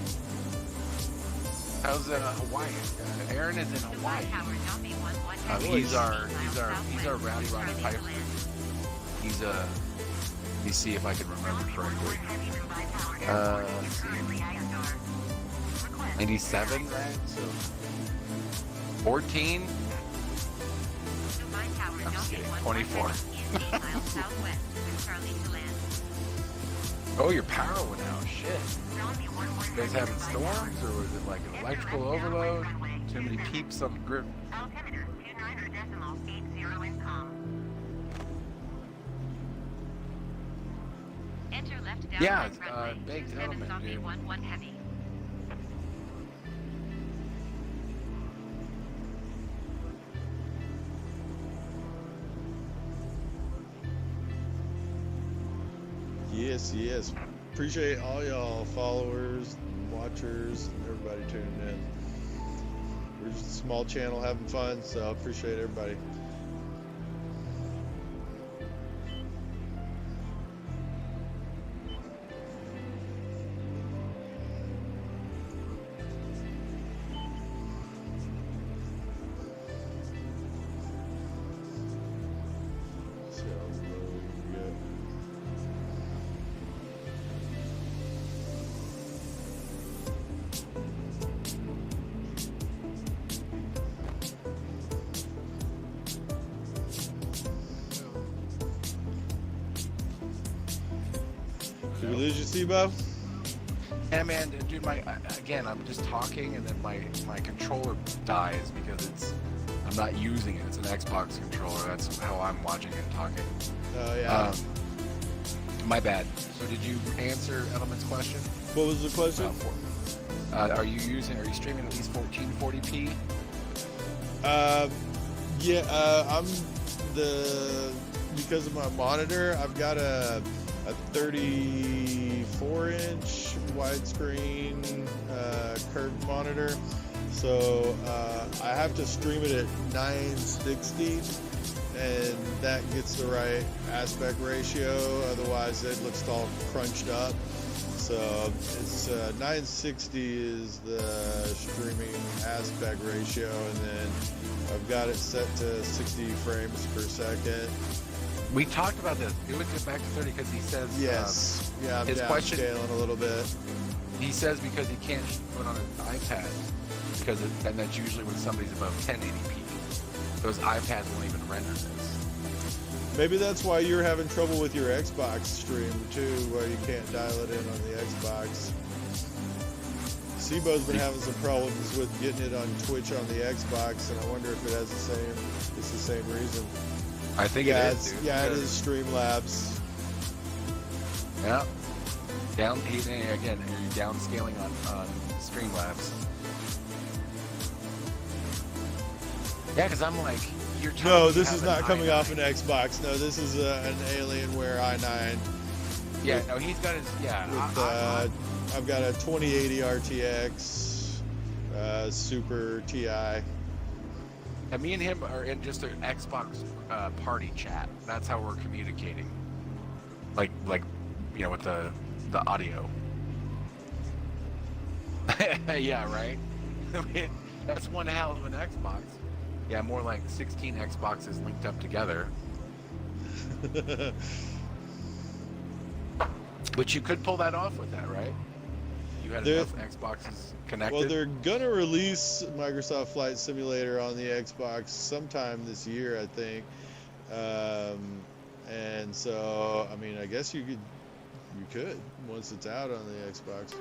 How's Hawaii? Aaron is in Hawaii. He's our Rowdy Roddy Piper. Let me see if I can remember correctly. Let's see. 97, right? So 14. I'm just kidding. 24. Oh, your power went out. Shit. You guys having storms, or was it like an electrical overload? Too many peeps on the grid. Altimeter 29.80 in com. Enter left down Yeah, runway. Baked 27 Edelman, Zombie dude. 1-1 heavy. Yes. Appreciate all y'all followers, watchers, and everybody tuning in. We're just a small channel having fun, so I appreciate everybody. So, we got Did we lose you, SIBO? Yeah, man, dude, I'm just talking, and then my controller dies because I'm not using it. It's an Xbox controller. That's how I'm watching and talking. Oh, yeah. My bad. So did you answer Edelman's question? What was the question? Are you streaming at least 1440p? I'm because of my monitor, I've got a 34-inch widescreen curved monitor, So I have to stream it at 960, and that gets the right aspect ratio. Otherwise, it looks all crunched up. So it's 960 is the streaming aspect ratio, and then I've got it set to 60 frames per second. We talked about this. Do it back to 30 because he says Yes. Yeah, I'm his question- downscaling a little bit. he says because he can't put on an iPad because and that's usually when somebody's above 1080p. Those iPads won't even render this. Maybe that's why you're having trouble with your Xbox stream too, where you can't dial it in on the Xbox. CBO's been having some problems with getting it on Twitch on the Xbox, and I wonder if it has the same. It's the same reason. I think Yeah, it is, dude. yeah, it is Streamlabs. Yeah. Again, you're downscaling on Streamlabs. Yeah, because I'm like, you're telling No, me you this have is an not coming i9. off an Xbox. No, this is an Alienware i9. Yeah, no, he's got his, yeah. With, I've got a 2080 RTX Super TI. And me and him are in just an Xbox party chat. That's how we're communicating. Like you know, with the audio. Yeah, right? I mean, that's one hell of an Xbox. Yeah, more like 16 Xboxes linked up together. But you could pull that off with that, right? You had enough Xboxes connected. Well, they're gonna release Microsoft Flight Simulator on the Xbox sometime this year, I think. And so, I mean, I guess you could once it's out on the Xbox.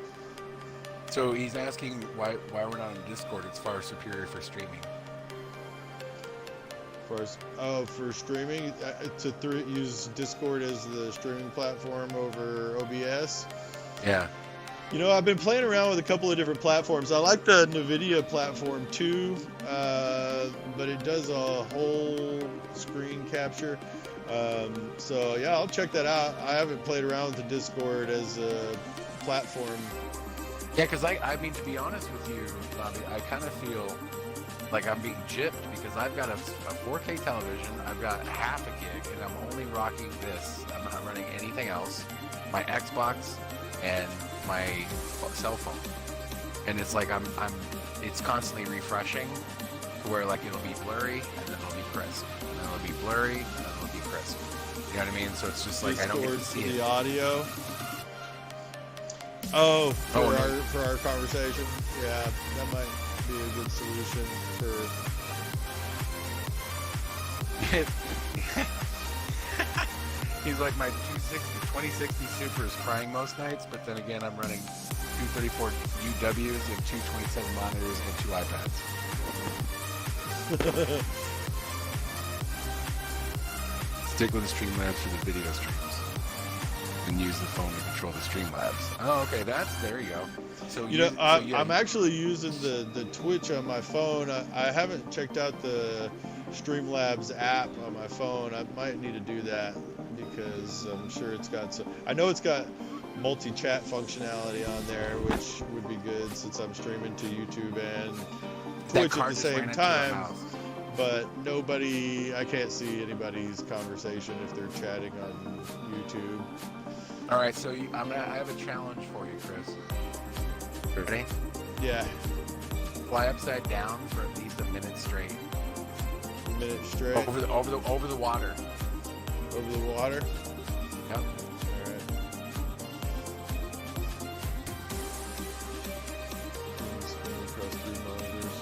So he's asking why we're not on Discord. It's far superior for streaming. For streaming, use Discord as the streaming platform over OBS. Yeah. You know, I've been playing around with a couple of different platforms. I like the NVIDIA platform too, but it does a whole screen capture. So yeah, I'll check that out. I haven't played around with the Discord as a platform. Yeah, because I mean, to be honest with you, Bobby, I kind of feel like I'm being gypped because I've got a 4K television, I've got half a gig, and I'm only rocking this. I'm not running anything else. My Xbox and my cell phone, and it's like it's constantly refreshing to where like it'll be blurry and then it'll be crisp, and then it'll be blurry and then it'll be crisp. You know what I mean? So it's just like I don't get to see the it. audio. For our conversation, yeah, that might be a good solution for. He's like, my 2060 Super is crying most nights, but then again, I'm running 234 UWs and 227 monitors and 2 iPads. Stick with the Streamlabs for the video streams, and use the phone to control the Streamlabs. Oh, okay, there you go. So I'm actually using the Twitch on my phone. I haven't checked out the Streamlabs app on my phone. I might need to do that because I'm sure it's got I know it's got multi-chat functionality on there, which would be good since I'm streaming to YouTube and Twitch at the same time. But I can't see anybody's conversation if they're chatting on YouTube. All right, so I have a challenge for you, Chris. Ready? Yeah. Fly upside down for at least a minute straight. A minute straight. Over the water. Over the water? Yep. Alright. Spin across 3 monitors.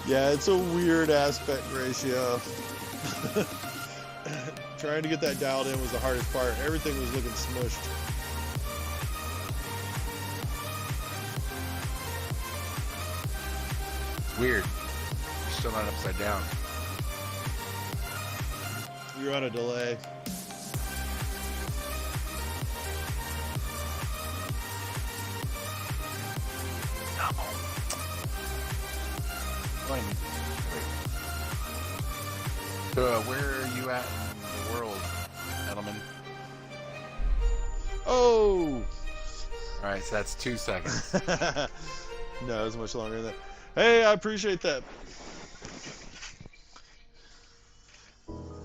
Yeah, it's a weird aspect ratio. Trying to get that dialed in was the hardest part. Everything was looking smushed. Weird. You're still not upside down. You're on a delay. No. Wait. So, where are you at in the world, Edelman? Oh! All right, so that's 2 seconds. No, it's much longer than that. Hey, I appreciate that.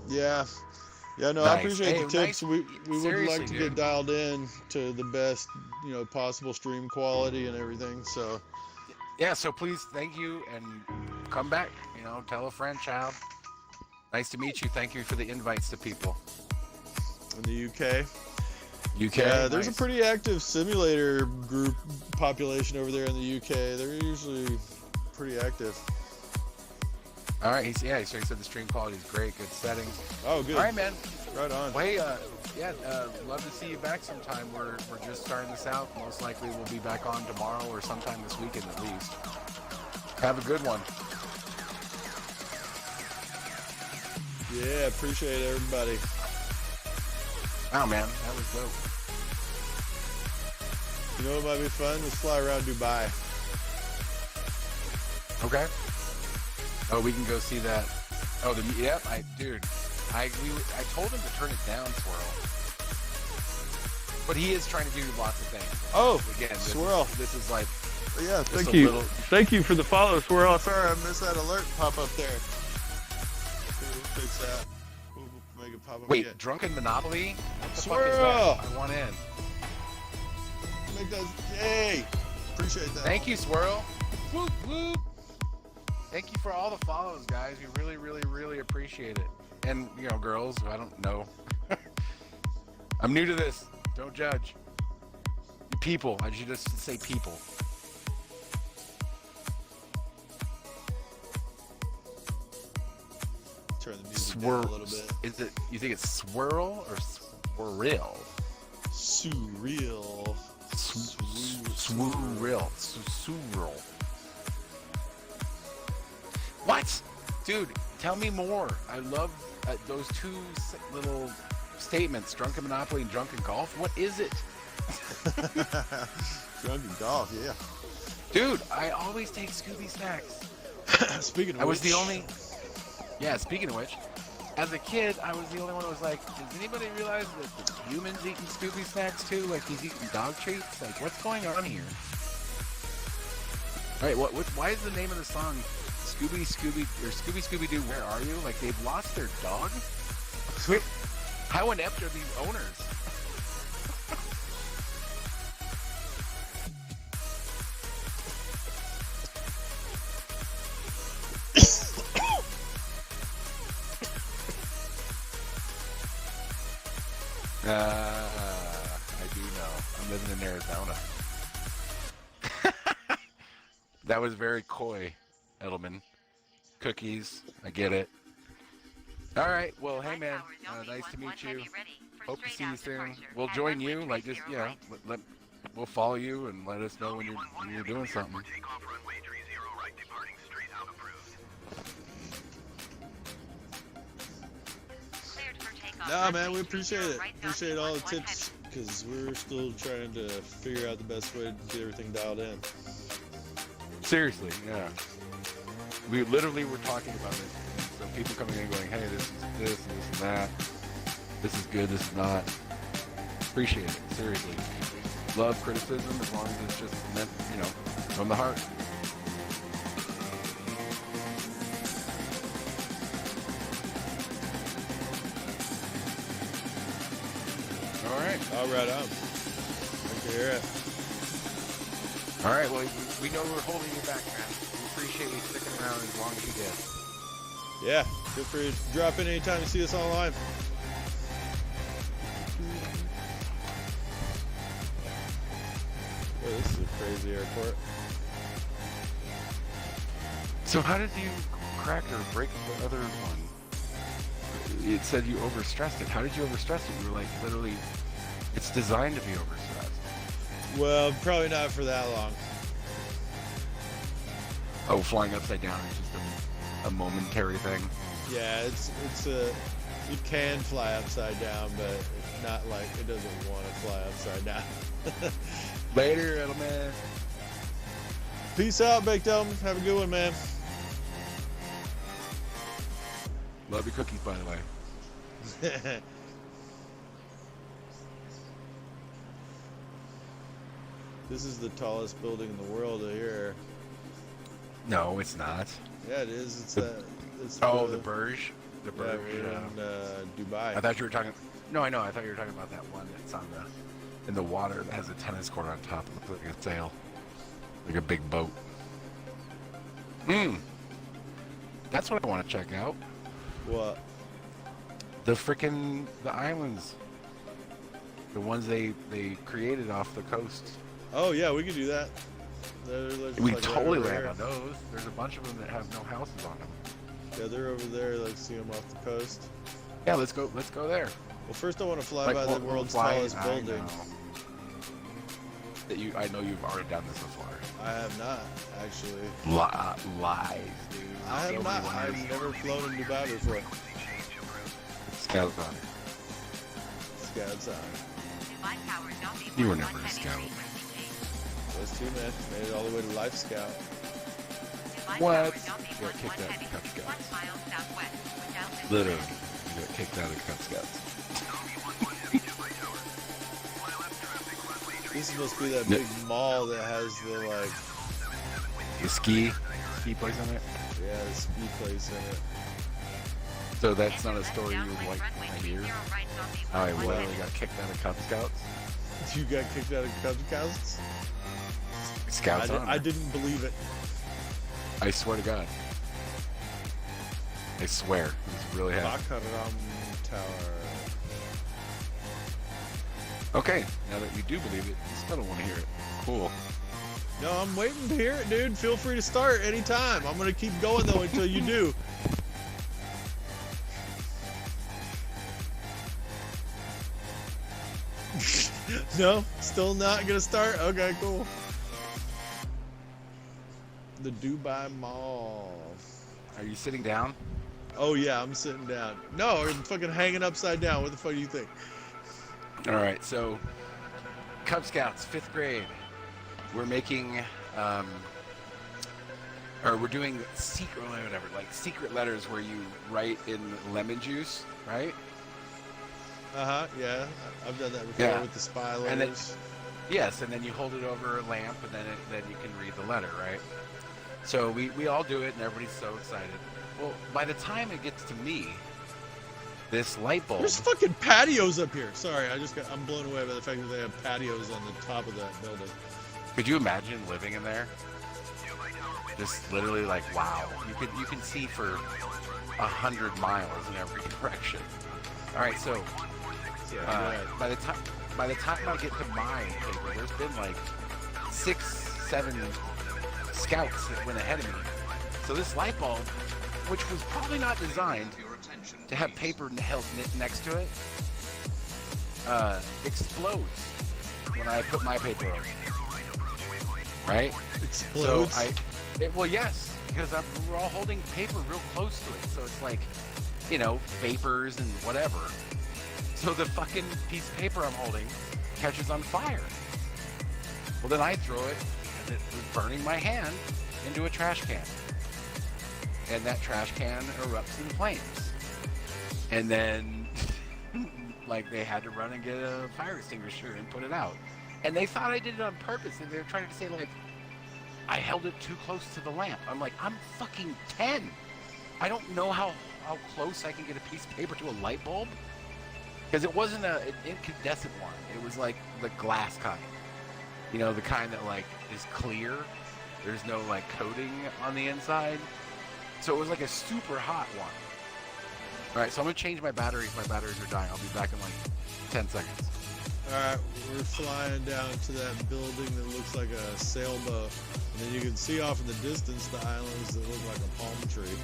Yeah. Yeah, no, I Nice. appreciate the Hey, tips. nice. We would like Seriously, to get dude. dialed in to the best, possible stream quality and everything. So Yeah, so please, thank you, and come back. Tell a friend, child. Nice to meet you. Thank you for the invites to people. in the UK, UK, yeah, there's a nice. pretty active simulator group population over there in the UK. They're usually pretty active. All right, so he said the stream quality is great, good settings. Oh, good. All right, man. Right on. Well, hey, love to see you back sometime. We're just starting this out. Most likely we'll be back on tomorrow or sometime this weekend at least. Have a good one. Yeah, appreciate it, everybody. Oh, man, that was dope. You know what might be fun? Let's fly around Dubai. Okay. Oh, we can go see that. Oh, I told him to turn it down, Swirl. But he is trying to do lots of things. Oh, Again, Swirl. This is like Yeah, just thank a you. little. Thank you for the follow, Swirl. Sorry, I missed that alert pop up there. We'll fix that. We'll make it pop up Wait, again. Drunken Monopoly? What the Swirl! fuck is that? I want in. Make that. Yay! Appreciate that. Thank you, Swirl. Whoop, whoop. Thank you for all the follows, guys. We really, really, really appreciate it. And, girls, I don't know. I'm new to this. Don't judge. People. I should just say people. Turn the music down a little bit. Is it? You think it's swirl or swirl? Surreal. Swirl. Swirl. What? Dude, tell me more. I love those two little statements, Drunken Monopoly and Drunken Golf. What is it? Drunken golf, yeah. Dude, I always take Scooby snacks. Speaking of I was which, the only... Yeah, speaking of which, as a kid, I was the only one who was like, does anybody realize that the humans eating Scooby snacks too? Like he's eating dog treats? Like, what's going on here? Alright, why is the name of the song Scooby Scooby Doo, Where Are You? Like they've lost their dog? How inept are these owners? I do know. I'm living in Arizona. That was very coy, Edelman. Cookies, I get it. All right, well, hey man, nice to meet you. Hope to see you soon. We'll join you, like just we'll follow you and let us know when you're doing something. Takeoff runway 30 right departing straight out approved. Cleared for takeoff. nah, man, we Runway appreciate 30 it. right, Appreciate all the Falcon 1 tips because we're still trying to figure out the best way to get everything dialed in. Seriously, yeah. We literally were talking about it. So people coming in going, hey, this is this and this and that. This is good, this is not. Appreciate it, seriously. Love criticism as long as it's just meant, from the heart. All right. All right, on. Like to hear it. All right, well, we know we're holding you back, man. We appreciate you sticking around as long as you did. Yeah, feel free to drop in anytime you see us online. Boy, this is a crazy airport. So how did you crack or break the other one? It said you overstressed it. How did you overstress it? You were like, literally, it's designed to be overstressed. Well, probably not for that long. Oh, flying upside down is just a momentary thing. Yeah, it's it can fly upside down, but it's not like it doesn't want to fly upside down. Later, Edelman. Peace out, Baked Elm. Have a good one, man. Love your cookies, by the way. This is the tallest building in the world here. No, it's not. Yeah, it is. It's The- that. It's Oh, the Burj. The Yeah, Burj. we're in Dubai. I thought you were talking. No, I know. I thought you were talking about that one that's on in the water that has a tennis court on top. It looks like a sail, like a big boat. That's what I want to check out. What? The islands, the ones they created off the coast. Oh yeah, we could do that. They're just, We like, totally right over land here. on those. There's a bunch of them that have no houses on them. Yeah, they're over there. Like, see them off the coast. Yeah, let's go. Let's go there. Well, first I want to fly Like, by the we'll world's fly- tallest I building. know. I know you've already done this before. I have not actually. Lies, dude. I have Nobody not. wanted I've to- never flown in Dubai before. Scouts on it. Scouts on. Dubai Tower Zombie You were 1 never a heavy scout. frequency change. Those two men made it all the way to Life Scout. Dubai What? Tower Zombie Got 1 kicked out of heavy, Cub Scouts. 1 mile southwest, without this Literally, limit. you got kicked out of Cub Scouts. This is supposed to be that No. big mall that has the like, The ski place on it. yeah, the ski place in it. So that's not a Enter story you left would like downwind to runway hear. 30 right Zombie How I 1 literally heavy. got kicked out of Cub Scouts. You got kicked out of Cub Scouts? Scouts on. I didn't believe it. I swear to God. I swear. This really happened. Bakaram Tower. Okay, now that we do believe it, I still don't want to hear it. Cool. No, I'm waiting to hear it, dude. Feel free to start anytime. I'm gonna keep going though until you do. No, still not gonna start. Okay, cool. The Dubai Mall. Are you sitting down? Oh yeah, I'm sitting down. No, I'm fucking hanging upside down. What the fuck do you think? All right, so Cub Scouts, 5th grade. We're making, or we're doing secret, whatever, like secret letters where you write in lemon juice, right? Yeah, I've done that before Yeah. with the spy And then- letters. Yes, and then you hold it over a lamp, and then you can read the letter, right? So we all do it, and everybody's so excited. Well, by the time it gets to me, this light bulb. There's fucking patios up here. Sorry, I'm blown away by the fact that they have patios on the top of that building. Could you imagine living in there? Just literally like, wow. You can see for 100 miles in every direction. All right, so by the time I get to my paper, there's been like 6, 7 scouts that went ahead of me. So this light bulb, which was probably not designed to have paper held next to it, explodes when I put my paper on. Right? Explodes. So well, yes, because we're all holding paper real close to it, so it's like, vapors and whatever. So the fucking piece of paper I'm holding catches on fire. Well, then I throw it, and it was burning my hand into a trash can. And that trash can erupts in flames. And then, like, they had to run and get a fire extinguisher and put it out. And they thought I did it on purpose, and they were trying to say, like, I held it too close to the lamp. I'm like, I'm fucking 10. I don't know how close I can get a piece of paper to a light bulb. Because it wasn't an incandescent one. It was like the glass kind. The kind that like is clear. There's no like coating on the inside. So it was like a super hot one. All right, so I'm gonna change my batteries. My batteries are dying. I'll be back in like 10 seconds. Alright, we're flying down to that building that looks like a sailboat. And then you can see off in the distance the islands that look like a palm tree.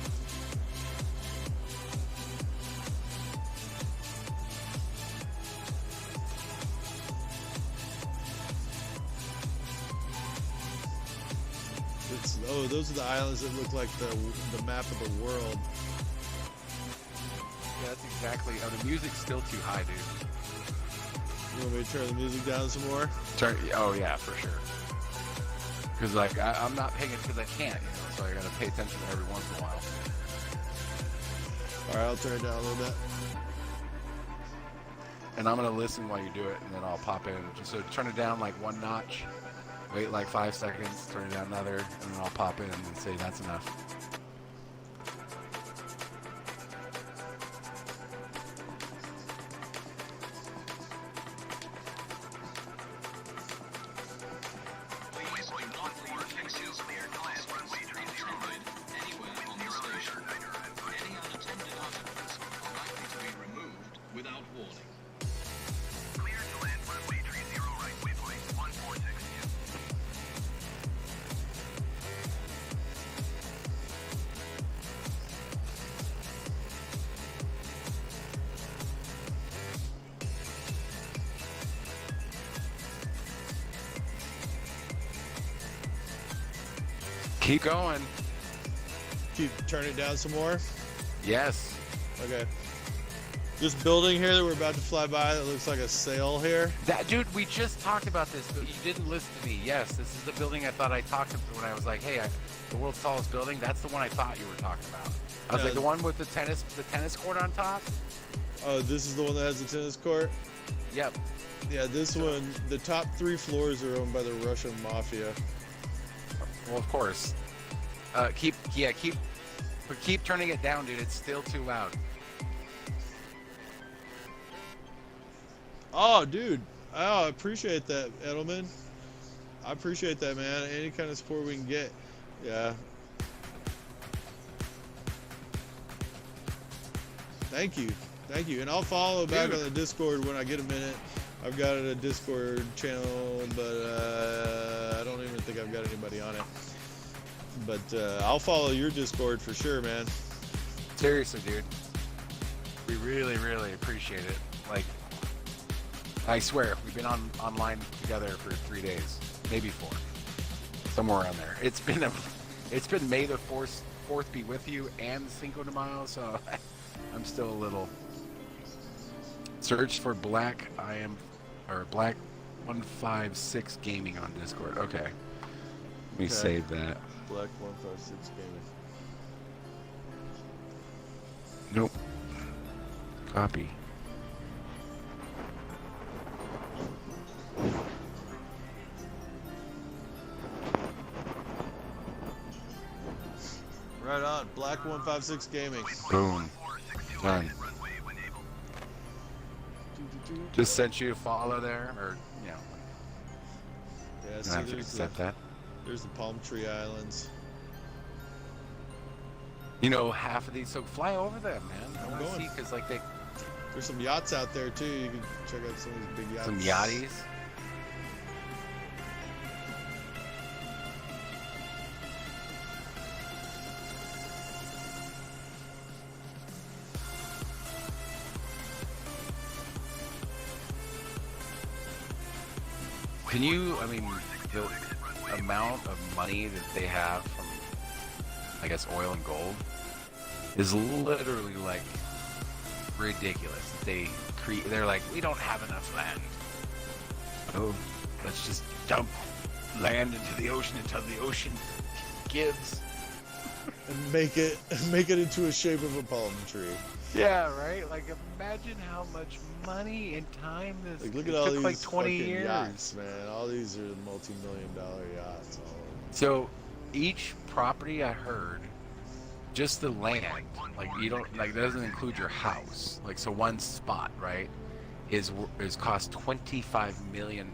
Those are the islands that look like the map of the world. Yeah, that's exactly. Oh, the music's still too high, dude. You want me to turn the music down some more? Oh yeah, for sure. Because like I'm not paying it because I can't, so I gotta pay attention every once in a while. Alright, I'll turn it down a little bit. And I'm gonna listen while you do it, and then I'll pop in. So turn it down like one notch. Wait like 5 seconds, turn it down another, and then I'll pop in and say that's enough. Clear to land runway 30 right waypoint 1462. Keep going. Turn it down some more. Yes. Okay. This building here that we're about to fly by that looks like a sail here. That dude, we just talked about this, but you didn't listen to me. Yes, this is the building I thought I talked about when I was like, hey, the world's tallest building. That's the one I thought you were talking about. I was Yeah. like, the one with the tennis court on top. Oh, this is the one that has the tennis court? Yep. Yeah, this one, the top 3 floors are owned by the Russian mafia. Well, of course. Keep turning it down, dude. It's still too loud. Oh, dude. Oh, I appreciate that, Edelman. I appreciate that, man. Any kind of support we can get. Yeah. Thank you. Thank you. And I'll follow back Dude. on the Discord when I get a minute. I've got a Discord channel, but I don't even think I've got anybody on it. But I'll follow your Discord for sure, man. Seriously, dude. We really, really appreciate it. Like, I swear, we've been online together for 3 days, maybe 4, somewhere around there. It's been May the 4th be with you and Cinco de Mayo, so I'm still a little. Search for Black 156 Gaming on Discord. Okay, let me save that. Black 156 Gaming. Nope. Copy. Right on. Black 156 Gaming. Boom. Done. Runway when able. Just sent you a follow there, or Yeah, you don't see, have to accept that. there's the Palm Tree Islands. You know, half of these. So fly over them, man. I I'm want to going. see because like they There's some yachts out there too. You can check out some of these big yachts. some yachties. Can you? I mean, the amount of money that they have from, I guess, oil and gold is literally like ridiculous. They're like, we don't have enough land. Oh, let's just dump land into the ocean until the ocean gives. And make it into a shape of a palm tree. Yeah, right. Like, imagine how much money and time this Like, look it at all took these like 20 fucking years. yachts, man. All these are multi-million-dollar yachts. All of them. So each property I heard, just the land, like you don't like that doesn't include your house. Like so one spot, right, is cost $25 million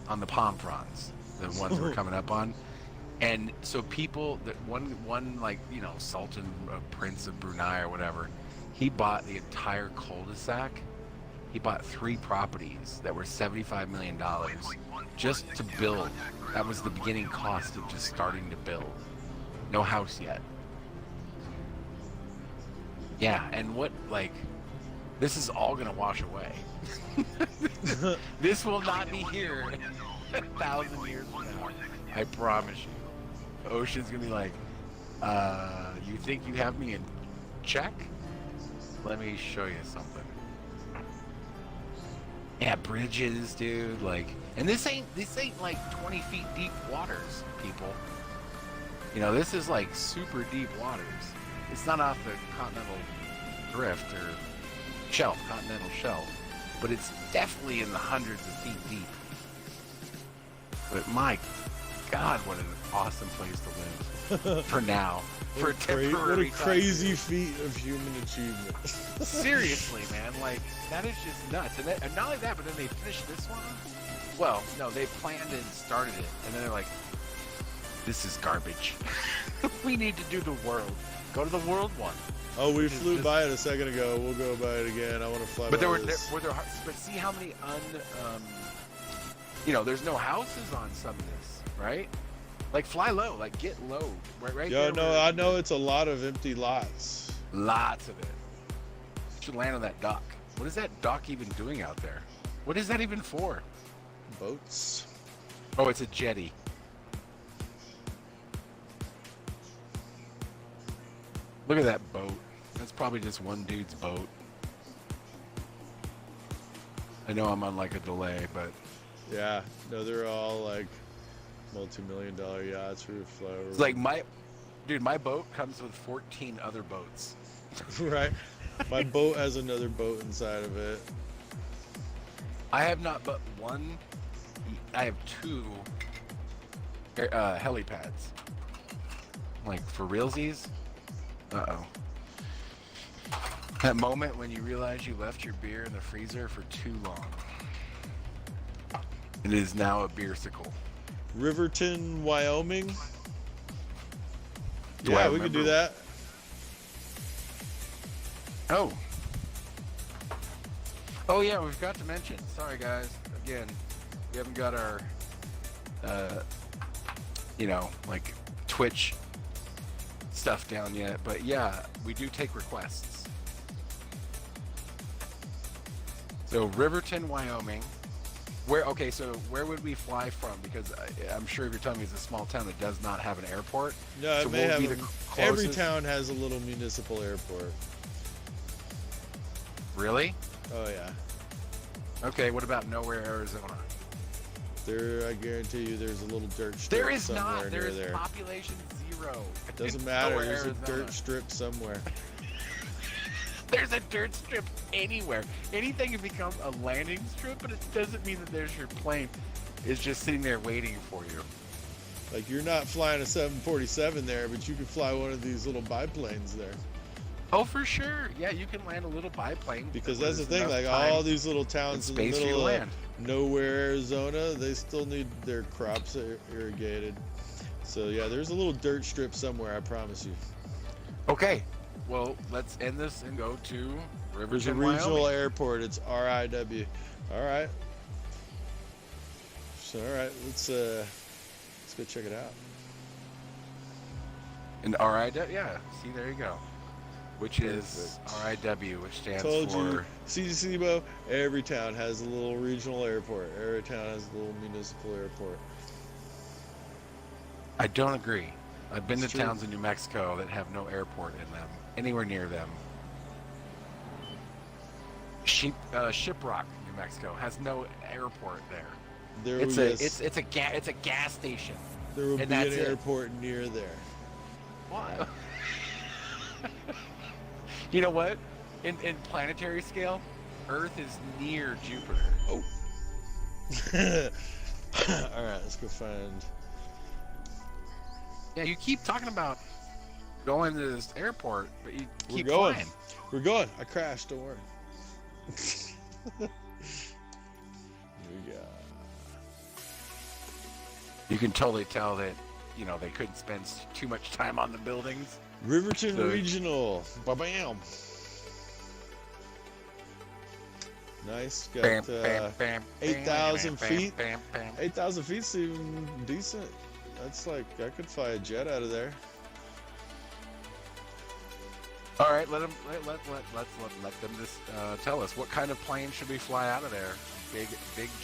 on the palm fronds, the ones we're coming up on. And so people that one like, you know, Sultan Prince of Brunei or whatever, he bought the entire cul-de-sac. He bought 3 properties that were $75 million just to build. That was the beginning cost of just starting to build. No house yet. Yeah, and what, like, this is all gonna wash away. This will not be here 1,000 years from now. I promise you. The ocean's gonna be like, you think you have me in check? Let me show you something. Yeah, bridges, dude, like, and this ain't like 20 feet deep waters, people. You know, this is like super deep waters. It's not off the continental drift or continental shelf, but it's definitely in the hundreds of feet deep. But my God, what an awesome place to live for now. For a What a temporary crazy feat of human achievement. Seriously, man, like that is just nuts. And not only that, but then they finished this one. Well, no, they planned and started it, and then they're like, "This is garbage. We need to do the world. Go to the world one." Oh, we Which is flew just- by it a second ago. We'll go by it again. I want to fly But by there this. but see how many there's no houses on some of this, right? Like fly low, like get low, right Yo, there. no, where- I know it's a lot of empty lots. Lots of it. Should land on that dock. What is that dock even doing out there? What is that even for? Boats. Oh, it's a jetty. Look at that boat. That's probably just one dude's boat. I know I'm on like a delay, but Yeah, no, they're all like multi-million-dollar yachts we would fly over. it's like my boat comes with 14 other boats. Right. My boat has another boat inside of it. I have not but one. I have two helipads. Like for realsies. Uh-oh. That moment when you realize you left your beer in the freezer for too long. It is now a beersicle. Riverton, Wyoming. Do I Yeah, we could do remember? that. Oh. Oh yeah, we forgot to mention. Sorry guys. Again, we haven't got our like Twitch stuff down yet, but yeah, we do take requests. So Riverton, Wyoming. So where would we fly from? Because I'm sure if you're telling me it's a small town that does not have an airport. No, So it may what have. would be the Every closest- town has a little municipal airport. Really? Oh yeah. Okay, what about nowhere, Arizona? There, I guarantee you, there's a little dirt strip There is somewhere not. There near is there. population 0. Doesn't matter. Nowhere, There's a Arizona. dirt strip somewhere. There's a dirt strip anywhere. Anything can become a landing strip, but it doesn't mean that there's your plane is just sitting there waiting for you. Like you're not flying a 747 there, but you could fly one of these little biplanes there. Oh, for sure. Yeah, you can land a little biplane. Because where that's the there's thing. enough Like time all these little and towns in the space for you to middle of land. nowhere, Arizona, they still need their crops irrigated. So yeah, there's a little dirt strip somewhere. I promise you. Okay. Well, let's end this and go to There's a Riverton, regional Wyoming. airport. It's RIW. All right. So all right, let's go check it out. And RIW, yeah. See, there you go. Which is Perfect. RIW, which stands Told for. you, CBO. Every town has a little regional airport. Every town has a little municipal airport. I don't agree. I've been It's to true. towns in New Mexico that have no airport in them, anywhere near them. Shiprock, New Mexico, has no airport there. There It's will a be it's a gas station. there will and be an that's it. airport near there. Why? You know what? In planetary scale, Earth is near Jupiter. Oh. All right, let's go find. Yeah, you keep talking about going to this airport, but you keep We're going. flying. We're going. I crashed. Don't worry. Here we go. You can totally tell that they couldn't spend too much time on the buildings. Riverton So- Regional. Ba-bam. Nice. Got Bam, bam, bam, 8,000 bam, feet. Bam, bam. 8,000 feet's even decent. That's like I could fly a jet out of there. All right, let them just tell us what kind of plane should we fly out of there. Big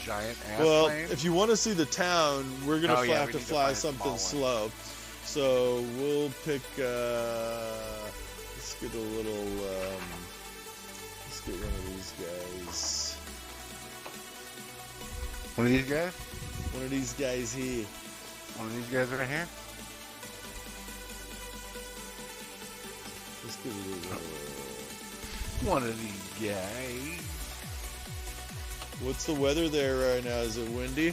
giant ass Well, plane. if you want to see the town, we're gonna Oh, yeah, have we to need to fly find a something small slow. one. So we'll pick. Let's get a little. Let's get one of these guys. One of these guys? One of these guys here. One of these guys right here? Let's get a little. One of these guys. What's the weather there right now? Is it windy?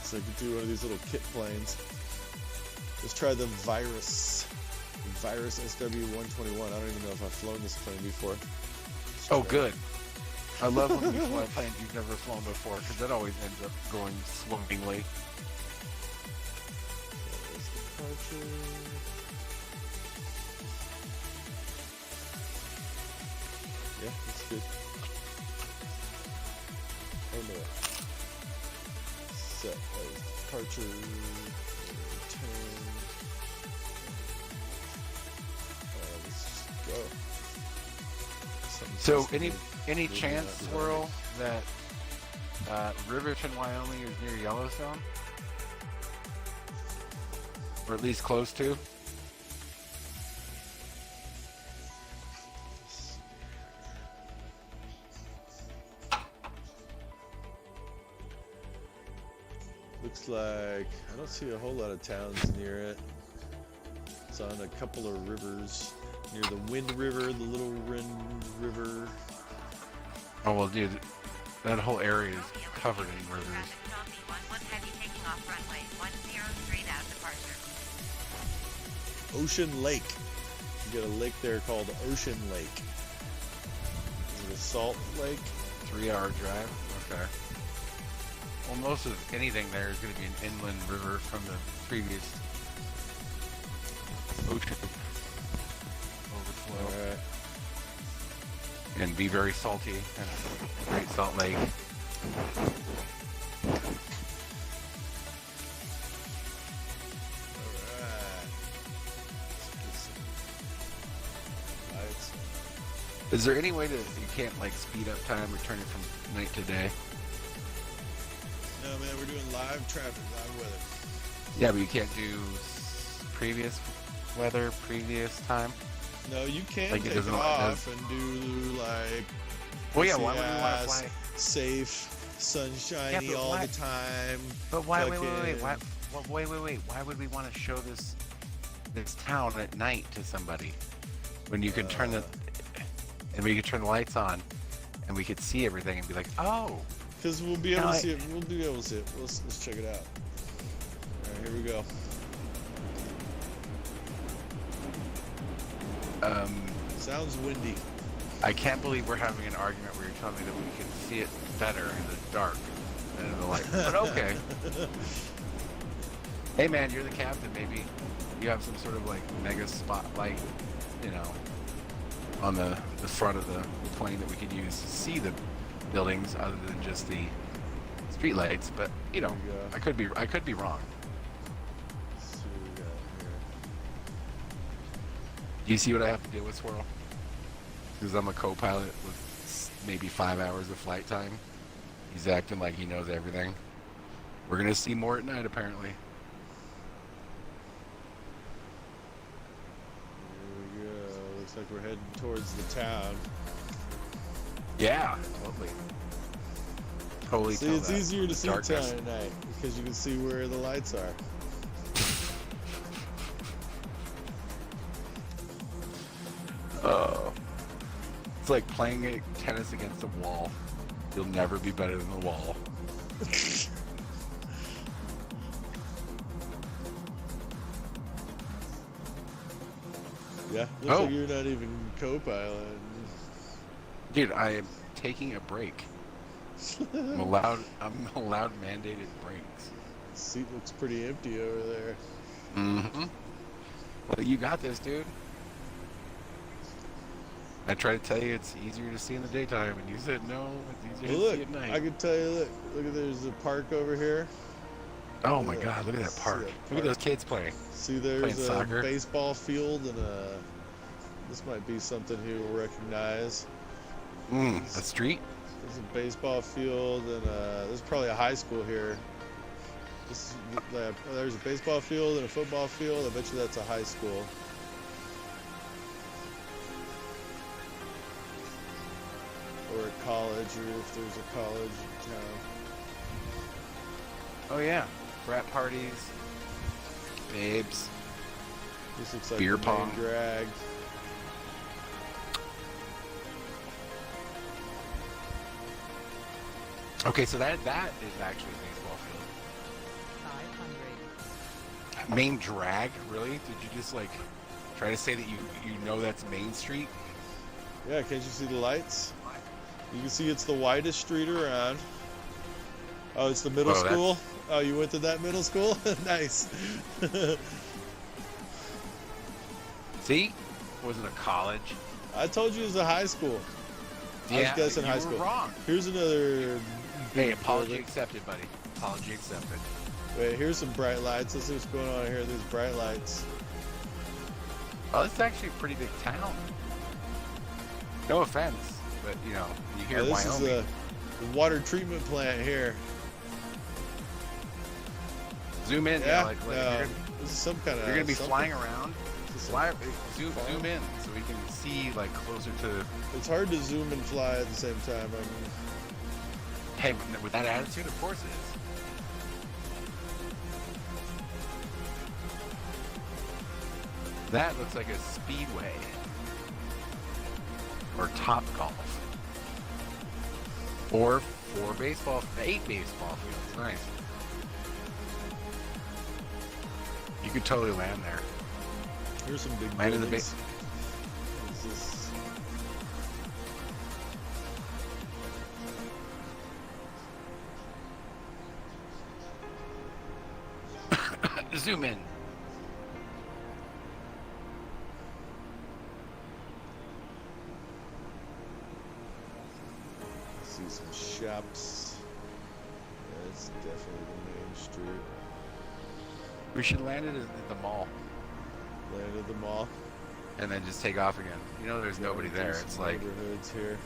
So I could do one of these little kit planes. Let's try the Virus. Virus SW121. I don't even know if I've flown this plane before. Oh, good. I love when you fly planes you've never flown before, because that always ends up going swimmingly. There's departure. Yeah, that's good. Oh no. Set as departure. Return. Let's just go. Something So, says any maybe chance, not Swirl, that Riverton, Wyoming is near Yellowstone? Or at least close to? Looks like I don't see a whole lot of towns near it. It's on a couple of rivers. Near the Wind River, the Little Wind River. Oh, well, dude, that whole area is covered in rivers. Zombie 1-1 heavy taking off runway 10 straight out departure. Ocean Lake. You got a lake there called Ocean Lake. Is it a salt lake? 3-hour drive? Okay. Well, most of anything there is going to be an inland river from the previous ocean overflow. Alright. And be very salty. And Great Salt Lake. Alright. Lights. Is there any way that you can't like speed up time or turn it from night to day? No, man, we're doing live traffic, live weather. Yeah, but you can't do previous weather, previous time. No, you can Like, it take it doesn't- off and do like Well, yeah. Why would we want to yes, fly? safe, sunshiny but all why- the time. But why? Wait. fucking- Why? Why would we want to show this town at night to somebody when you could turn the and we could turn the lights on and we could see everything and be like, oh. Because we'll be able No, to see it. We'll be able to see it. Let's check it out. All right, here we go. Sounds windy. I can't believe we're having an argument where you're telling me that we can see it better in the dark than in the light. But okay. Hey man, you're the captain. Maybe you have some sort of like mega spotlight, you know, on the front of the plane that we could use to see the buildings other than just the street lights. But you know, There you go. I could be wrong. Let's see what we got here. Do you see what I have to deal with, Swirl? Because I'm a co-pilot with maybe 5 hours of flight time. He's acting like he knows everything. We're gonna see more at night, apparently. Here we go. Looks like we're heading towards the town. Yeah, totally. Totally. See, tell it's that easier to see darkness. town at night because you can see where the lights are. Oh. It's like playing tennis against a wall. You'll never be better than the wall. Yeah, looks Oh. like you're not even co-pilot. Dude, I am taking a break. I'm allowed mandated breaks. Seat looks pretty empty over there. Mm-hmm. Well, you got this, dude. I try to tell you it's easier to see in the daytime, and you said no, it's easier Well, to see look, at night. I can tell you, look at there's a park over here. Oh my God! Look at that See park. that Look at park. those kids playing. See, there's Playing a soccer. baseball field and a. This might be something he will recognize. A street. There's a baseball field and there's probably a high school here. There's a baseball field and a football field. I bet you that's a high school. Or a college, or if there's a college in town. Oh yeah, frat parties, babes. This looks like Beer the pong. main drag. Okay, so that is actually a baseball field. 500. Main drag, really? Did you just like try to say that you know that's Main Street? Yeah, can't you see the lights? You can see it's the widest street around. Oh, it's the middle Oh, that's- school? Oh, you went to that middle school? Nice. See? Was it a college? I told you it was a high school. I was guessing you high were school. wrong. Here's another. Hey, big apology building. accepted, buddy. Apology accepted. Wait, here's some bright lights. Let's see what's going on here. There's bright lights. Oh, this is actually a pretty big town. No offense, but you know, you hear Oh, this is Wyoming. the water treatment plant here. Zoom in, Yeah, like no, this is some kind of. you're gonna be something. flying around. This is- Fly, zoom in so we can see like closer to. It's hard to zoom and fly at the same time. I mean, Hey, with that attitude, of course it is. That looks like a speedway or Top Golf or 8 baseball fields. Nice. You could totally land there. here's some big Land in the buildings. What's this? Zoom in. See some shops. Yeah, it's definitely the main street. We should land it at the mall Land at the mall. and then just take off again. You know, there's nobody there. There's It's some like neighborhoods here.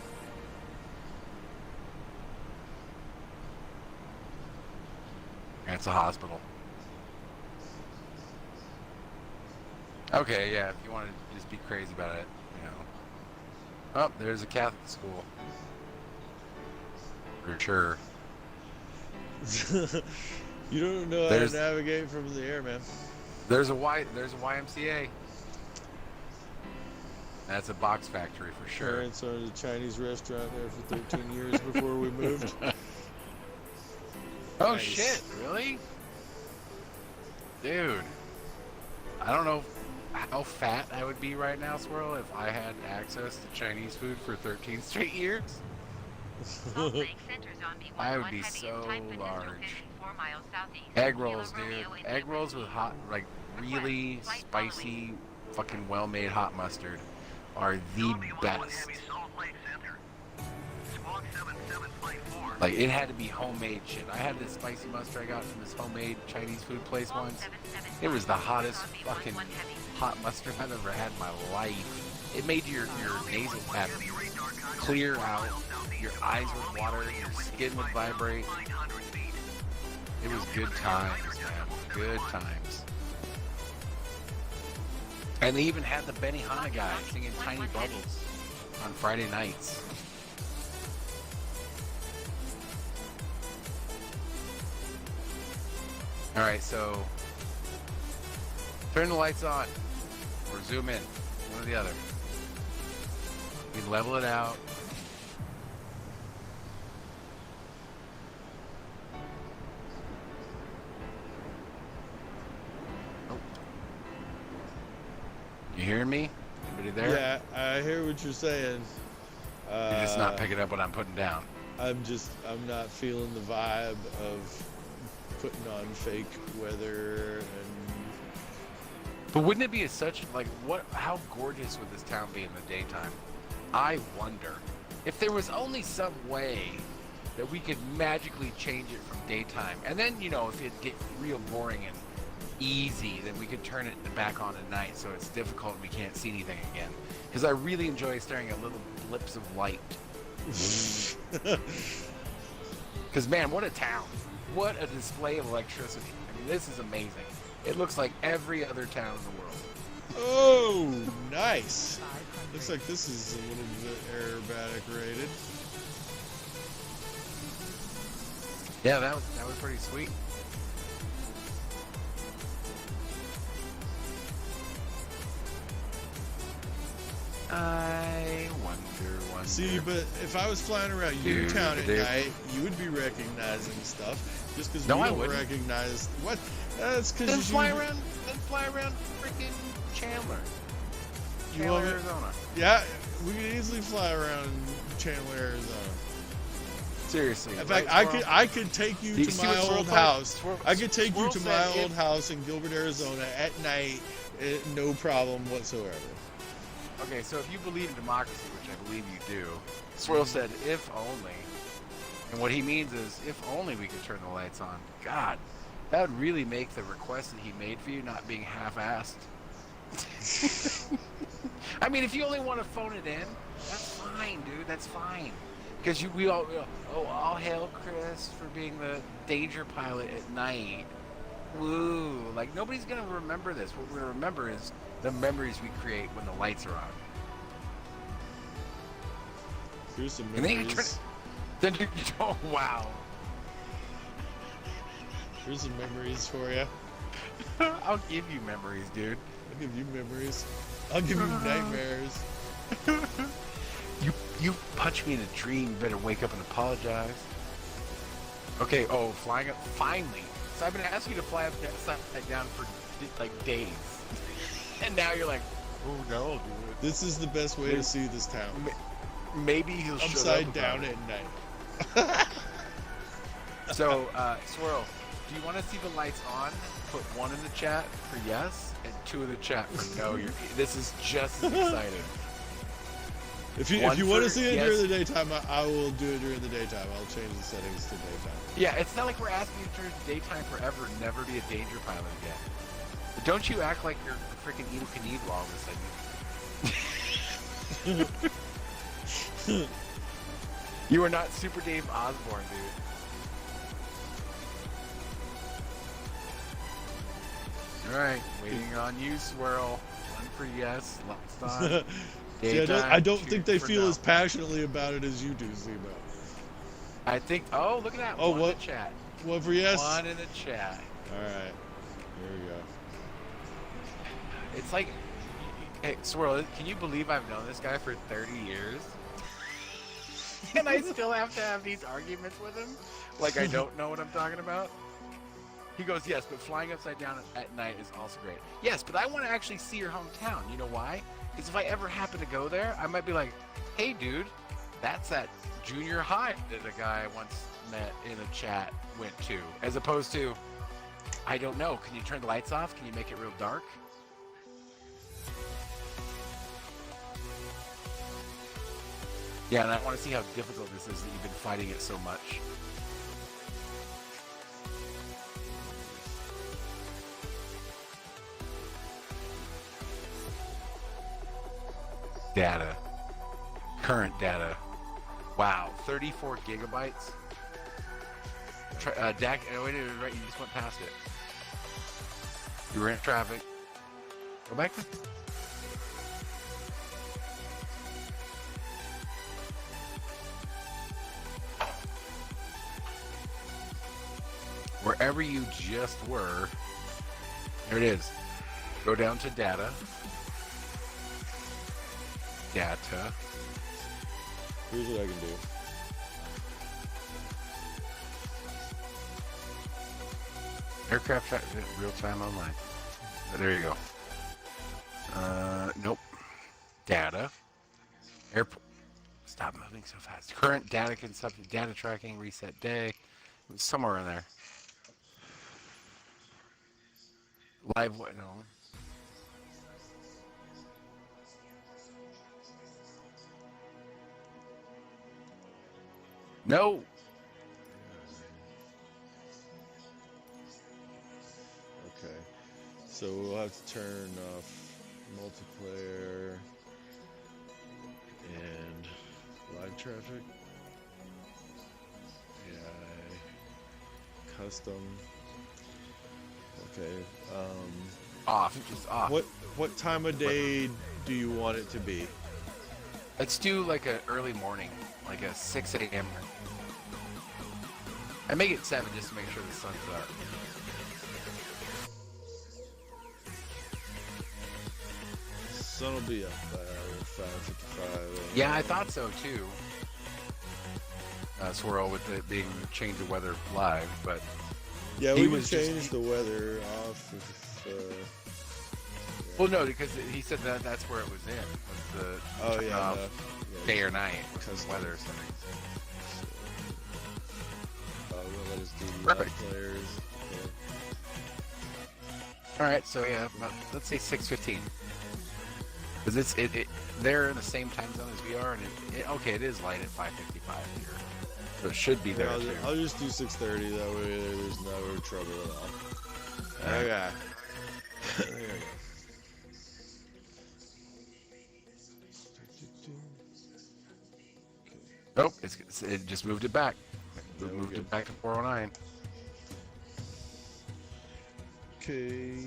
it's a hospital. Okay, yeah, if you want to just be crazy about it, you know. Oh, there's a Catholic school. For sure. You don't know how There's- to navigate from the air, man. There's a YMCA. That's a box factory for sure. Parents owned a Chinese restaurant there for 13 years before we moved. Oh Nice. shit, really? Dude. I don't know how fat I would be right now, Swirl, if I had access to Chinese food for 13 straight years. Salt Lake Center's on B11 I would be heavy so is type pedestrian large. 54 miles southeast. Egg rolls, Kilo dude. Romeo is Egg rolls with hot, like really spicy, fucking well-made hot mustard are the best. Like, it had to be homemade shit. I had this spicy mustard I got from this homemade Chinese food place once. It was the hottest fucking hot mustard I've ever had in my life. It made your nasal passages clear out, your eyes would water, your skin would vibrate. It was good times, man. Good times. And they even had the Benihana guy singing Tiny Bubbles on Friday nights. All right, so turn the lights on or zoom in, one or the other. We level it out. You hearing me? Anybody there? Yeah, I hear what you're saying. You're just not picking up what I'm putting down. I'm not feeling the vibe of putting on fake weather and But wouldn't it be such like how gorgeous would this town be in the daytime? I wonder if there was only some way that we could magically change it from daytime, and then if it get real boring and easy, then we could turn it back on at night so it's difficult and we can't see anything again. Because I really enjoy staring at little blips of light. Because man, what a town! What a display of electricity! I mean, this is amazing. It looks like every other town in the world. oh, nice. 500. Looks like this is a little bit aerobatic rated. Yeah, that was pretty sweet. I wonder. wonder. See, but if I was flying around your Dude, town at dude. night, you would be recognizing stuff. Just because No, we I don't wouldn't. recognize what? That's because Then you fly around freaking Chandler. You Chandler, want me- Arizona. Yeah, we could easily fly around Chandler, Arizona. Seriously. In fact, right, I could take you Do you to see my what Swirl old said? house. Swirl- I could take you Swirl to said my old if- house in Gilbert, Arizona at night, no problem whatsoever. Okay, so if you believe in democracy, which I believe you do, Swirl said if only. And what he means is if only we could turn the lights on. God, that would really make the request that he made for you not being half-assed. I mean, if you only want to phone it in, that's fine, dude. That's fine. Because we all, all hail Chris for being the danger pilot at night. Woo! Like nobody's gonna remember this. What we're gonna remember is the memories we create when the lights are on. Here's some And then you memories. Then you oh wow. Here's some memories for you. I'll give you memories, dude. I'll give you memories. I'll give you nightmares. You punch me in a dream, you better wake up and apologize. Okay, flying up finally. So I've been asking you to fly upside down for like days. And now you're like, oh no, I'll do it. This is the best way to see this town. Maybe he'll shut Upside up down about at night. it. So, Swirl, do you want to see the lights on? Put 1 in the chat for yes, and 2 in the chat for no. This is just as exciting. If you One want to for see it yes. during the daytime, I will do it during the daytime. I'll change the settings to daytime. Yeah, it's not like we're asking you to turn to daytime forever and never be a danger pilot again. But don't you act like you're freaking Evil Knievel all of a sudden. You are not Super Dave Osborne, dude. Alright, waiting on you, Swirl. 1 for yes, lights on. See, Daytime, I don't 2 think they for feel no. as passionately about it as you do, Zemo. I think. Oh, look at that. Oh, 1 what? in the chat. One for yes? 1 in the chat. Alright. Here we go. It's like. Hey, Swirl, can you believe I've known this guy for 30 years? And I still have to have these arguments with him? Like I don't know what I'm talking about? He goes, yes, but flying upside down at night is also great. Yes, but I want to actually see your hometown. You know why? Because if I ever happen to go there, I might be like, hey, dude, that's that junior high that a guy I once met in a chat went to. As opposed to, I don't know, can you turn the lights off? Can you make it real dark? Yeah, and I want to see how difficult this is that you've been fighting it so much. Data. Current data. Wow, 34 gigabytes. DAC, wait, right, you just went past it. You were in traffic. Go back to... Wherever you just were, there it is. Go down to data. Data. Here's what I can do. Aircraft real time online. There you go. Nope. Data. Airport. Stop moving so fast. Current data consumption, data tracking, reset day. It was somewhere in there. Live what? No. No. Okay. So we'll have to turn off multiplayer and live traffic. AI. Custom. Okay. Off. Just off. What time of day do you want it to be? Let's do like an early morning, like a 6 a.m. I make it 7 just to make sure the sun's up. Sun will be up by 5:55 Yeah, I thought so too. Swirl with it being change of weather live, but Yeah, he we can was just change the weather off well, no, because he said that that's where it was in was the oh turn yeah, off yeah, day or night with the custom. weather settings. We'll let us do live Perfect. players. All right, so yeah, let's say 6:15, because they're in the same time zone as we are, and okay, it is light at 5:55 here, so it should be Okay. there Yeah, too. I'll just do 6:30. That way there's no trouble at all. All right. Okay. There we go. Nope, it just moved it back. Yeah, we're Moved good. it back to 409. Okay.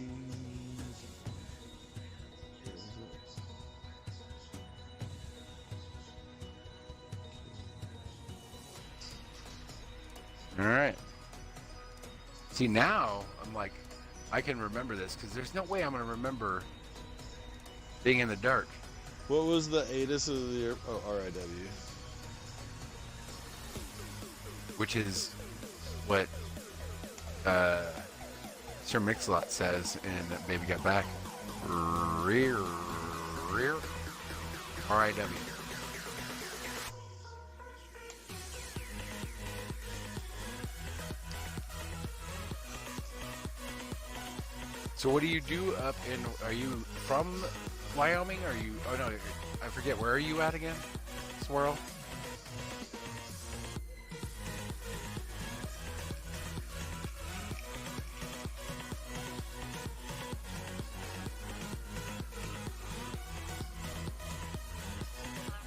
All right. See, now I'm like, I can remember this because there's no way I'm going to remember being in the dark. What was the ATIS of the year? Oh, RIW. Which is what Sir Mix-a-Lot says in Baby Got Back. Rear, R-I-W. So what do you do up in, are you from Wyoming? Are you, oh no, I forget, where are you at again, Swirl?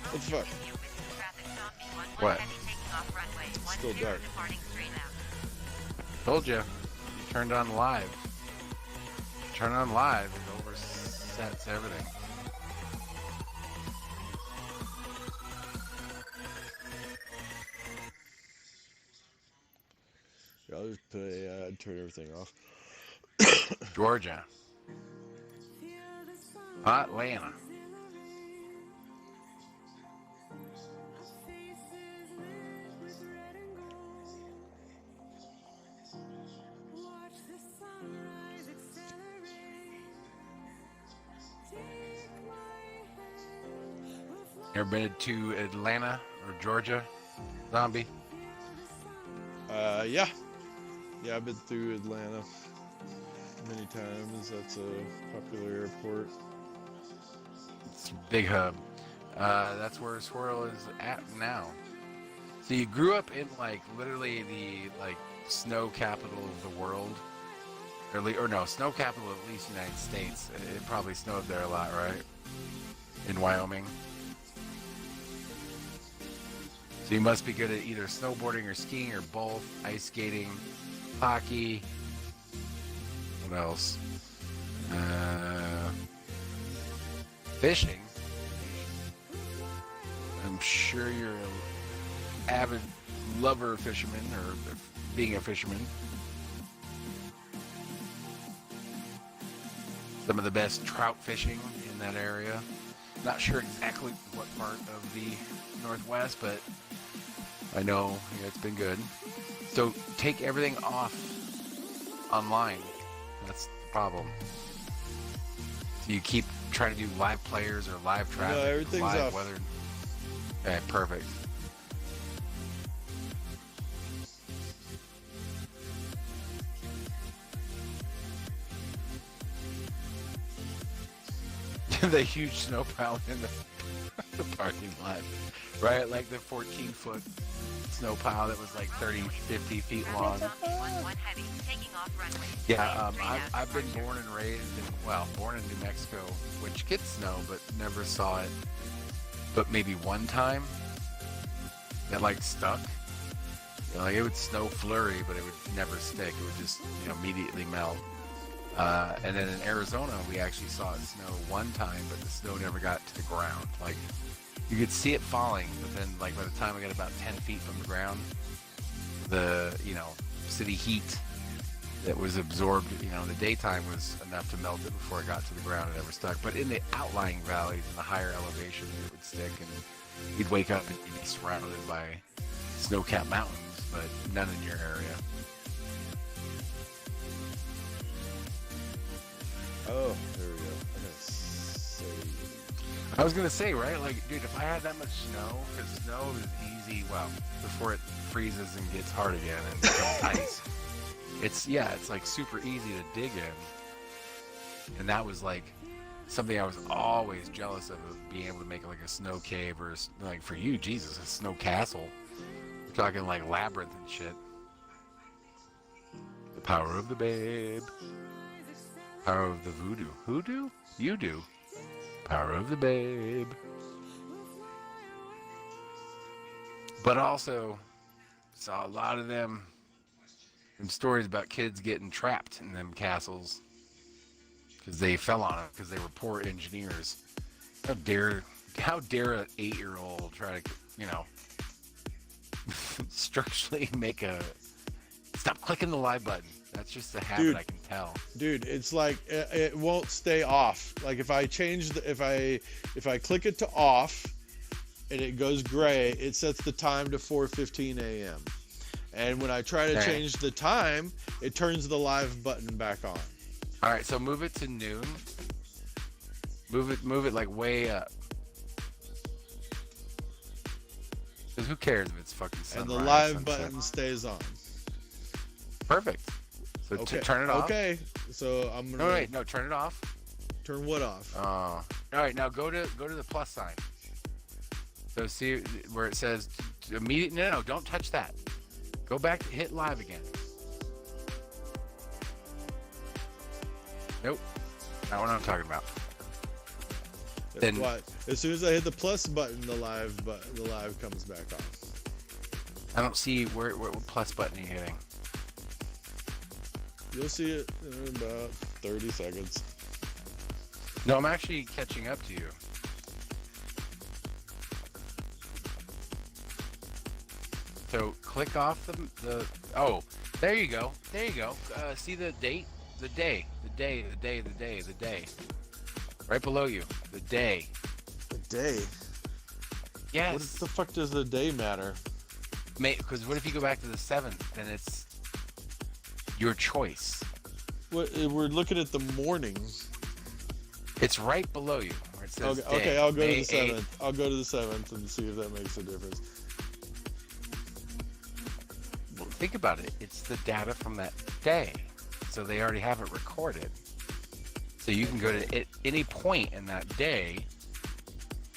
What the fuck? What? Still dark. Told you. You turned on live. Turn on live, it oversets everything. Yeah, I'll just turn everything off. Georgia. Atlanta. Ever been to Atlanta or Georgia, Zombie? Yeah. Yeah, I've been through Atlanta many times. That's a popular airport. It's a big hub. That's where Swirl is at now. So you grew up in like literally the like snow capital of the world, or no, snow capital of at least United States. It probably snowed there a lot, right? In Wyoming. So you must be good at either snowboarding or skiing or both, ice skating, hockey. What else? Fishing. I'm sure you're an avid lover of fishermen or being a fisherman. Some of the best trout fishing in that area. Not sure exactly what part of the Northwest, but I know it's been good. So take everything off online. That's the problem. So you keep trying to do live players or live traffic, or everything's live off. weather. Okay, perfect. The huge snow pile in the parking lot, right? Like the 14-foot snow pile that was like 30, 50 feet long. Yeah, I've been born and raised born in New Mexico, which gets snow, but never saw it. But maybe one time it like stuck. You know, like it would snow flurry, but it would never stick. It would just immediately melt. And then in Arizona, we actually saw it snow one time, but the snow never got to the ground. Like you could see it falling, but then like by the time I got about 10 feet from the ground, the city heat that was absorbed, in the daytime was enough to melt it before it got to the ground and never stuck. But in the outlying valleys, in the higher elevation, it would stick. And You'd wake up and you'd be surrounded by snow-capped mountains, but none in your area. Oh, there we go. I gotta save. I was gonna say, right? Like, dude, if I had that much snow, because snow is easy, well, before it freezes and gets hard again and becomes ice. It's like super easy to dig in. And that was like something I was always jealous of being able to make like a snow cave or like for you, Jesus, a snow castle. We're talking like labyrinth and shit. The power of the babe. Power of the voodoo. Hoodoo? You do. Power of the babe. But also saw a lot of them stories about kids getting trapped in them castles because they fell on it because they were poor engineers. How dare an 8-year-old try to, structurally make a... Stop clicking the live button. That's just a habit, Dude. I can tell. Dude, it's like it won't stay off. Like if I change if I click it to off and it goes gray, it sets the time to 4:15 a.m. And when I try to change the time, it turns the live button back on. All right, so move it to noon. Move it like way up. Because who cares if it's fucking sunrise? And the live sunset? button stays on. Perfect. So Okay. turn it off. Okay. So I'm gonna No, turn it off. turn what off? All right, now go to the plus sign. So see where it says immediate. No, don't touch that. Go back, hit live again. Nope, not what I'm talking about. Then What? As soon as I hit the plus button, the live comes back on. I don't see where what plus button are you hitting. You'll see it in about 30 seconds. No, I'm actually catching up to you. So click off the oh, there you go. See the date? The day. Right below you. The day. The day? Yes. What the fuck does the day matter? Because what if you go back to the 7th? Then it's your choice. We're looking at the morning. It's right below you where it says Okay, day. I'll go May to the 8th. 7th. I'll go to the 7th and see if that makes a difference. Well, think about it. It's the data from that day. So they already have it recorded. So you can go to any point in that day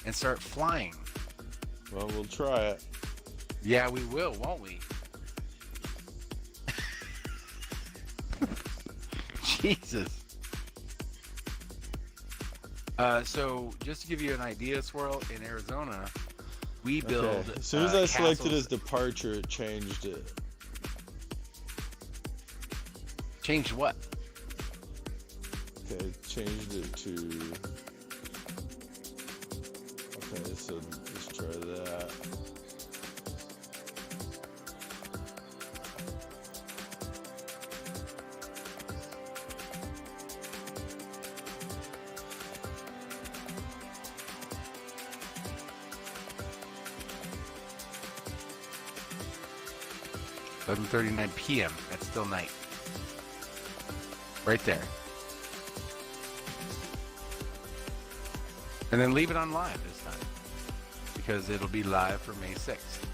and start flying. Well, we'll try it. Yeah, we will, won't we? Jesus. So just to give you an idea, Swirl, in Arizona, we build. Okay. As soon as I selected castles. as departure, it changed it. Changed what? Okay, it changed it to. Okay, so let's try that. $11:39 p.m. That's still night. Right there. And then leave it on live this time, because it'll be live for May 6th.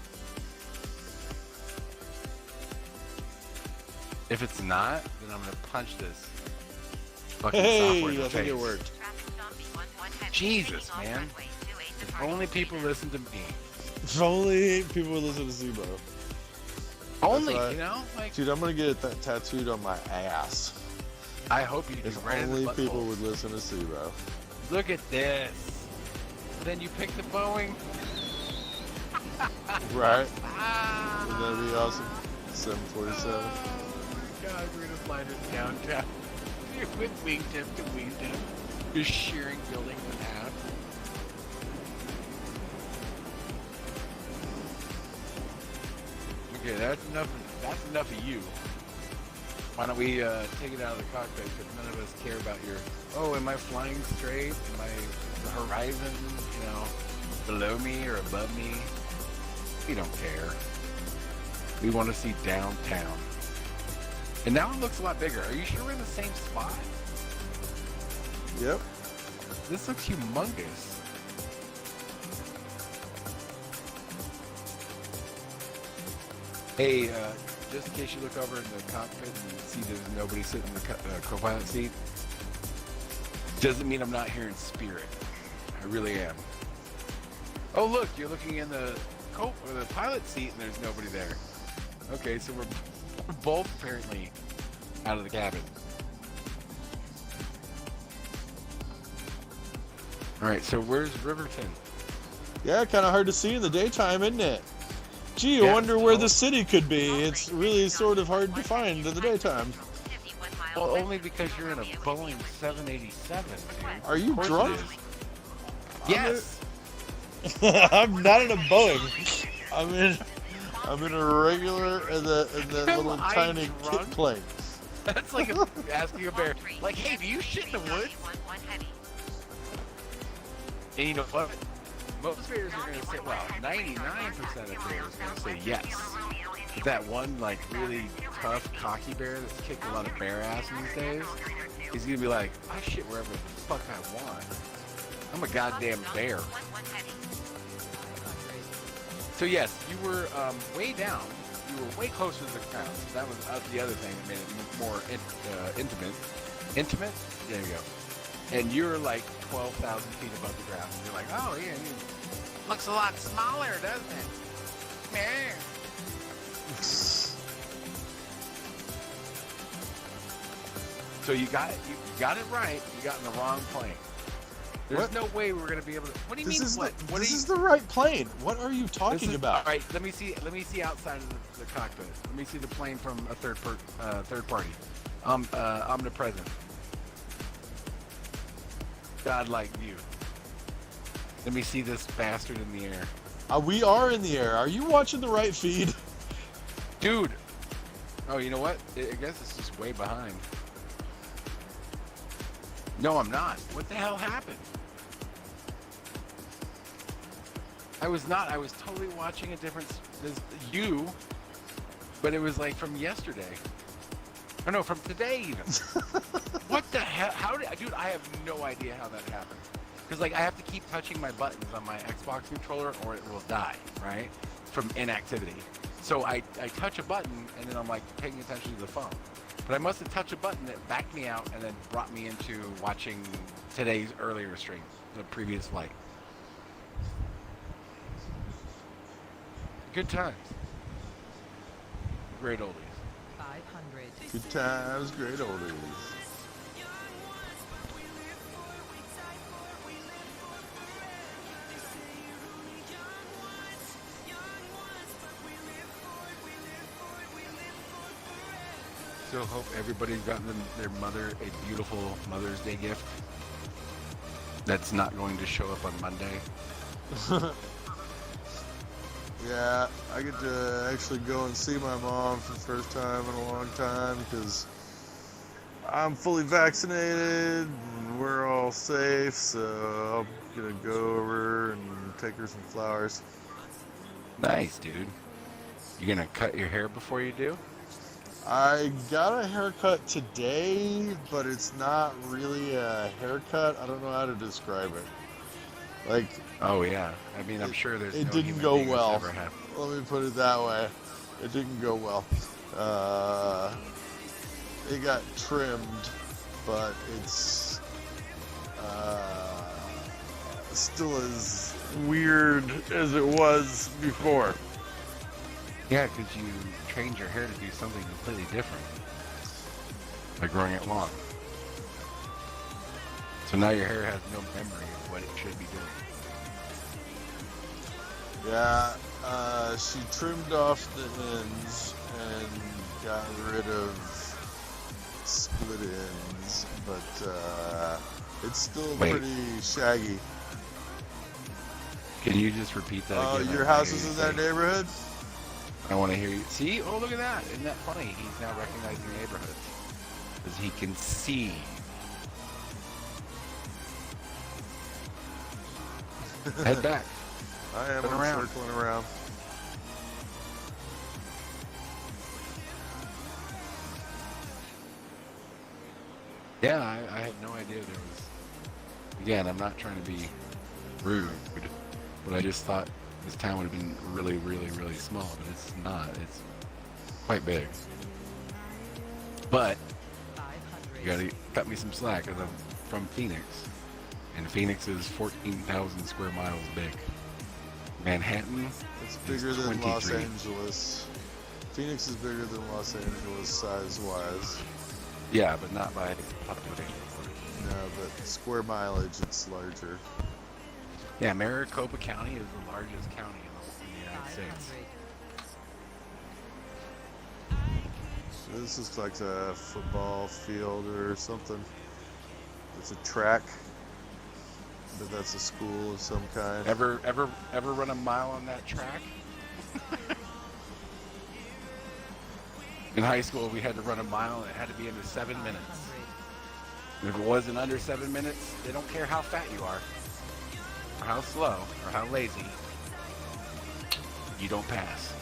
If it's not, then I'm gonna punch this fucking software in Hey, the I think it face. worked. Jesus, man. If only people listen to me. If only people would listen to SIBO. Only, right. you know? Like, Dude, I'm gonna get it tattooed on my ass. I hope you do. If Right in the only people butthole. would listen to SIBO. Look at this. Then you pick the Boeing. Right? Ah! Wouldn't that be awesome? 747. God, we're gonna fly this downtown. With wingtip to wingtip. Just shearing buildings in half. Okay, that's enough of you. Why don't we take it out of the cockpit, because none of us care about your, oh, am I flying straight? Am I the horizon? You know, below me or above me. We don't care. We want to see downtown. And now it looks a lot bigger. Are you sure we're in the same spot? Yep. This looks humongous. Hey, just in case you look over in the cockpit and see there's nobody sitting in the co-pilot seat, doesn't mean I'm not here in spirit. I really am. Oh, look, you're looking in the pilot seat and there's nobody there. Okay, so we're both apparently out of the cabin. All right, so where's Riverton? Yeah, kind of hard to see in the daytime, isn't it? Gee, Yeah, I wonder where well- the city could be. It's really sort of hard to find in the daytime. 51 miles Well, west only of because you're in a Boeing 787, dude. Are you Of course it drunk? is. Yes. I'm not in a Boeing. I'm in a regular in the Am little I tiny drunk? kit plane. That's like asking a bear, like, hey, do you shit in the woods? 1 heavy. And you know what? Most bears are going to say, well, 99% of bears are going to say yes. But that one, like, really tough, cocky bear that's kicked a lot of bear ass these days, he's going to be like, I shit wherever the fuck I want. I'm a goddamn bear. 1 heavy. 500. So yes, you were way down. You were way closer to the ground. So that was the other thing that made it more intimate. Intimate? There you go. And you're like 12,000 feet above the ground. And you're like, oh yeah, looks a lot smaller, doesn't it? Meh. So you got it right. You got in the wrong plane. There's What? no way we're gonna be able to. What do you This mean? is What? What this do you? is the right plane. What are you This talking is- about? All right, let me see outside of the cockpit. Let me see the plane from a third party. Omnipresent. Godlike view. Let me see this bastard in the air. We are in the air. Are you watching the right feed? Dude! Oh, you know what? I guess it's just way behind. No, I'm not. What the hell happened? I was not. I was totally watching a different you, but it was like from yesterday. Or no, from today even. What the hell? How did, dude? I have no idea how that happened. Because like I have to keep touching my buttons on my Xbox controller, or it will die, right? From inactivity. So I touch a button, and then I'm like paying attention to the phone. But I must have touched a button that backed me out, and then brought me into watching today's earlier stream, the previous flight. Good times. Great oldies. 500. Good times, great oldies. So hope everybody's gotten their mother a beautiful Mother's Day gift. That's not going to show up on Monday. Yeah, I get to actually go and see my mom for the first time in a long time because I'm fully vaccinated and we're all safe, so I'm gonna go over and take her some flowers. Nice, dude. You gonna cut your hair before you do? I got a haircut today, but it's not really a haircut. I don't know how to describe it. Like, Oh yeah. I mean, I'm sure there's it no didn't human go being that's well. ever had. Let me put it that way. It didn't go well. It got trimmed, but it's still as weird as it was before. Yeah, because you trained your hair to do something completely different by growing it long. So now your hair has no memory of what it should be doing. Yeah, she trimmed off the ends and got rid of split ends, but it's still Wait. pretty shaggy. Can you just repeat that again? Your house is in that neighborhood? I want to hear you. See? Oh, look at that. Isn't that funny? He's now recognizing neighborhoods. Because he can see. Head back. I am. Turn I'm around. circling around. Yeah, I had no idea there was. Again, I'm not trying to be rude, but I just thought this town would have been really, really, really small, but it's not. It's quite big. But you 500. gotta cut me some slack because I'm from Phoenix, and Phoenix is 14,000 square miles big. Manhattan It's is bigger than Los 23. Angeles. Phoenix is bigger than Los Angeles size-wise. Yeah, but not by population. No, but square mileage, it's larger. Yeah, Maricopa County is the largest county in the United States. 500. This looks like a football field or something. It's a track, but that's a school of some kind. Ever run a mile on that track? In high school, we had to run a mile, and it had to be under 7 minutes. 500. If it wasn't under 7 minutes, they don't care how fat you are, or how slow, or how lazy. You don't pass.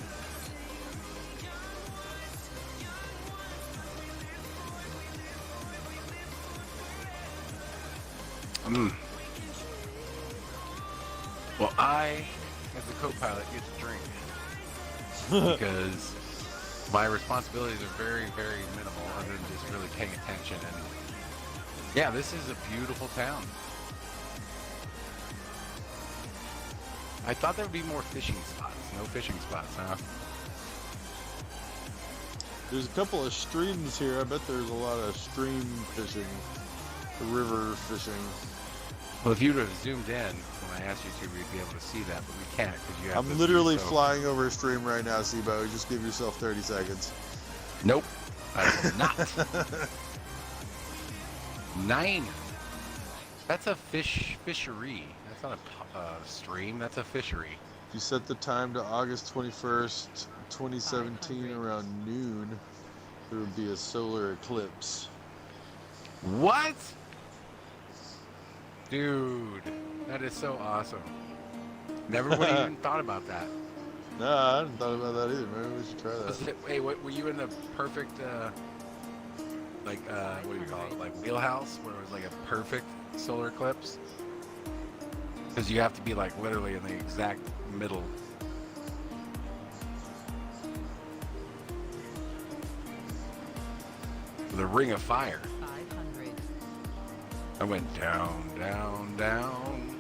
Well, I, as the co-pilot, get to drink because my responsibilities are very, very minimal, other than just really paying attention. And yeah, this is a beautiful town. I thought there would be more fishing spots. No fishing spots, huh? There's a couple of streams here. I bet there's a lot of stream fishing, river fishing. Well, if you'd have zoomed in when I asked you to, we'd be able to see that, but we can't because you have. I'm the literally view, so- flying over a stream right now, CBO. Just give yourself 30 seconds. Nope, I will not. 9. That's a fishery. That's not a stream. That's a fishery. If you set the time to August 21st, 2017 500. around noon, there would be a solar eclipse. What? Dude, that is so awesome. Never would have even thought about that. No, I hadn't thought about that either. Maybe we should try Was that. it- Hey, what were you in the perfect, what do you call it? Like wheelhouse, where it was like a perfect solar eclipse? Because you have to be like literally in the exact middle. The ring of fire. 500. I went down, down, down.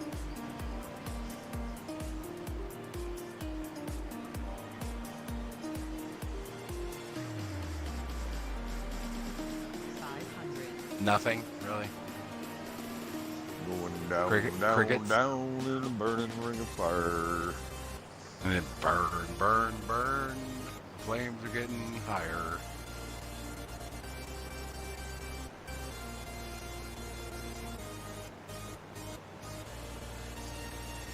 Nothing, really. Going down, Crickets? down in a burning ring of fire. And then burn, burn, burn. The flames are getting higher.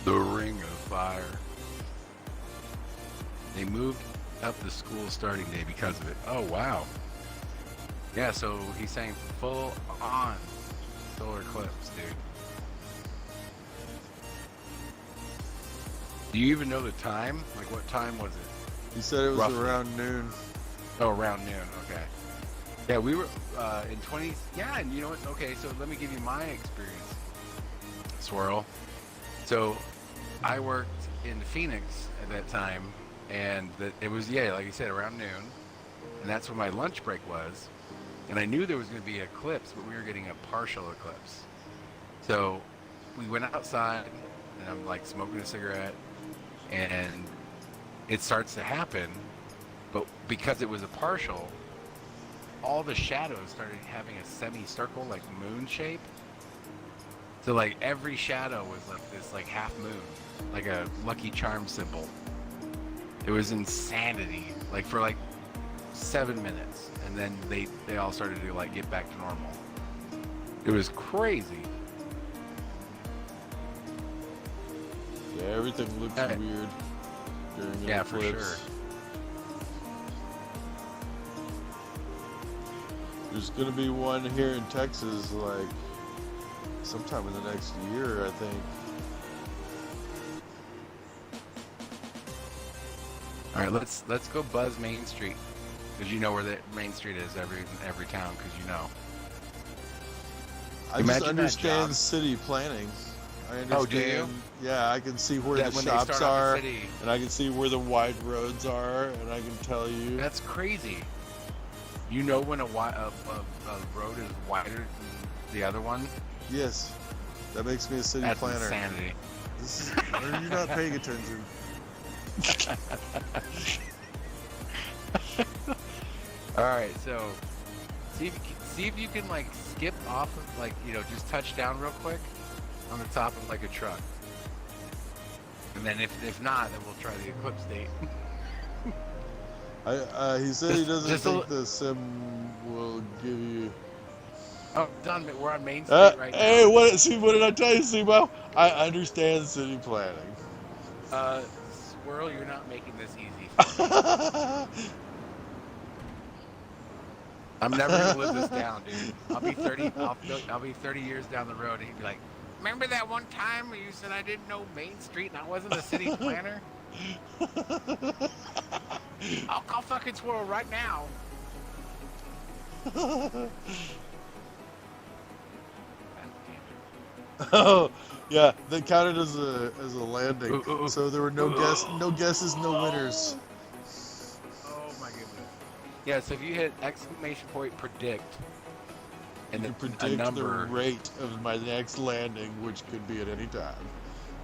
The ring of fire. They moved up the school starting day because of it. Oh, wow. Yeah, so he's saying full on solar eclipse, dude. Do you even know the time? Like, what time was it? He said it was Roughly. around noon. Oh, around noon. Okay. Yeah, we were in 20. Yeah, and you know what? Okay, so let me give you my experience. Swirl. So, I worked in Phoenix at that time, and it was like you said, around noon, and that's when my lunch break was. And I knew there was going to be an eclipse, but we were getting a partial eclipse. So, we went outside, and I'm like smoking a cigarette, and it starts to happen. But because it was a partial, all the shadows started having a semicircle, like moon shape. So like every shadow was like this like half moon, like a Lucky Charm symbol. It was insanity, like for like 7 minutes, and then they all started to like get back to normal. It was crazy. Yeah, everything looked Uh, weird during an yeah, for eclipse. sure. There's gonna be one here in Texas, like sometime in the next year, I think. All right, let's go buzz Main Street, because you know where the Main Street is every town, because you know. I Imagine just that, understand John. city planning. I understand. Oh, do you? Yeah, I can see where That the when they shops start out are, the city, and I can see where the wide roads are, and I can tell you. that's crazy. You know when a road is wider than the other one? Yes, that makes me a city That's planner. insanity. This is, are you not paying attention? All right, so see if you can like skip off of like just touch down real quick on the top of like a truck, and then if not, then we'll try the eclipse date. He said he doesn't just think the sim will give you. Oh, done. We're on Main Street right Hey, now. what? See, what did I tell you, Sebo? I understand city planning. Squirrel, you're not making this easy for me. I'm never gonna live this down, dude. I'll be 30. I'll be 30 years down the road, and he'd be like, "Remember that one time where you said I didn't know Main Street and I wasn't a city planner?" I'll call fucking Squirrel right now. Oh, yeah, they counted as a landing. Ooh. So there were no guesses, no winners. Oh my goodness. Yeah, so if you hit exclamation point predict and You the, can a predict the number, rate of my next landing, which could be at any time.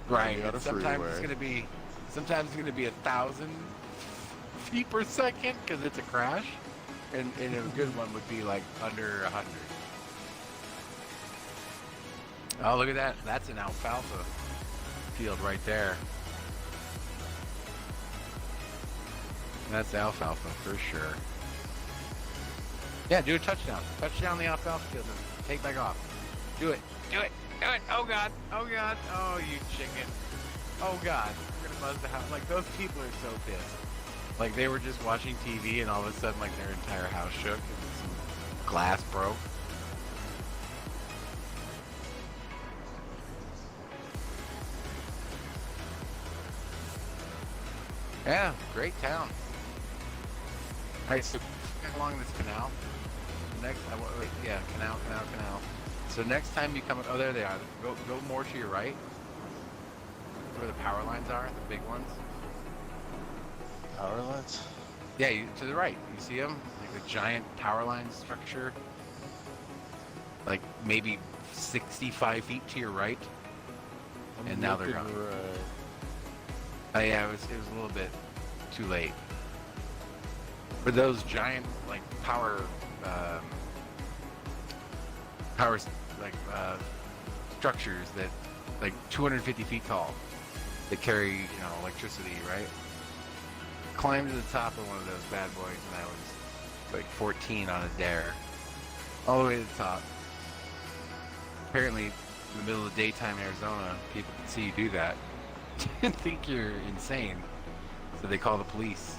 right? Maybe on a And sometimes freeway. it's gonna be 1,000 feet per second because it's a crash, and a good one would be like under 100. Oh, look at that! That's an alfalfa field right there. That's alfalfa for sure. Yeah, do a touchdown. Touchdown the alfalfa field and take back off. Do it. Do it. Do it. Oh God. Oh God. Oh, you chicken. Oh God. We're gonna buzz the house. Like those people are so pissed. Like they were just watching TV and all of a sudden like their entire house shook and some glass broke. Yeah, great town. Alright, so along this canal. Next, wait, yeah, canal. So next time you come, oh, there they are. Go more to your right. Where the power lines are, the big ones. Power lines? Yeah, to the right. You see them? Like the giant power line structure. Like maybe 65 feet to your right. And now they're gone. Right. Oh yeah, it was a little bit too late. For those giant like power structures that like 250 feet tall that carry electricity, right? Climbed to the top of one of those bad boys when I was like 14 on a dare, all the way to the top. Apparently, in the middle of the daytime Arizona, people can see you do that and think you're insane, so they call the police.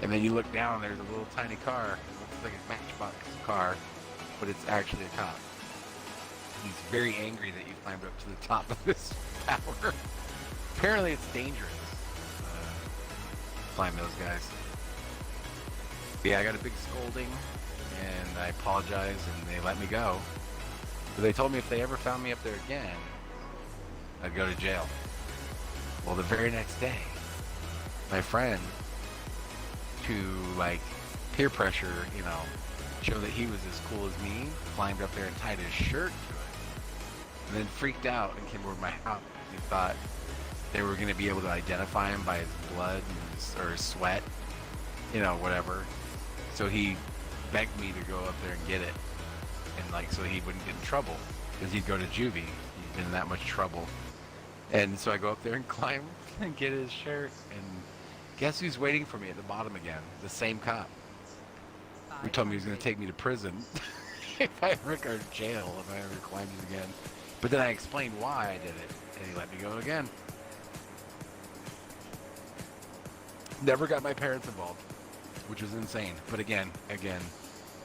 And then you look down, there's a little tiny car. It looks like a matchbox car, but it's actually a cop. He's very angry that you climbed up to the top of this tower. Apparently it's dangerous to climb those guys. But yeah, I got a big scolding, and I apologized, and they let me go. But they told me if they ever found me up there again, I'd go to jail. Well, the very next day, my friend, to like peer pressure, show that he was as cool as me, climbed up there and tied his shirt to it, and then freaked out and came over to my house. He thought they were going to be able to identify him by his blood or his sweat, whatever. So he begged me to go up there and get it, and so he wouldn't get in trouble, because he'd go to juvie. He's been in that much trouble. And so I go up there and climb and get his shirt, and guess who's waiting for me at the bottom again? The same cop who told me he was going to take me to prison if I ever go to jail, if I ever climbed it again. But then I explained why I did it, and he let me go again. Never got my parents involved, which was insane. But again,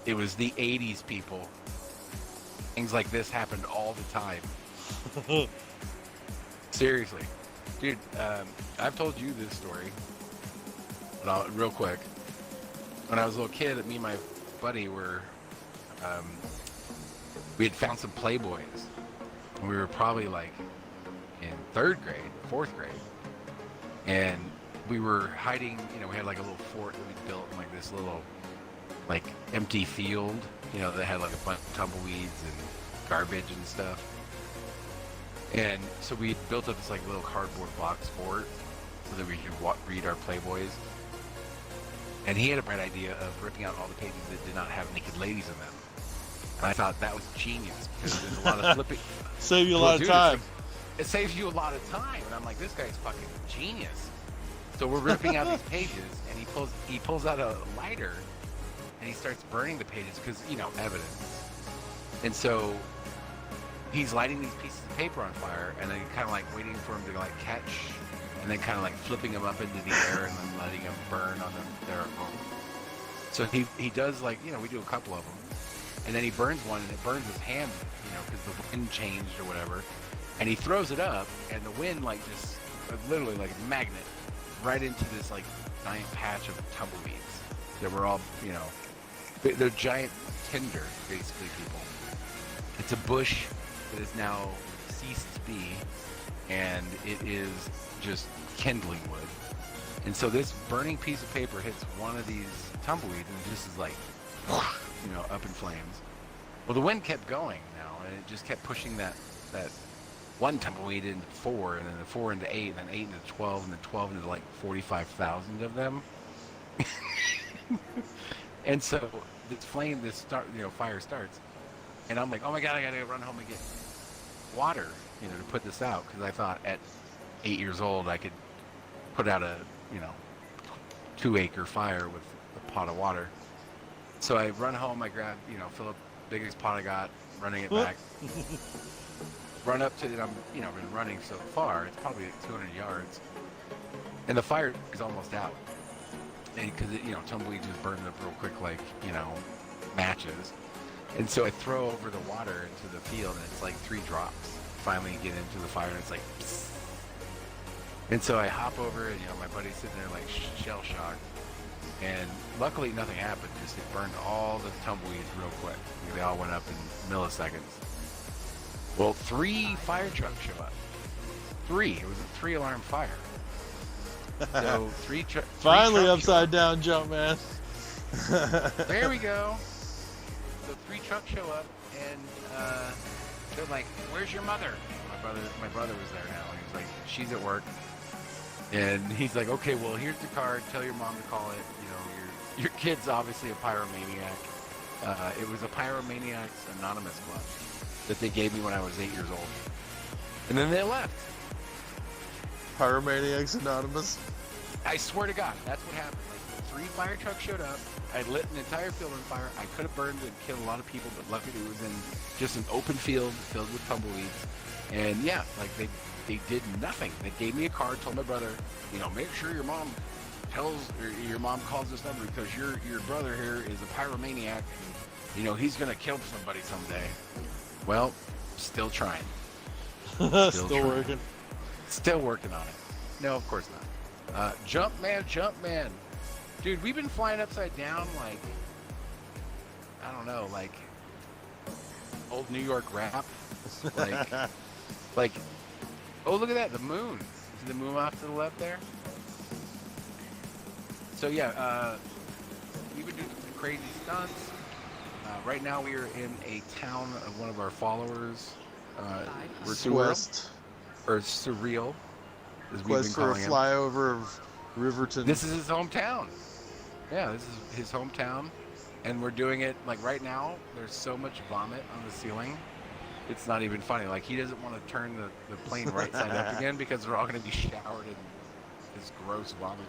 it was the 80s, people. Things like this happened all the time. Seriously. Dude, I've told you this story, but real quick. When I was a little kid, me and my buddy um, we had found some Playboys. And we were probably like in 3rd grade, 4th grade. And we were hiding, we had like a little fort that we built in like this little like empty field, that had like a bunch of tumbleweeds and garbage and stuff. And so we built up this like little cardboard box fort so that we could read our Playboys. And he had a bright idea of ripping out all the pages that did not have naked ladies in them. And I thought that was genius because there's a lot of flipping. Save you a lot of time. It saves you a lot of time. And I'm like, this guy's fucking genius. So we're ripping out these pages, and he pulls out a lighter, and he starts burning the pages because, evidence. And so he's lighting these pieces of paper on fire, and then kind of like waiting for them to like catch, and then kind of like flipping them up into the air and then letting them burn on their own. So he does like, we do a couple of them. And then he burns one, and it burns his hand, because the wind changed or whatever. And he throws it up, and the wind like just literally like a magnet right into this like giant patch of tumbleweeds that were all, they're giant tinder, basically, people. It's a bush that is now ceased to be, and it is just kindling wood. And so this burning piece of paper hits one of these tumbleweeds, and it just is like, up in flames. Well, the wind kept going now, and it just kept pushing that one tumbleweed into 4, and then the 4 into 8, and then 8 into 12, and then 12 into like 45,000 of them. And so fire starts, and I'm like, oh my god, I gotta run home and get water, to put this out, because I thought at 8 years old I could put out a 2-acre fire with a pot of water. So I run home, I grab, fill up the biggest pot I got, running it back. Run up to it, I'm, been running so far, it's probably like 200 yards. And the fire is almost out. And because, tumbleweeds just burn up real quick like, matches. And so I throw over the water into the field, and it's like 3 drops. Finally get into the fire, and it's like, psst. And so I hop over, and, my buddy's sitting there like shell-shocked. And luckily nothing happened, just it burned all the tumbleweeds real quick. They all went up in milliseconds. Well, 3 fire trucks show up. 3. It was a 3-alarm fire. So 3 Finally trucks upside down jump, man. There we go. So 3 trucks show up, and they're like, "Where's your mother?" My brother was there now, and he was like, "She's at work." And he's like, "Okay, well, here's the card. Tell your mom to call it. Your kid's obviously a pyromaniac." It was a Pyromaniacs Anonymous club that they gave me when I was 8 years old. And then they left. Pyromaniacs Anonymous? I swear to God, that's what happened. Like, 3 fire trucks showed up. I lit an entire field on fire. I could have burned and killed a lot of people, but luckily it was in just an open field filled with tumbleweeds. And yeah, like they did nothing. They gave me a card, told my brother, make sure your mom calls this number because your brother here is a pyromaniac, and he's gonna kill somebody someday. Well, still trying. Still working. Still working on it. No, of course not. Jumpman. Dude, we've been flying upside down like, I don't know, like old New York rap. Like, oh, look at that, the moon. See the moon off to the left there? So yeah, we've been doing some crazy stunts. Right now we are in a town of one of our followers. We're Surreal, as we've been Quest for a calling him. flyover of Riverton. This is his hometown. Yeah, this is his hometown, and we're doing it like right now. There's so much vomit on the ceiling. It's not even funny. Like, he doesn't want to turn the plane right side up again because we're all going to be showered in this gross vomit.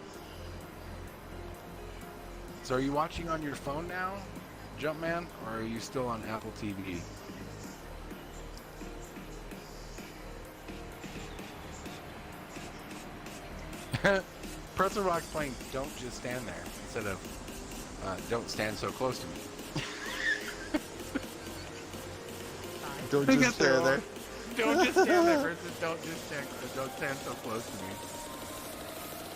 So are you watching on your phone now, Jumpman, or are you still on Apple TV? Pretzel Rock's playing Don't Just Stand There instead of Don't Stand So Close to Me. Don't just stand there. Don't just stand there, Versus. Don't stand so close to me.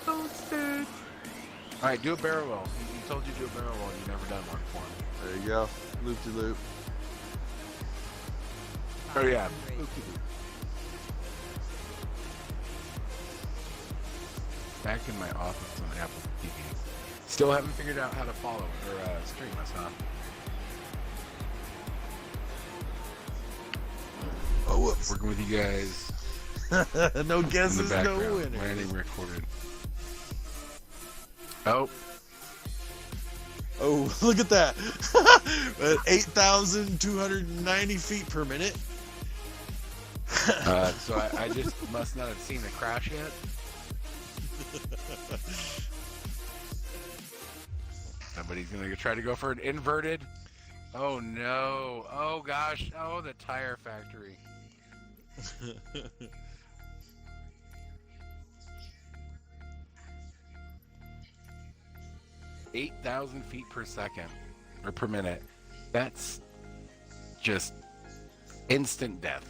Don't stand. All right, do a barrel roll. He told you to do a barrel roll. You've never done one for him. There you go. Loop de loop. Oh yeah. 500. Back in my office on Apple TV. Still haven't figured out how to follow or stream us, huh? Oh, whoops. Working with you guys No in the guesses, no background. winner. Landing recorded. Oh, Oh, look at that. At 8,290 feet per minute. so I just must not have seen the crash yet. Somebody's gonna try to go for an inverted. Oh no! Oh gosh! Oh, the tire factory. 8,000 feet per second or per minute. That's just instant death.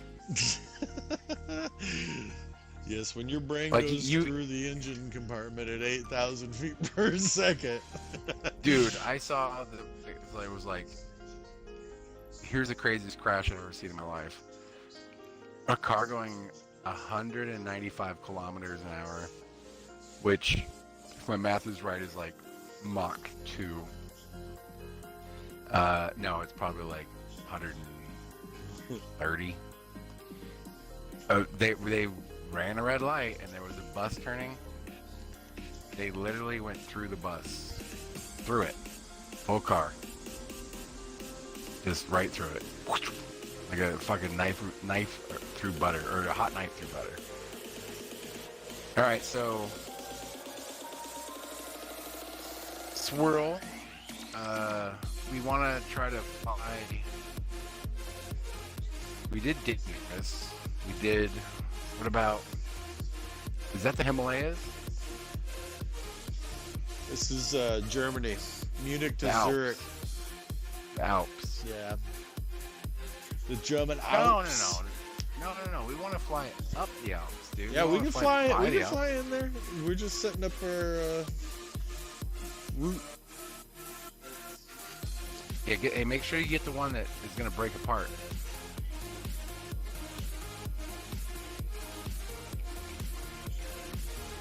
Yes, when your brain Like, goes you- through the engine compartment at 8,000 feet per second. Dude, I saw it was like, here's the craziest crash I've ever seen in my life. A car going 195 kilometers an hour, which, if my math is right, is like Mach 2. No, it's probably like 130. They ran a red light and there was a bus turning. They literally went through the bus. Through it. Whole car. Just right through it. Like a fucking knife through butter, or a hot knife through butter. Alright, so swirl. We want to try to find. We did Davis. We did. What about? Is that the Himalayas? This is Germany. Munich to The Alps. Zurich. The Alps. Yeah. The German No. Alps. No. We want to fly up the Alps, dude. Yeah, we wanna can fly. by We the can Alps. fly in there. We're just setting up our route. Yeah, hey, make sure you get the one that is going to break apart.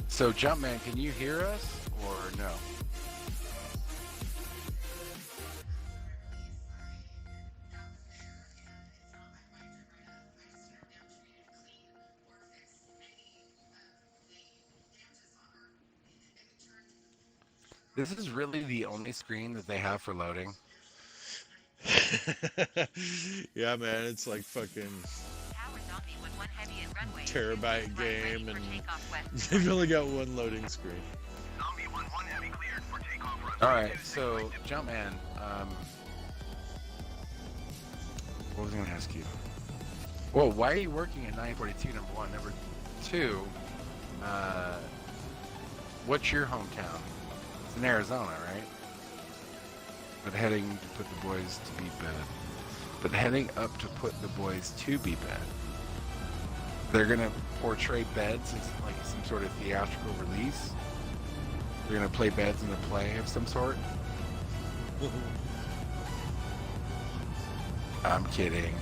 So, Jumpman, can you hear us or no? This is really the only screen that they have for loading. Yeah, man, it's like fucking Tower Zombie 1-1 heavy at runway. terabyte Ready game, for and takeoff west. they've only got one loading screen. Zombie 1-1 heavy cleared for takeoff runway. All right, so Jumpman, what was I going to ask you? Well, why are you working at 942? Number one, number two. What's your hometown? It's in Arizona, right? But heading to put the boys to be bed. But heading up to put the boys to be bed. They're gonna portray beds as like some sort of theatrical release. They're gonna play beds in a play of some sort. I'm kidding.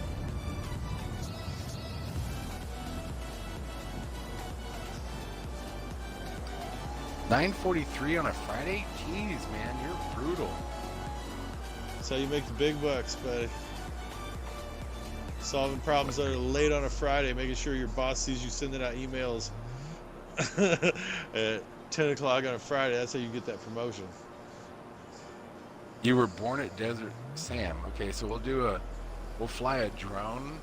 $9.43 on a Friday? Jeez, man, you're brutal. That's how you make the big bucks, buddy. Solving problems that are late on a Friday, making sure your boss sees you sending out emails at 10 o'clock on a Friday. That's how you get that promotion. You were born at Desert Sam. Okay, so we'll fly a drone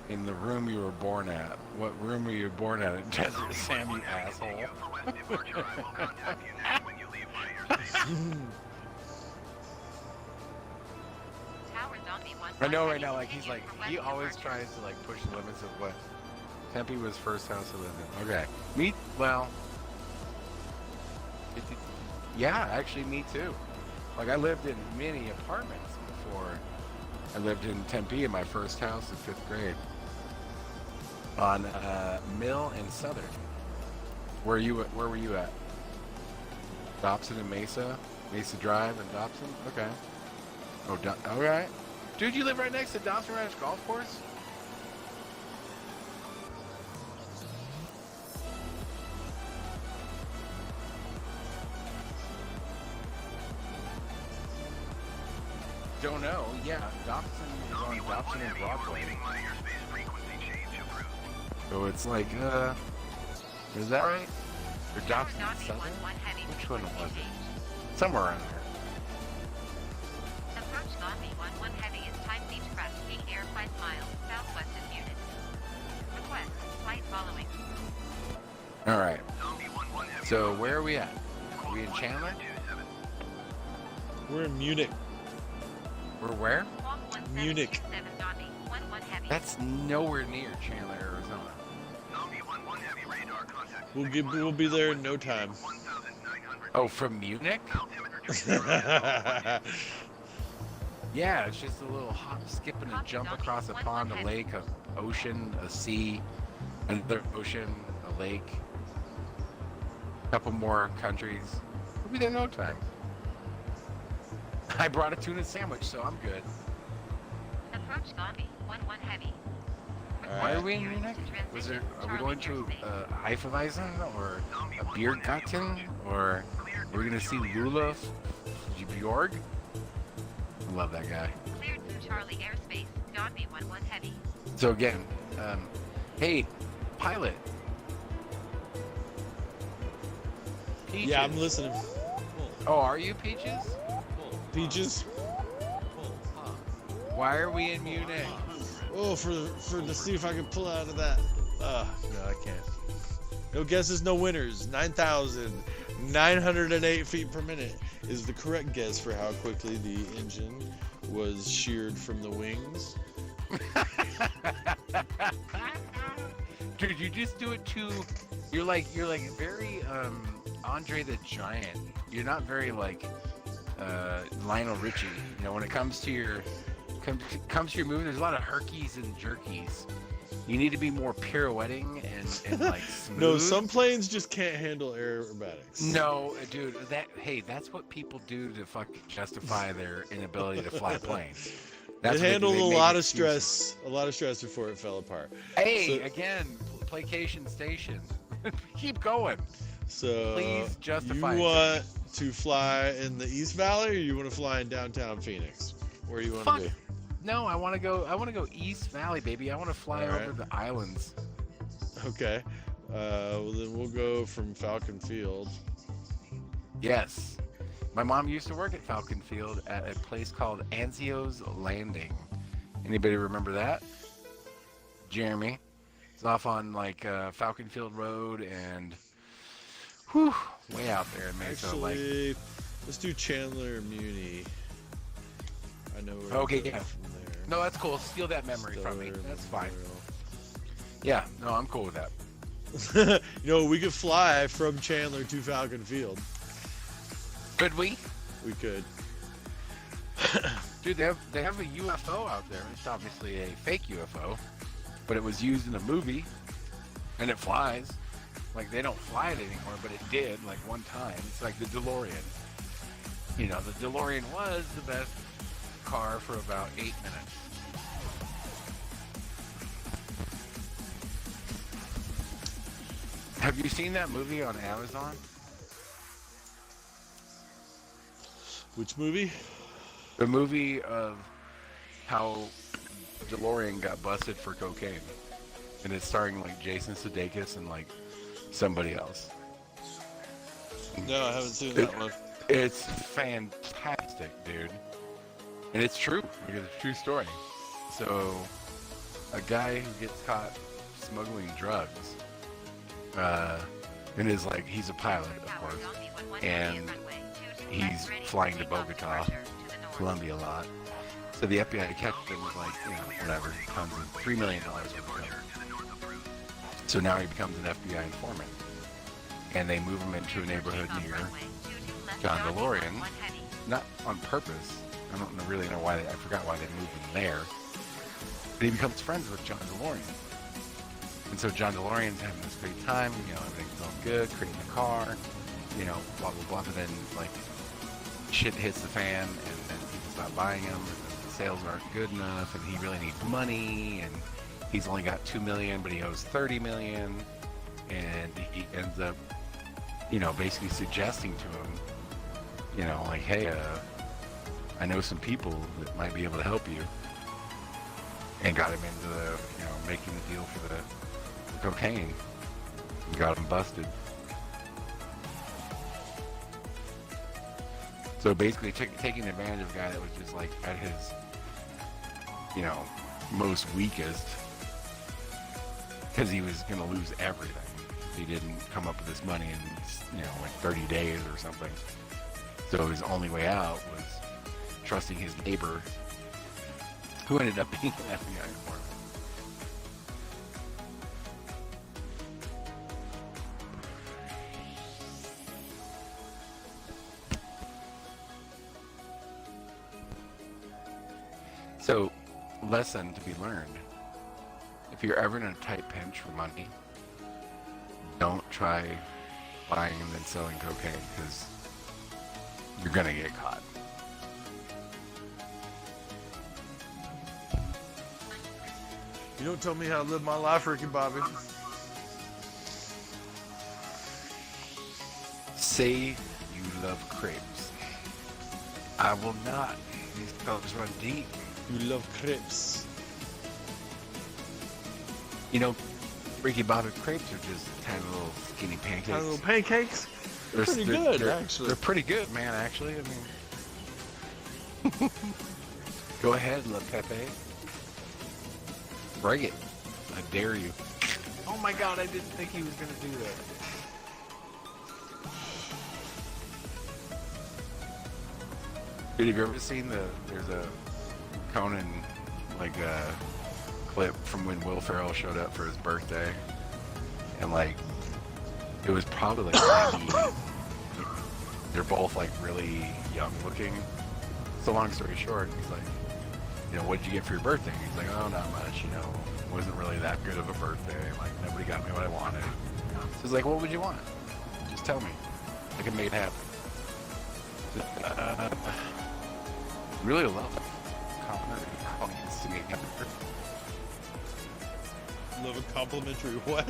in the room you were born at. What room were you born at Desert Sam, you asshole? For west departure, I will contact you next when you leave by your station. Tower Zombie 1-1 I know right heavy now, like he's continues like for he west always departure. tries to like push the limits of what Tempe was first house to live in. Okay, me well, yeah, actually me too. Like I lived in many apartments before I lived in Tempe in my first house in 5th grade. on Mill and Southern. Where were you at? Dobson and Mesa? Mesa Drive and Dobson? Okay. Oh, all right. Dude, you live right next to Dobson Ranch Golf Course? Don't know. Yeah, Dobson is on Zombie 1-1 Dobson and Heavy, you are Broadway. leaving my airspace frequency change approved. So it's like, is that right? Or Dobson and Zombie Southern? 1-1 Heavy. Which one frequency was it? change. Somewhere around there. Approach Zombie 1-1 Heavy is Time Beach Crest, King Air 5 miles, southwest of Unit. Request, flight following. All right. Zombie 1-1 Heavy. So where are we at? Are we in Chandler? 27. We're in Munich. We're where? Walk Munich. 1767 Zombie 1-1 Heavy. That's nowhere near Chandler, Arizona. Zombie 1-1 Heavy radar contact. We'll be there in no time. 1,900. Oh, from Munich? Altimeter 20. Yeah, it's just a little hop, skip, and a jump across a pond, a lake, a ocean, a sea, another ocean, a lake, a couple more countries. We'll be there in no time. I brought a tuna sandwich, so I'm good. Approach Zombie 1-1 Heavy. Why are we in Munich? Are we going to Hefeweizen or a Biergarten? Or are we going to see Lula Bjorg? I love that guy. Cleared through Charlie airspace, Zombie 1-1 Heavy. So again, hey, pilot. Peaches. Yeah, I'm listening. Oh, are you Peaches? Peaches. Why are we in Munich? Oh, for to see if I can pull out of that. No, I can't. No guesses, no winners. 9,908 feet per minute is the correct guess for how quickly the engine was sheared from the wings. Dude, you just do it too. You're like very Andre the Giant. You're not very like Lionel Richie. You know, when it comes to your movie, there's a lot of herkies and jerkies. You need to be more pirouetting and like smooth. No, some planes just can't handle aerobatics. No, dude, that's what people do to fucking justify their inability to fly planes. That's It what they do. handled They a make lot of excuses. stress, before it fell apart. Hey, So- again, placation station. Keep going. So Please justify you it. want to fly in the East Valley, or you want to fly in downtown Phoenix? Where do you want Fuck. to be? No, I want to go East Valley, baby. I want to fly All right. over the islands. Okay. Well, then we'll go from Falcon Field. Yes. My mom used to work at Falcon Field at a place called Anzio's Landing. Anybody remember that? Jeremy. It's off on like Falcon Field Road and whew, way out there in Mesa. Like, Actually, let's do Chandler Muni. I know where Okay, to go yeah. from there. no, that's cool. Steal that memory from me. Stellar That's fine. Memorial. Yeah, no, I'm cool with that. You know, we could fly from Chandler to Falcon Field. Could we? We could. Dude, they have a UFO out there. It's obviously a fake UFO, but it was used in a movie, and it flies. Like, they don't fly it anymore, but it did, like, one time. It's like the DeLorean. You know, the DeLorean was the best car for about 8 minutes. Have you seen that movie on Amazon? Which movie? The movie of how DeLorean got busted for cocaine. And it's starring like Jason Sudeikis and like somebody else. No, I haven't seen that one. It's fantastic, dude. And it's true. Like, it's a true story. So, a guy who gets caught smuggling drugs, and is like, he's a pilot, of course, and he's flying to Bogota, Colombia a lot. So the FBI catches him with like, you know, whatever, tons of $3 million worth of drugs. So now he becomes an FBI informant. And they move him into a neighborhood near John DeLorean, not on purpose. I don't really know why I forgot why they moved him there. But he becomes friends with John DeLorean. And so John DeLorean's having this great time, everything's going good, creating a car, blah, blah, blah. But then, like, shit hits the fan, and then people stop buying them, and then the sales aren't good enough, and he really needs money, and he's only got $2 million, but he owes $30 million, and he ends up, basically suggesting to him, like, hey, I know some people that might be able to help you, and got him into the, making the deal for the cocaine, and got him busted. So basically taking advantage of a guy that was just like at his, most weakest, because he was going to lose everything. He didn't come up with this money in, like 30 days or something. So his only way out was trusting his neighbor, who ended up being an FBI informant. So, lesson to be learned. If you're ever in a tight pinch for money, don't try buying and then selling cocaine, because you're going to get caught. You don't tell me how to live my life, Ricky Bobby. Say you love crepes. I will not. These colors run deep. You love crepes. Ricky Bobby crepes are just tiny little skinny pancakes. Tiny little pancakes? They're Pretty good, actually. They're pretty good, man, actually. I mean... Go ahead, La Pepe. Bring it. I dare you. Oh my god, I didn't think he was going to do that. Dude, have you ever seen there's a Conan, like, clip from when Will Ferrell showed up for his birthday? And, like, it was probably, like, 90. They're both, like, really young looking. So long story short, he's like, what'd you get for your birthday? He's like, oh, not much, it wasn't really that good of a birthday. Like, nobody got me what I wanted. So he's like, what would you want? Just tell me. I can make it happen. Really love Love a complimentary what?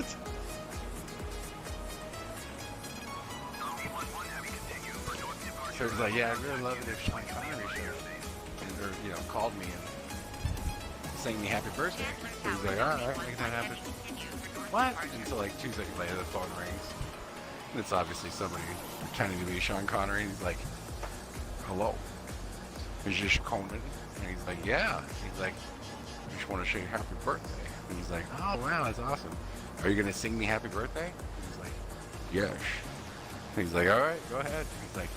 So he's like, yeah, I really love it if Sean Connery showed, or, called me and sang me happy birthday. So he's like, all right, make that happen. What? And so like 2 seconds later, the phone rings. And it's obviously somebody pretending to be Sean Connery. And he's like, hello, is this Conan? And he's like, yeah. He's like, I just want to say happy birthday. And he's like, oh, wow, that's awesome. Are you going to sing me happy birthday? And he's like, yes. And he's like, all right, go ahead. And he's like,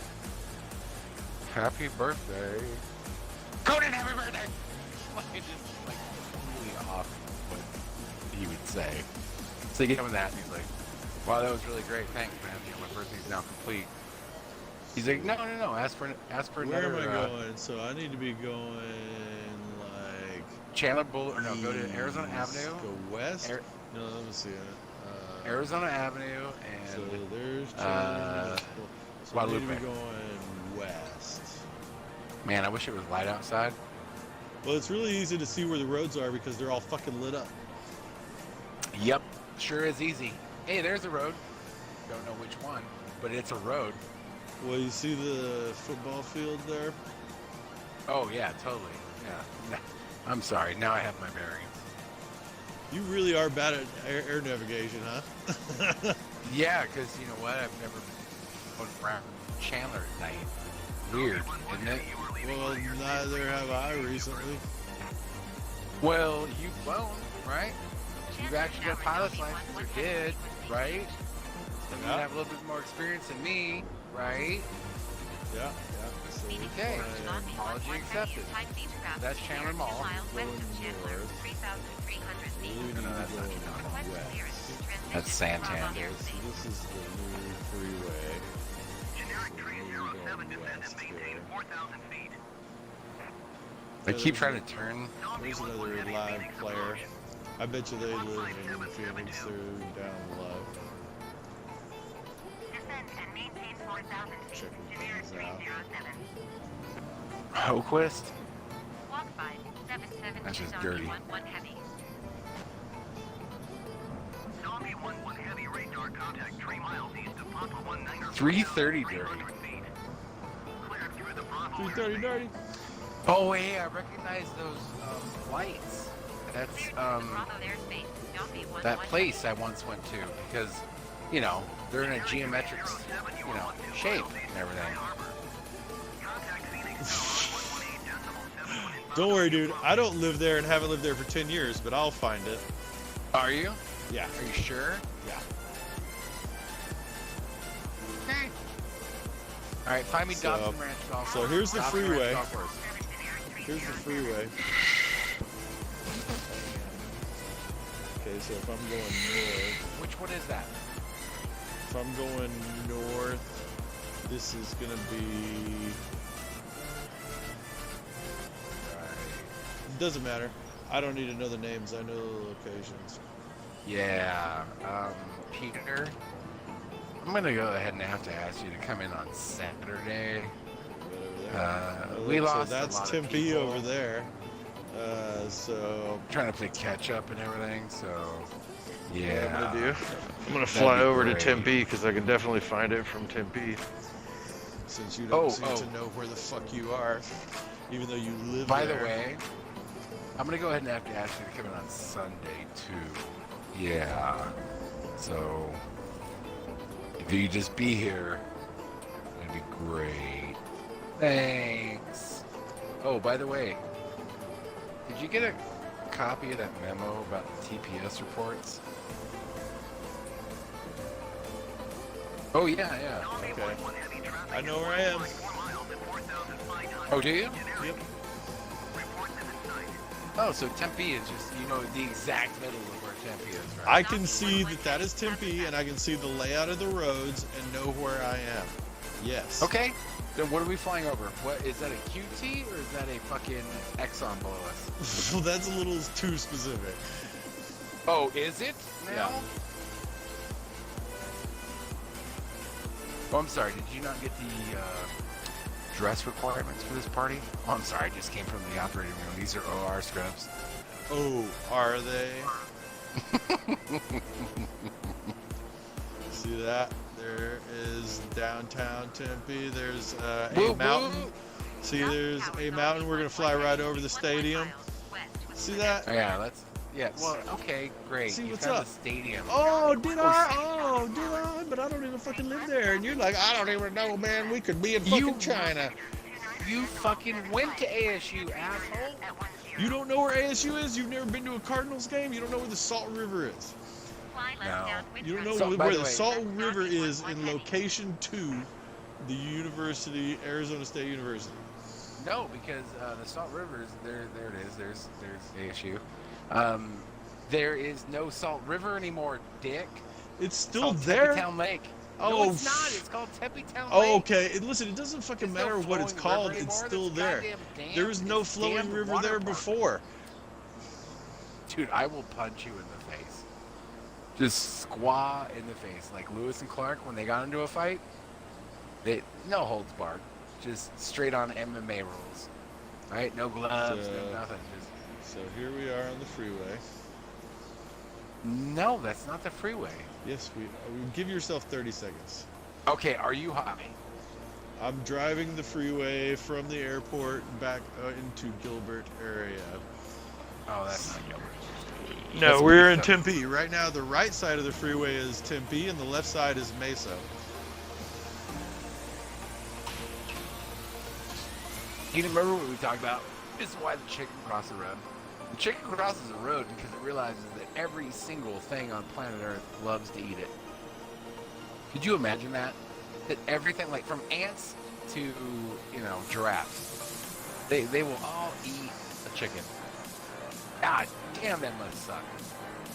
happy birthday. Conan, happy birthday! Like, just, like, really off what he would say. So you get him with that, and he's like, wow, that was really great. Thanks, man. My birthday's now complete. He's like, no. Ask for Where another. am I going? So I need to be going, like... Chandler Boulevard, or no, go to Arizona Avenue. Go west? No, let me see it. Arizona Avenue, So and there's Chandler. So I need to be Guadalupe. going west. Man, I wish it was light outside. Well, it's really easy to see where the roads are because they're all fucking lit up. Yep, sure is easy. Hey, there's a road. Don't know which one, but it's a road. Well, you see the football field there? Oh yeah, totally. Yeah. I'm sorry. Now I have my bearings. You really are bad at air navigation, huh? Yeah, because you know what? I've never been around Chandler at night. Weird, isn't it? Well, neither have I recently. Well, you won't, right? You've actually got a pilot's license, or did, right? And you Yeah. have a little bit more experience than me, right? Yeah. So Okay, apology accepted. That's Chandler Mall. No, that's not Chandler. west. That's Santander. So this is the new freeway. Generic train So we're 07 going descend west and maintain here. 4,000 feet. I keep trying to turn. There's another live player. I bet you they live in Phoenix. They're down low. Descend and maintain 4,000 feet Checking to nearest things out. 307. Hoquist? Walk by 77 That's just Zombie dirty. 1-1 heavy. Zombie 1-1 heavy radar contact 3 miles east of Papa 19er. 330 dirty. 300 feet. Cleared through the Bravo 330 dirty. Oh, hey, I recognize those lights. That's Bravo airspace. Zombie 1-1 that place I once went to because, you know, they're in a geometric, you know, shape and everything. Contact Phoenix Tower 118.7. Don't worry, dude. I don't live there and haven't lived there for 10 years, but I'll find it. Are you? Yeah. Are you sure? Yeah. Okay. All right, find me So- Dobson Ranch Golf. so here's the Dobson Ranch freeway. Golf Course. Here's the freeway. Okay, so if I'm going north, Which one is that? if I'm going north, this is gonna be. It doesn't matter. I don't need to know the names. I know the locations. Yeah, Peter. I'm gonna go ahead and have to ask you to come in on Saturday. Right over there. We So lost that's a lot of Tempe people. over there. So Trying to play catch up and everything, so what yeah. I'm gonna do? I'm gonna That'd fly be over great. to Tempe because I can definitely find it from Tempe. Since you don't seem Oh. to know where the fuck you are, even though you live By there. the way, I'm gonna go ahead and have to ask you to come in on Sunday too. Yeah. So if you just be here, it'd be great. Thanks. Oh, by the way, did you get a copy of that memo about the TPS reports? Oh yeah, yeah. Okay. I know where I am. Oh, do you? Yep. Oh, so Tempe is just, you know, the exact middle of where Tempe is, right? I can see that is Tempe, and I can see the layout of the roads and know where I am. Yes. Okay. Then what are we flying over? What is that, a QT or is that a fucking Exxon below us? Well, that's a little too specific. Oh, is it now? Yeah. Oh, I'm sorry. Did you not get the dress requirements for this party? Oh, I'm sorry. I just came from the operating room. These are OR scripts. Oh, are they? See that? There is downtown Tempe. There's a Woo, mountain. woo. See, there's a mountain. We're gonna fly right over the stadium. See that? Oh, yeah, that's... Yeah, well, okay, great. See You what's found up? the stadium. Oh, did I? Oh, did I? But I don't even fucking live there. And you're like, I don't even know, man. We could be in fucking You- China. You fucking went to ASU, asshole. You don't know where ASU is? You've never been to a Cardinals game? You don't know where the Salt River is? No. You don't know So, by where the the way- Salt River is in location to the university, Arizona State University. No, because the Salt River is there. There it is. There's ASU. There is no Salt River anymore, Dick. It's It's still called there? Tempe Town Lake. Oh, No, it's not. It's called Tempe Town Lake. Oh, okay. Listen, it doesn't fucking There's no matter what it's flowing called. river It's anymore. still There's there. goddamn dam. There was no It's flowing damn river water there park. before. Dude, I will punch you in the face. Just squaw in the face. Like Lewis and Clark when they got into a fight. They no holds barred. Just straight on MMA rules. Right? No gloves, So- no nothing. Just So here we are on the freeway. no, that's not the freeway. Yes, we give yourself 30 seconds. Okay, are you high? I'm driving the freeway from the airport back into Gilbert area. Oh, that's not Gilbert. No, That's we're in Mesa. Tempe. Right now, the right side of the freeway is Tempe, and the left side is Mesa. You remember what we talked about? This is why the chicken crosses the road. The chicken crosses the road because it realizes that every single thing on planet Earth loves to eat it. Could you imagine that? That everything, like from ants to, you know, giraffes, they will all eat a chicken. God damn, that must suck.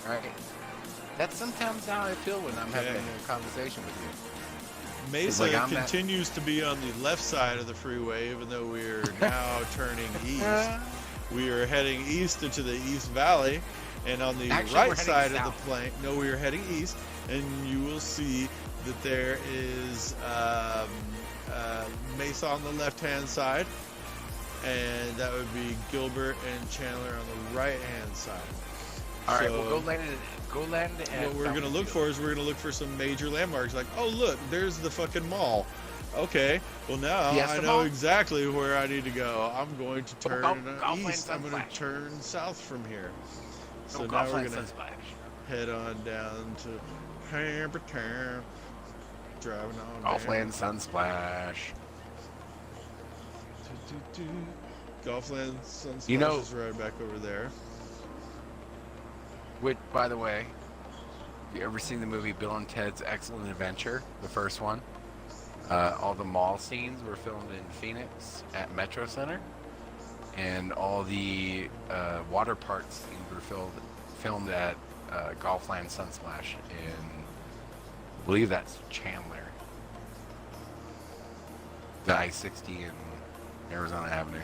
Right? That's sometimes how I feel when I'm having a conversation with you. Mesa like I'm continues to be on the left side of the freeway, even though we're now turning east. We are heading east into the East Valley, And on the Actually, we're right heading side of the south. plane, no, we are heading east, and you will see that there is Mesa on the left-hand side, and that would be Gilbert and Chandler on the right-hand side. All right, So, we'll go land at what we're going to Falcon look Field. for is we're going to look for some major landmarks. Like, oh, look, there's the fucking mall. Okay, well, now Yes, I the know mall. exactly where I need to go. I'm going to turn Golf Lane east. I'm going to Sunsplash. turn south from here. So now Golf we're Lane going to Sunsplash. head on down to Hampertown, driving on Golf down. Lane Sunsplash. Golfland Sunsplash You know- is right back over there. Which, by the way, you ever seen the movie Bill and Ted's Excellent Adventure, the first one? All the mall scenes were filmed in Phoenix at Metro Center, and all the water park scenes were filmed at Golfland Sunsplash in, I believe that's Chandler, the I-60 in Arizona Avenue.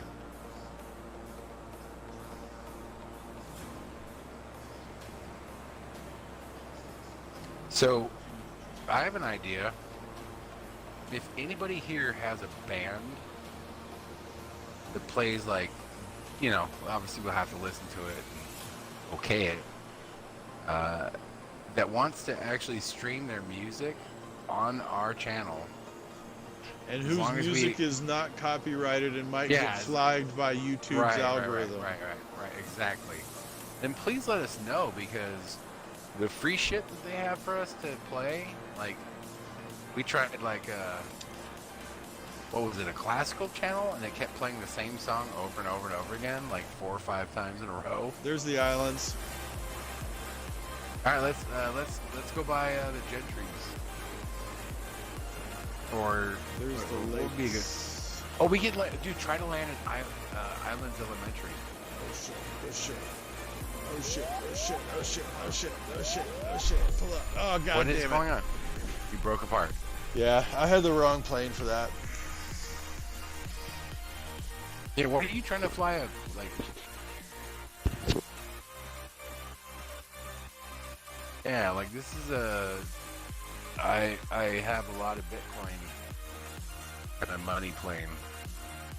So, I have an idea. If anybody here has a band that plays, like, you know, obviously we'll have to listen to it and okay it, that wants to actually stream their music on our channel. And As whose long as music we- is not copyrighted and might Yeah, get flagged by YouTube's algorithm. Right, exactly. Then please let us know, because the free shit that they have for us to play, like, we tried, like, what was it, a classical channel, and it kept playing the same song over and over and over again, like 4 or 5 times in a row. There's the islands. All right, let's go by the Gentrys. Or There's what the would be good? lakes. Oh, we could, dude, try to land at Islands Elementary. Oh shit! Oh shit! Oh shit! Oh shit! Oh shit! Oh shit! Oh shit! Oh shit! Pull up! Oh god What damn is it! going on? You broke apart. Yeah, I had the wrong plane for that. Yeah, what are you trying to fly a, like... Yeah, like, this is a... I have a lot of Bitcoin kind of money plane.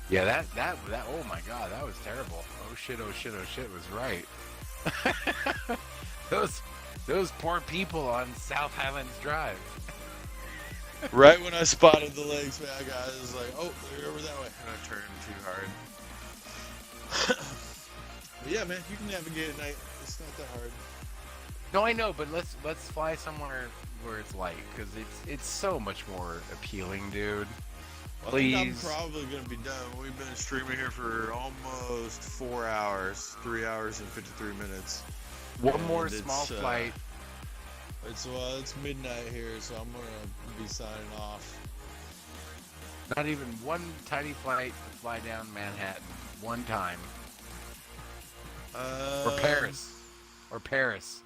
Yeah, that, oh my god, that was terrible. Oh shit was right. Those poor people on South Highlands Drive. Right when I spotted the lakes, man, I was like, oh, they're over that way. And I turned too hard. But yeah, man, you can navigate at night. It's not that hard. No, I know, but let's fly somewhere where it's light, because it's so much more appealing, dude. I think I'm Please. probably going to be done. We've been streaming here for almost 4 hours, 3 hours and 53 minutes. One And more it's, small flight. It's midnight here, so I'm going to be signing off. Not even one tiny flight to fly down Manhattan. One time. Or Paris. Or Paris.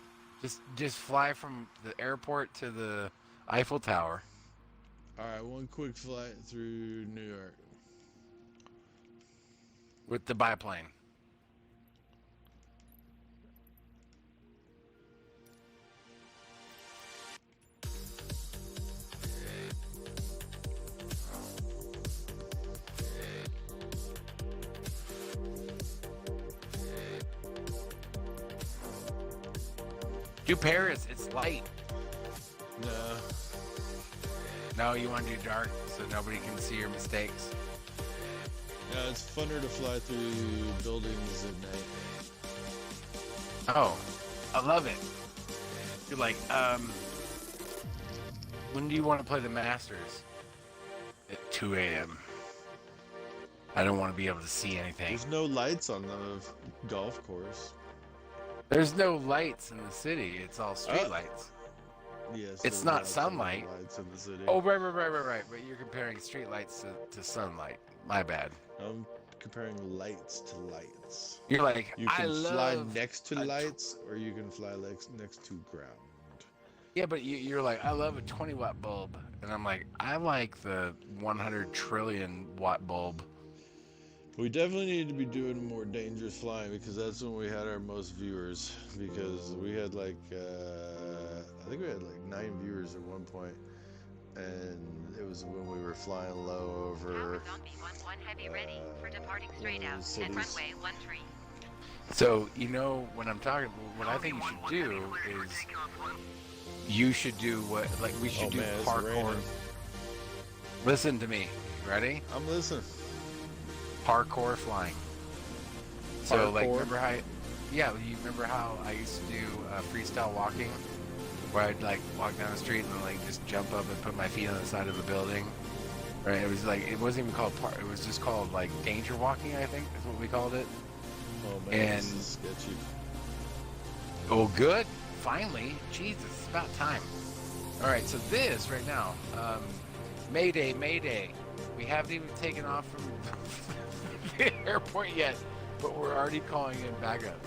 Just fly from the airport to the Eiffel Tower. Alright, one quick flight through New York. With the biplane. Do Paris, it's light. No. No, you want to do dark so nobody can see your mistakes. Yeah, it's funner to fly through buildings at night. Oh, I love it. You're like, when do you want to play the Masters? At 2 a.m. I don't want to be able to see anything. There's no lights on the golf course. There's no lights in the city. It's all street Oh. lights. Yes. It's there's not lights on the sunlight. Lights in the city. Oh, right. But you're comparing street lights to sunlight. My bad. I'm comparing lights to lights. You're like, You I can fly love... next to a tw- lights, or you can fly next to ground. Yeah, but you're like, I love a 20-watt bulb. And I'm like, I like the 100 trillion watt bulb. We definitely need to be doing more dangerous flying because that's when we had our most viewers. Because we had like, I think we had like 9 viewers at one point, and it was when we were flying low over Tower Zombie 1-1 Heavy ready for departing one straight of out those at cities. runway 13. So, you know, when I'm talking, what I think you should do is you should do what, like, we should Oh do man, it's parkour. raining. Listen to me. Ready? I'm listening. Parkour flying. So, like, Parkour? remember how, yeah, you remember how I used to do freestyle walking? Where I'd, like, walk down the street and, like, just jump up and put my feet on the side of the building. Right? It was, like, it wasn't even called it was just called, like, danger walking, I think is what we called it. Oh man, And- this is sketchy. Oh, good. Finally. Jesus, it's about time. All right, so this right now, Mayday, Mayday. We haven't even taken off from the airport yet, but we're already calling in backups.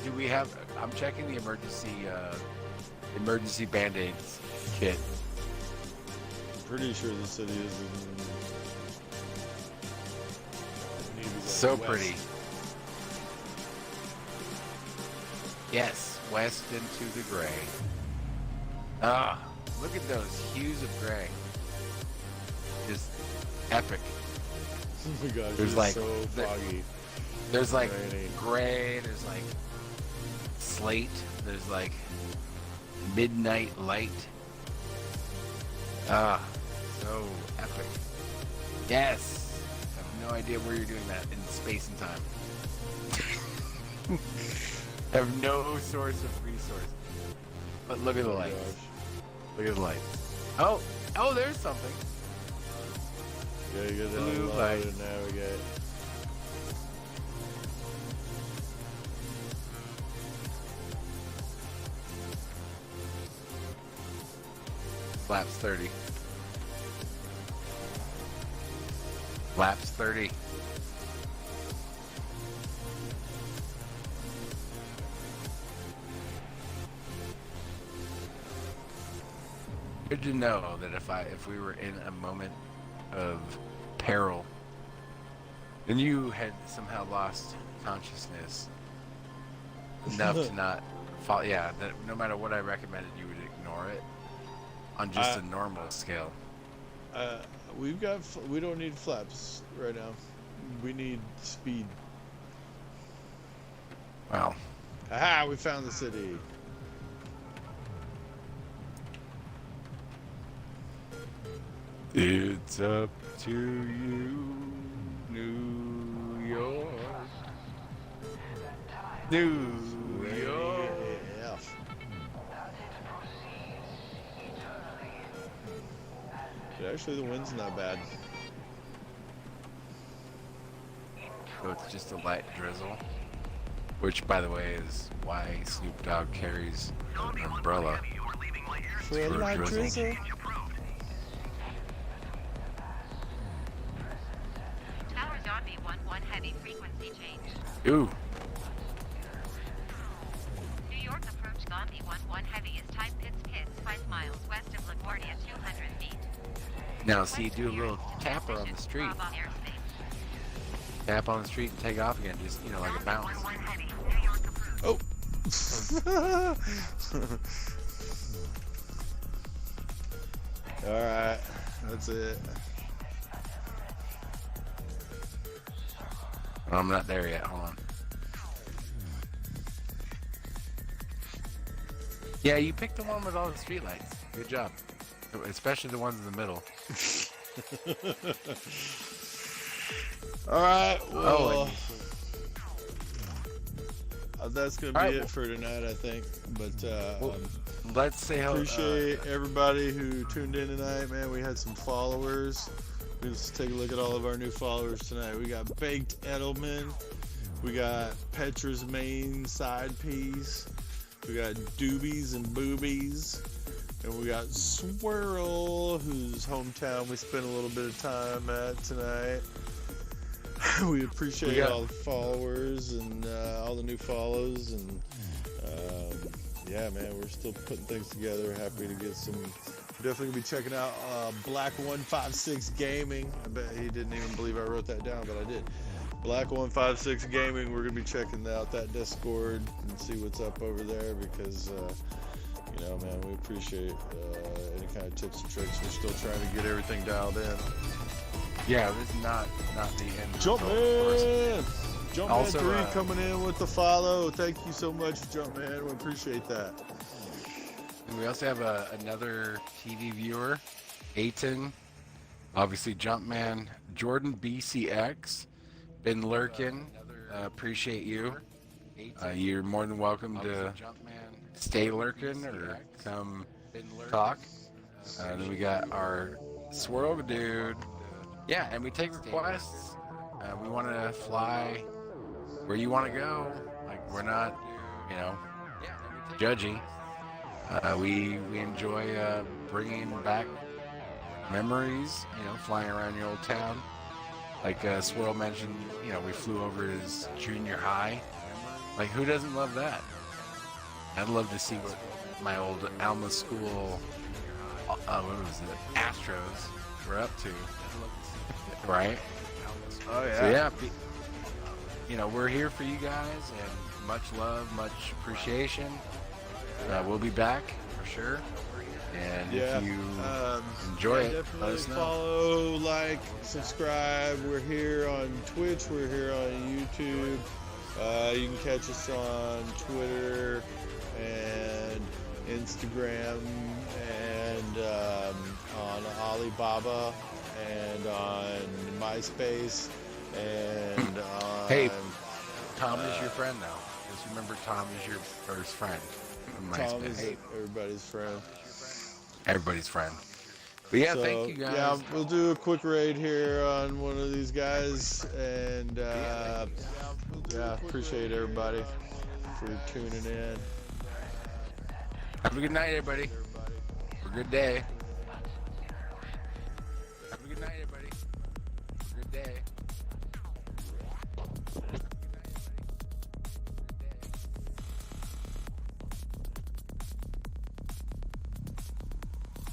Do we have? I'm checking the emergency band-aids kit. I'm pretty sure the city is in. Need to go So west. pretty. Yes, west into the gray. Ah, look at those hues of gray. Just epic. Oh my gosh, There's it's like- so foggy. There's like Rainy. gray, there's like slate, there's like midnight light. Ah, so epic. Yes! I have no idea where you're doing that in space and time. I have no source of resource. But look at the Oh my lights. gosh. Look at the lights. Oh, there's something. Yeah, you gotta Blue download light. and navigate. Laps 30. Laps 30. Good to know that if we were in a moment of peril and you had somehow lost consciousness enough to not fall, yeah, that no matter what I recommended, you would ignore it on just a normal scale. We don't need flaps right now. We need speed. Well, Aha, we found the city. it's up to you, New York. New York. Yeah. Actually, the wind's not bad. So it's just a light drizzle. Which, by the way, is why Snoop Dogg carries an umbrella. For a For light drizzle. drizzle. Tower Zombie 1-1 Heavy frequency change. Ooh, New York approach Zombie 1-1 Heavy is type Pits 5 miles west of LaGuardia 200 feet. now see, do a little tapper on the street. Bravo airspace. Tap on the street and take off again, just, you know, like a bounce. Zombie 1-1 Heavy, New York approach. Alright, that's it. Oh, I'm not there yet, hold on. Yeah, you picked the one with all the streetlights. Good job. Especially the ones in the middle. Alright, well, and- that's going to be Alright, it well- for tonight, I think. But Well, let's say hello. appreciate everybody who tuned in tonight, man. We had some followers. Let's take a look at all of our new followers tonight. We got Baked Edelman. We got Petra's main side piece. We got Doobies and Boobies. And we got Swirl, whose hometown we spent a little bit of time at tonight. We appreciate all the followers and all the new follows. And yeah, man, we're still putting things together. Happy to get some. Definitely gonna be checking out Black 156 Gaming. I bet he didn't even believe I wrote that down, but I did. Black156 Gaming. We're gonna be checking out that Discord and see what's up over there because you know, man, we appreciate any kind of tips and tricks. We're still trying to get everything dialed in. Yeah, this is not the end result, of Jumpman, course. Jumpman Also, 3 coming in with the follow. Thank you so much, Jumpman. We appreciate that. And we also have another TV viewer, Aiton, obviously Jumpman, Jordan BCX, been lurking. Appreciate you. You're more than welcome to stay lurking or come talk. Then we got our Swirl Dude. Yeah, and we take requests. We want to fly where you want to go. Like, we're not, you know, judgy. We enjoy bringing back memories, you know, flying around your old town. Like Swirl mentioned, you know, we flew over his junior high. Like, who doesn't love that? I'd love to see what my old Alma School, what was it, Astros were up to. Right? Oh yeah. So yeah, you know, we're here for you guys, and much love, much appreciation. We'll be back for sure. And Yeah. if you enjoy it, let definitely us know. follow, like, subscribe. We're here on Twitch. We're here on YouTube. You can catch us on Twitter and Instagram and on Alibaba and on MySpace and on... Hey, Tom is your friend now. Just remember, Tom is your first friend on Tom MySpace. is everybody's friend. Everybody's friend. But yeah, So, thank you guys. Yeah, we'll do a quick raid here on one of these guys, and yeah, appreciate everybody for tuning in. Have a good night, everybody. Or a good day. Have a good night, everybody. Or a good day.